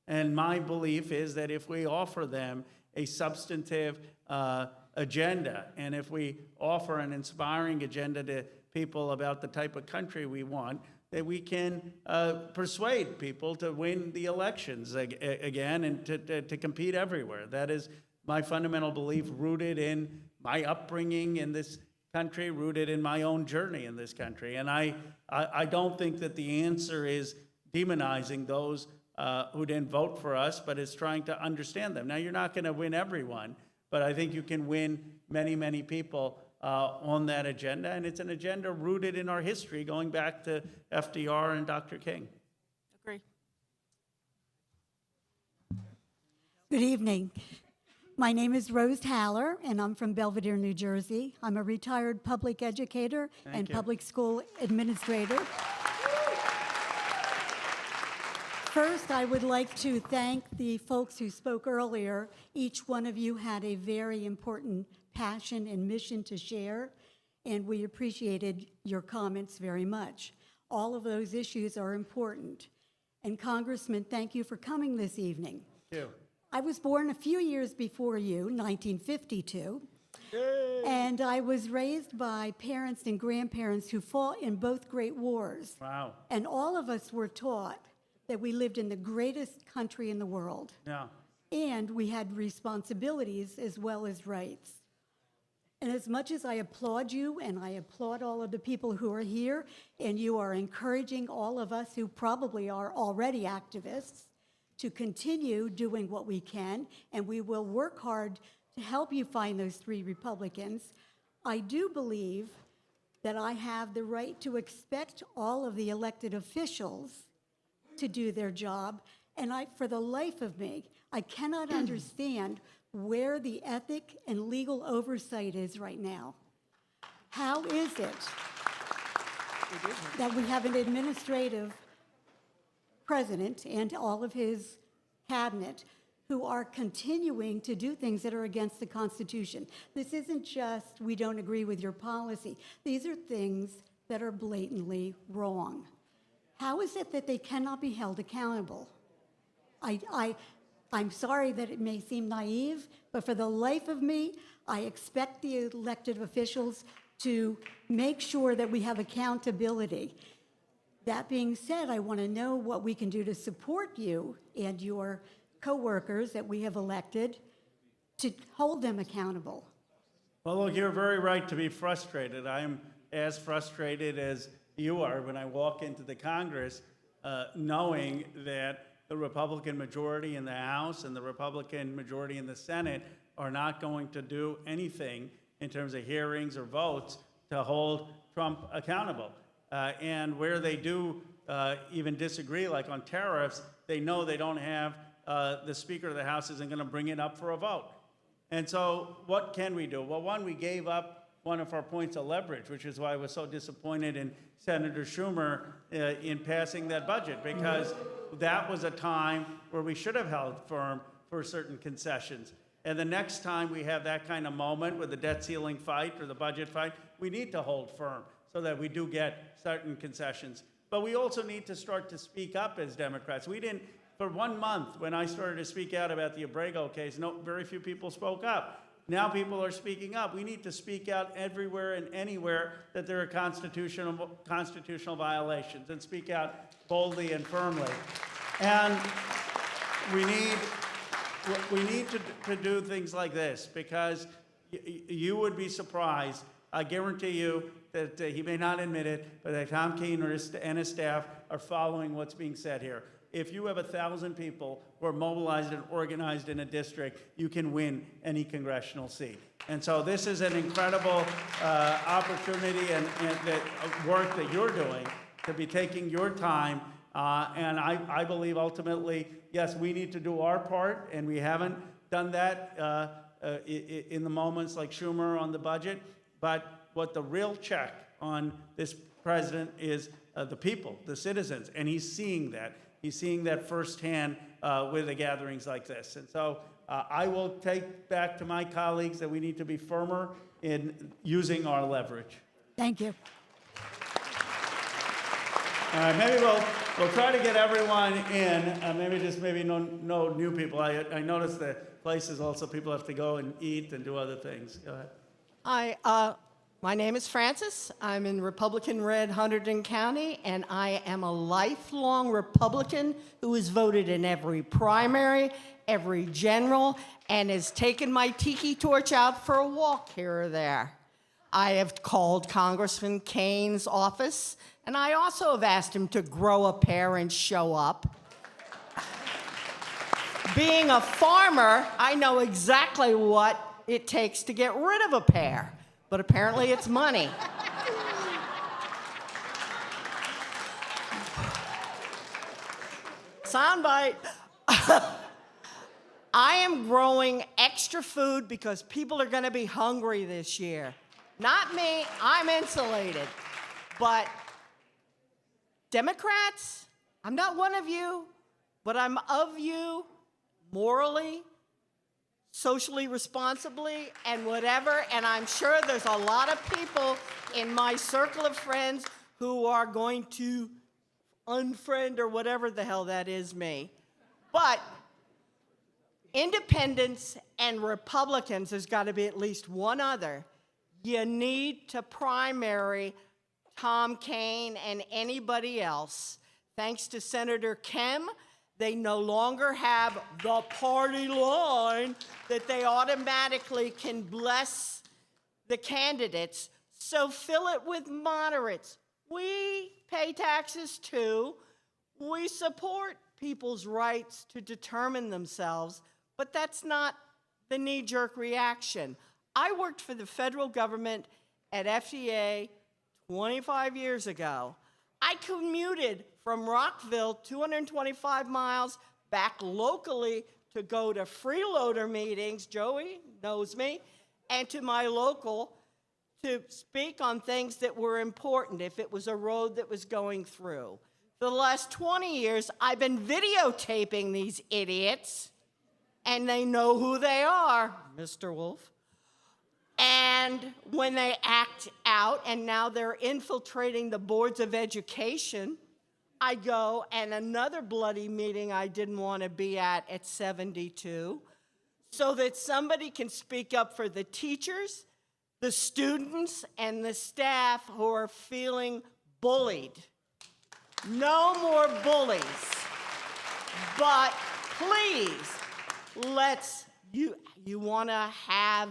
And my belief is that if we offer them a substantive agenda, and if we offer an inspiring agenda to people about the type of country we want, that we can persuade people to win the elections again and to compete everywhere. That is my fundamental belief, rooted in my upbringing in this country, rooted in my own journey in this country. And I don't think that the answer is demonizing those who didn't vote for us, but it's trying to understand them. Now, you're not going to win everyone, but I think you can win many, many people on that agenda. And it's an agenda rooted in our history, going back to FDR and Dr. King. Agree. Good evening. My name is Rose Haller, and I'm from Belvedere, New Jersey. I'm a retired public educator and public school administrator. First, I would like to thank the folks who spoke earlier. Each one of you had a very important passion and mission to share, and we appreciated your comments very much. All of those issues are important. And Congressman, thank you for coming this evening. Thank you. I was born a few years before you, 1952, and I was raised by parents and grandparents who fought in both great wars. Wow. And all of us were taught that we lived in the greatest country in the world. Yeah. And we had responsibilities as well as rights. And as much as I applaud you, and I applaud all of the people who are here, and you are encouraging all of us who probably are already activists to continue doing what we can, and we will work hard to help you find those 3 Republicans, I do believe that I have the right to expect all of the elected officials to do their job, and for the life of me, I cannot understand where the ethic and legal oversight is right now. How is it that we have an administrative president and all of his cabinet who are continuing to do things that are against the Constitution? This isn't just, we don't agree with your policy. These are things that are blatantly wrong. How is it that they cannot be held accountable? I'm sorry that it may seem naive, but for the life of me, I expect the elected officials to make sure that we have accountability. That being said, I want to know what we can do to support you and your coworkers that we have elected to hold them accountable. Well, look, you're very right to be frustrated. I'm as frustrated as you are when I walk into the Congress knowing that the Republican majority in the House and the Republican majority in the Senate are not going to do anything in terms of hearings or votes to hold Trump accountable. And where they do even disagree, like on tariffs, they know they don't have the Speaker of the House isn't going to bring it up for a vote. And so what can we do? Well, one, we gave up one of our points of leverage, which is why I was so disappointed in Senator Schumer in passing that budget, because that was a time where we should have held firm for certain concessions. And the next time we have that kind of moment with the debt ceiling fight or the budget fight, we need to hold firm so that we do get certain concessions. But we also need to start to speak up as Democrats. We didn't, for 1 month, when I started to speak out about the Abrego case, very few people spoke up. Now people are speaking up. We need to speak out everywhere and anywhere that there are constitutional violations, and speak out boldly and firmly. And we need to do things like this, because you would be surprised. I guarantee you that he may not admit it, but that Tom Keene and his staff are following what's being said here. If you have 1,000 people who are mobilized and organized in a district, you can win any congressional seat. And so this is an incredible opportunity and the work that you're doing to be taking your time. And I believe ultimately, yes, we need to do our part, and we haven't done that in the moments like Schumer on the budget. But what the real check on this president is the people, the citizens, and he's seeing that. He's seeing that firsthand with the gatherings like this. And so I will take back to my colleagues that we need to be firmer in using our leverage. Thank you. All right, maybe we'll try to get everyone in. Maybe no new people. I noticed that places also people have to go and eat and do other things. Go ahead. Hi, my name is Francis. I'm in Republican Red Hunterdon County, and I am a lifelong Republican who has voted in every primary, every general, and has taken my tiki torch out for a walk here or there. I have called Congressman Kane's office, and I also have asked him to grow a pair and show up. Being a farmer, I know exactly what it takes to get rid of a pair. But apparently it's money. Soundbite. I am growing extra food because people are going to be hungry this year. Not me, I'm insulated. But Democrats, I'm not one of you, but I'm of you morally, socially responsibly, and whatever, and I'm sure there's a lot of people in my circle of friends who are going to unfriend or whatever the hell that is me. But independents and Republicans, there's got to be at least one other. You need to primary Tom Keene and anybody else. Thanks to Senator Kemp, they no longer have the party line that they automatically can bless the candidates. So fill it with moderates. We pay taxes too. We support people's rights to determine themselves, but that's not the knee-jerk reaction. I worked for the federal government at FDA 25 years ago. I commuted from Rockville, 225 miles, back locally to go to freeloader meetings, Joey knows me, and to my local to speak on things that were important if it was a road that was going through. For the last 20 years, I've been videotaping these idiots, and they know who they are, Mr. Wolf. And when they act out, and now they're infiltrating the boards of education, I go, and another bloody meeting I didn't want to be at 72, so that somebody can speak up for the teachers, the students, and the staff who are feeling bullied. No more bullies. But please, you want to have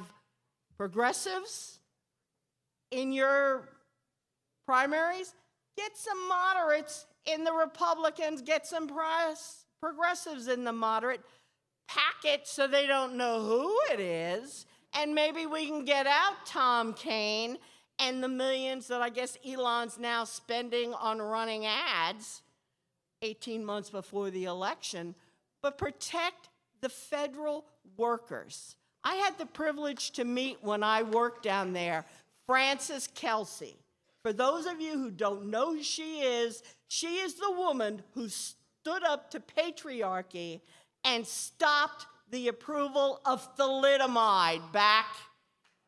progressives in your primaries? Get some moderates in the Republicans, get some progressives in the moderate, pack it so they don't know who it is, and maybe we can get out Tom Keene and the millions that I guess Elon's now spending on running ads 18 months before the election. but protect the federal workers. I had the privilege to meet when I worked down there, Frances Kelsey. For those of you who don't know who she is the woman who stood up to patriarchy and stopped the approval of thalidomide back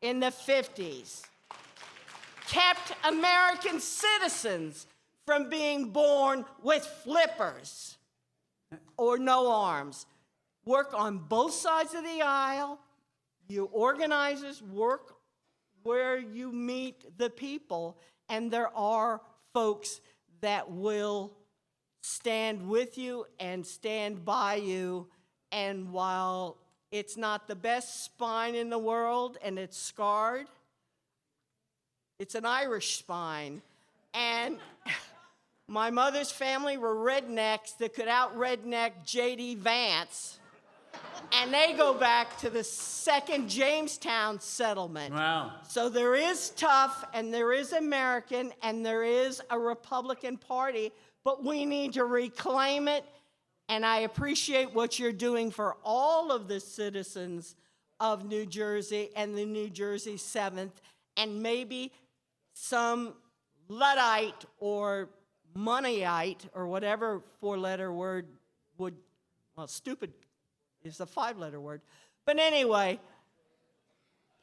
in the 50s. Kept American citizens from being born with flippers or no arms. Work on both sides of the aisle. You organizers work where you meet the people, and there are folks that will stand with you and stand by you. And while it's not the best spine in the world and it's scarred, it's an Irish spine. And my mother's family were rednecks that could out-redneck J.D. Vance. And they go back to the second Jamestown settlement. Wow. So there is tough, and there is American, and there is a Republican Party, but we need to reclaim it. And I appreciate what you're doing for all of the citizens of New Jersey and the New Jersey 7th, and maybe some Luddite or moneyite or whatever four-letter word would, well, stupid is a five-letter word. But anyway,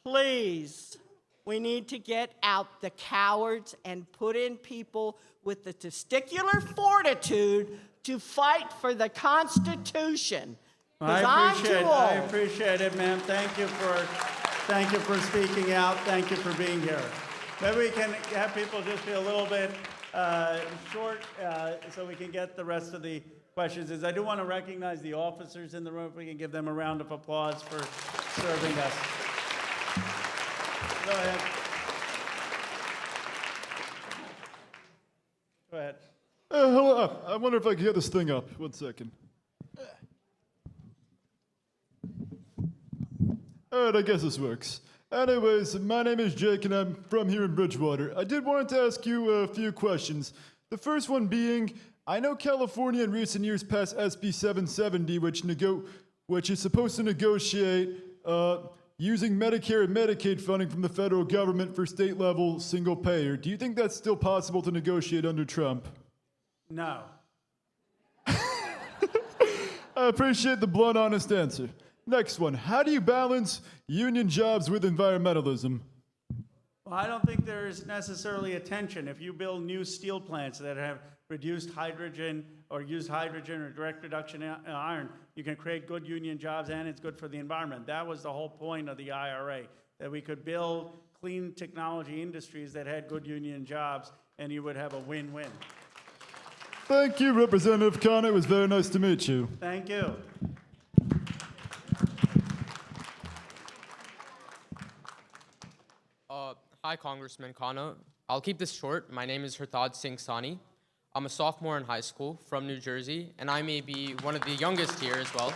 please, we need to get out the cowards and put in people with the testicular fortitude to fight for the Constitution. I I appreciate it, ma'am. Thank you for speaking out. Thank you for being here. Maybe we can have people just be a little bit short so we can get the rest of the questions. I do want to recognize the officers in the room. If we can give them a round of applause for serving us. Go ahead. Go ahead. Hello. I wonder if I can get this thing up. 1 second. All right, I guess this works. Anyways, my name is Jake, and I'm from here in Bridgewater. I did want to ask you a few questions. The first one being, I know California in recent years passed SB 770, which is supposed to negotiate using Medicare and Medicaid funding from the federal government for state-level single payer. Do you think that's still possible to negotiate under Trump? No. I appreciate the blunt, honest answer. Next one. How do you balance union jobs with environmentalism? Well, I don't think there is necessarily a tension. If you build new steel plants that have reduced hydrogen or use hydrogen or direct reduction in iron, you can create good union jobs, and it's good for the environment. That was the whole point of the IRA, that we could build clean technology industries that had good union jobs, and you would have a win-win. Thank you, Representative Khanna. It was very nice to meet you. Thank you. Hi, Congressman Khanna. I'll keep this short. My name is Harthad Singh Sani. I'm a sophomore in high school from New Jersey, and I may be one of the youngest here as well.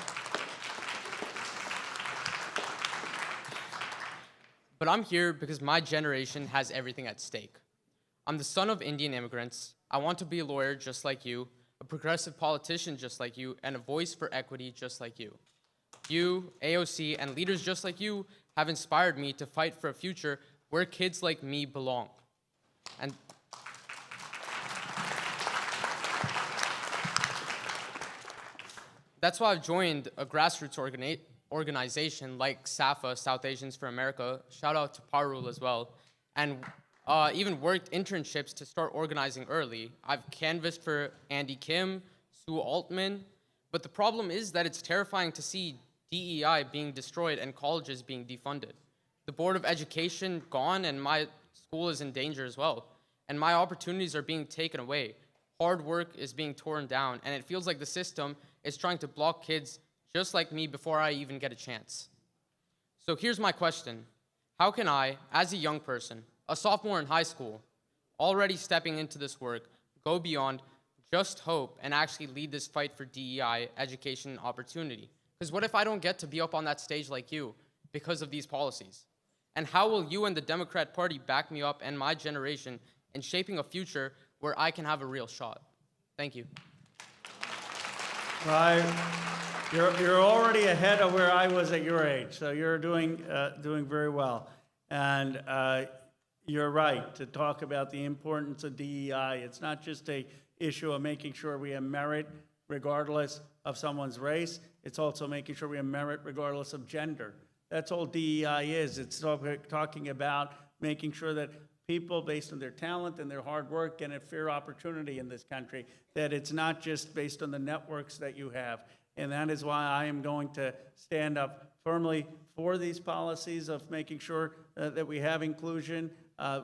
But I'm here because my generation has everything at stake. I'm the son of Indian immigrants. I want to be a lawyer just like you, a progressive politician just like you, and a voice for equity just like you. You, AOC, and leaders just like you have inspired me to fight for a future where kids like me belong. And that's why I've joined a grassroots organization like SAFA, South Asians for America, shout out to Parul as well, and even worked internships to start organizing early. I've canvassed for Andy Kim, Sue Altman, but the problem is that it's terrifying to see DEI being destroyed and colleges being defunded. The Board of Education gone, and my school is in danger as well. And my opportunities are being taken away. Hard work is being torn down, and it feels like the system is trying to block kids just like me before I even get a chance. So here's my question. How can I, as a young person, a sophomore in high school, already stepping into this work, go beyond just hope and actually lead this fight for DEI education opportunity? Because what if I don't get to be up on that stage like you because of these policies? And how will you and the Democrat Party back me up and my generation in shaping a future where I can have a real shot? Thank you. Right. You're already ahead of where I was at your age, so you're doing very well. And you're right to talk about the importance of DEI. It's not just a issue of making sure we have merit regardless of someone's race. It's also making sure we have merit regardless of gender. That's all DEI is. It's talking about making sure that people, based on their talent and their hard work, get a fair opportunity in this country, that it's not just based on the networks that you have. And that is why I am going to stand up firmly for these policies of making sure that we have inclusion,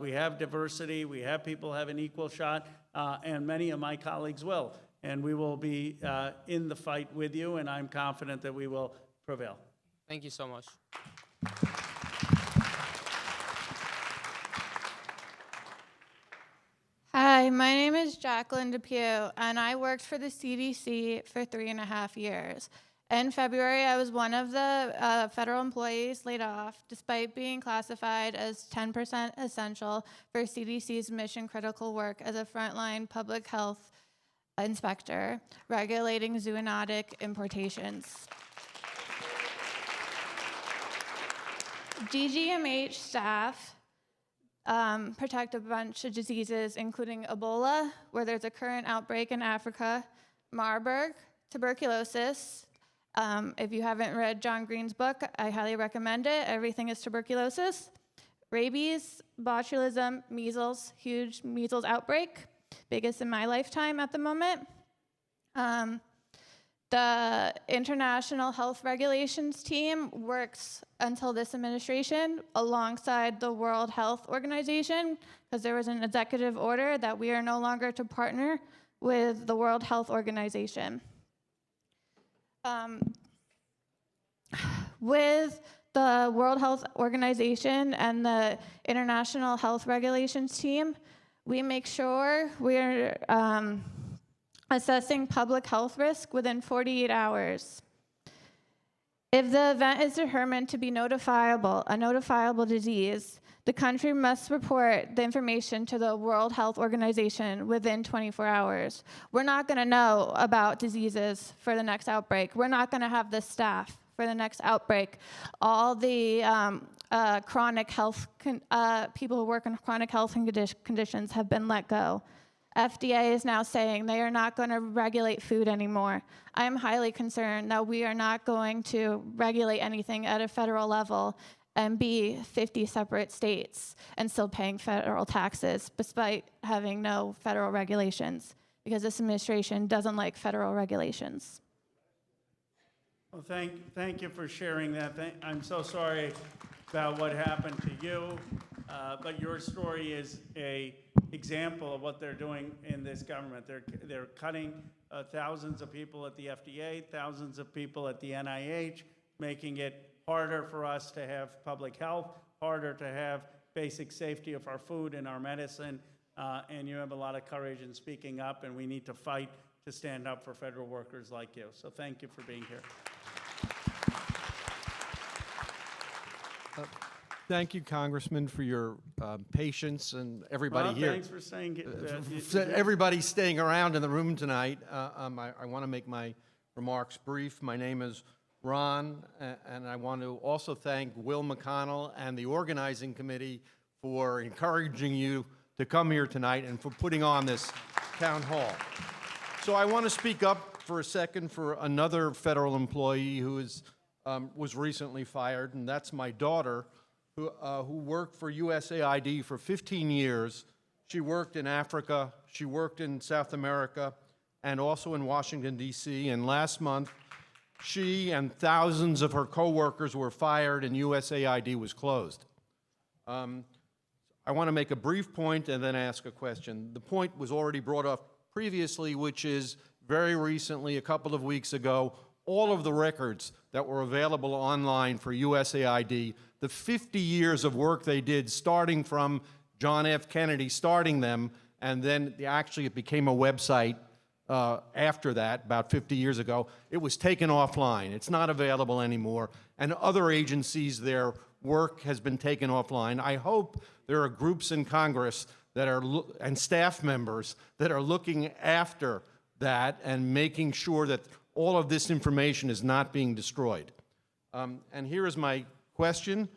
we have diversity, we have people have an equal shot, and many of my colleagues will. And we will be in the fight with you, and I'm confident that we will prevail. Thank you so much. Hi, my name is Jacqueline Depew, and I worked for the CDC for 3.5 years. In February, I was one of the federal employees laid off, despite being classified as 10% essential for CDC's mission-critical work as a frontline public health inspector, regulating zoonotic importations. GGMH staff protect a bunch of diseases, including Ebola, where there's a current outbreak in Africa, Marburg, tuberculosis. If you haven't read John Green's book, I highly recommend it. Everything is tuberculosis. Rabies, botulism, measles, huge measles outbreak, biggest in my lifetime at the moment. The International Health Regulations team works until this administration alongside the World Health Organization, because there was an executive order that we are no longer to partner with the World Health Organization. With the World Health Organization and the International Health Regulations team, we make sure we're assessing public health risk within 48 hours. If the event is determined to be a notifiable disease, the country must report the information to the World Health Organization within 24 hours. We're not going to know about diseases for the next outbreak. We're not going to have the staff for the next outbreak. All the chronic health, people who work in chronic health conditions have been let go. FDA is now saying they are not going to regulate food anymore. I am highly concerned that we are not going to regulate anything at a federal level and be 50 separate states and still paying federal taxes despite having no federal regulations, because this administration doesn't like federal regulations. Well, thank you for sharing that. I'm so sorry about what happened to you, but your story is an example of what they're doing in this government. They're cutting thousands of people at the FDA, thousands of people at the NIH, making it harder for us to have public health, harder to have basic safety of our food and our medicine, and you have a lot of courage in speaking up, and we need to fight to stand up for federal workers like you. So thank you for being here. Thank you, Congressman, for your patience, and everybody here. Thanks for saying everybody staying around in the room tonight. I want to make my remarks brief. My name is Ron, and I want to also thank Will McConnell and the organizing committee for encouraging you to come here tonight and for putting on this town hall. So I want to speak up for a second for another federal employee who was recently fired, and that's my daughter, who worked for USAID for 15 years. She worked in Africa, she worked in South America, and also in Washington, D.C. And last month, she and thousands of her coworkers were fired and USAID was closed. I want to make a brief point and then ask a question. The point was already brought up previously, which is very recently, a couple of weeks ago, all of the records that were available online for USAID, the 50 years of work they did, starting from John F. Kennedy starting them, and then actually it became a website after that, about 50 years ago. It was taken offline. It's not available anymore. And other agencies, their work has been taken offline. I hope there are groups in Congress that are, and staff members that are looking after that and making sure that all of this information is not being destroyed. And here is my question.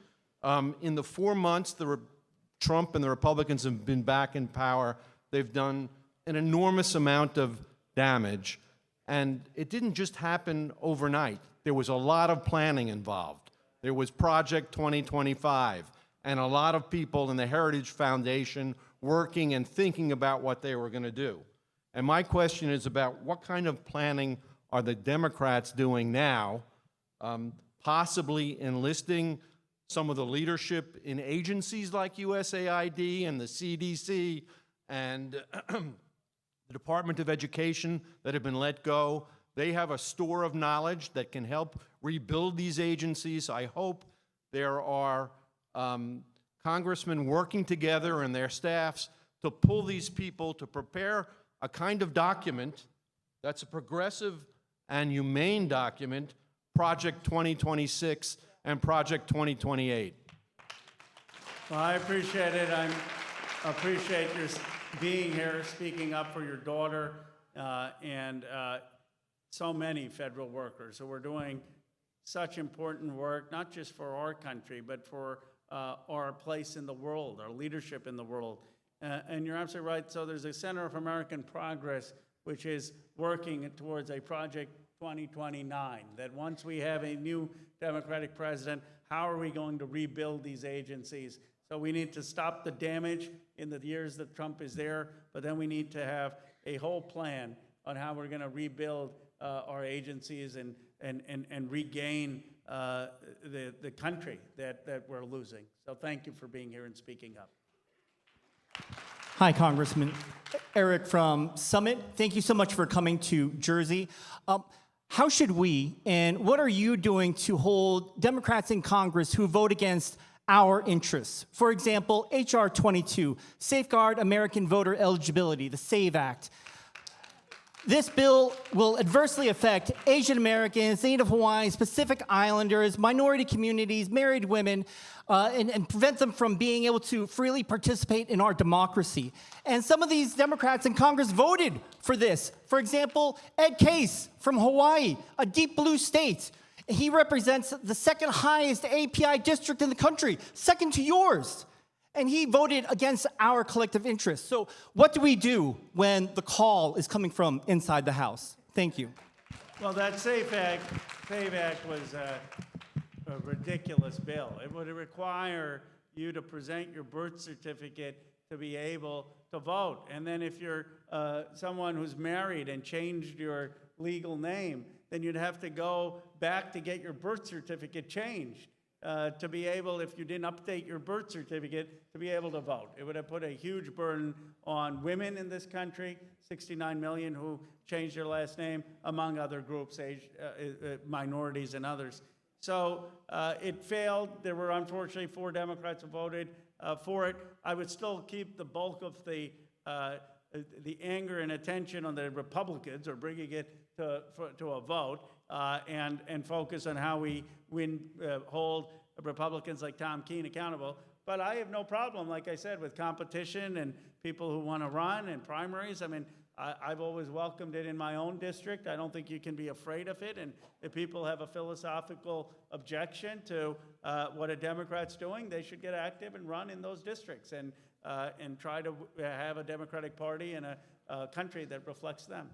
In the 4 months Trump and the Republicans have been back in power, they've done an enormous amount of damage. And it didn't just happen overnight. There was a lot of planning involved. There was Project 2025, and a lot of people in the Heritage Foundation working and thinking about what they were going to do. And my question is about what kind of planning are the Democrats doing now, possibly enlisting some of the leadership in agencies like USAID and the CDC and the Department of Education that have been let go. They have a store of knowledge that can help rebuild these agencies. I hope there are congressmen working together and their staffs to pull these people to prepare a kind of document that's a progressive and humane document, Project 2026 and Project 2028. Well, I appreciate it. I appreciate your being here, speaking up for your daughter and so many federal workers who are doing such important work, not just for our country, but for our place in the world, our leadership in the world. And you're absolutely right. So there's a Center of American Progress, which is working towards a Project 2029, that once we have a new Democratic president, how are we going to rebuild these agencies? So we need to stop the damage in the years that Trump is there, but then we need to have a whole plan on how we're going to rebuild our agencies and regain the country that we're losing. So thank you for being here and speaking up. Hi, Congressman. Eric from Summit. Thank you so much for coming to Jersey. How should we, and what are you doing to hold Democrats in Congress who vote against our interests? For example, H.R. 22, Safeguard American Voter Eligibility, the SAVE Act. This bill will adversely affect Asian Americans, Native Hawaiians, Pacific Islanders, minority communities, married women, and prevent them from being able to freely participate in our democracy. And some of these Democrats in Congress voted for this. For example, Ed Case from Hawaii, a deep blue state. He represents the second highest API district in the country, second to yours. And he voted against our collective interests. So what do we do when the call is coming from inside the House? Thank you. Well, that SAFE Act was a ridiculous bill. It would require you to present your birth certificate to be able to vote. And then if you're someone who's married and changed your legal name, then you'd have to go back to get your birth certificate changed. To be able, if you didn't update your birth certificate, to be able to vote. It would have put a huge burden on women in this country, 69 million who changed their last name, among other groups, minorities and others. So it failed. There were unfortunately 4 Democrats who voted for it. I would still keep the bulk of the anger and attention on the Republicans, or bringing it to a vote, and focus on how we hold Republicans like Tom Keene accountable. But I have no problem, like I said, with competition and people who want to run and primaries. I mean, I've always welcomed it in my own district. I don't think you can be afraid of it. And if people have a philosophical objection to what a Democrat's doing, they should get active and run in those districts and try to have a Democratic Party and a country that reflects them.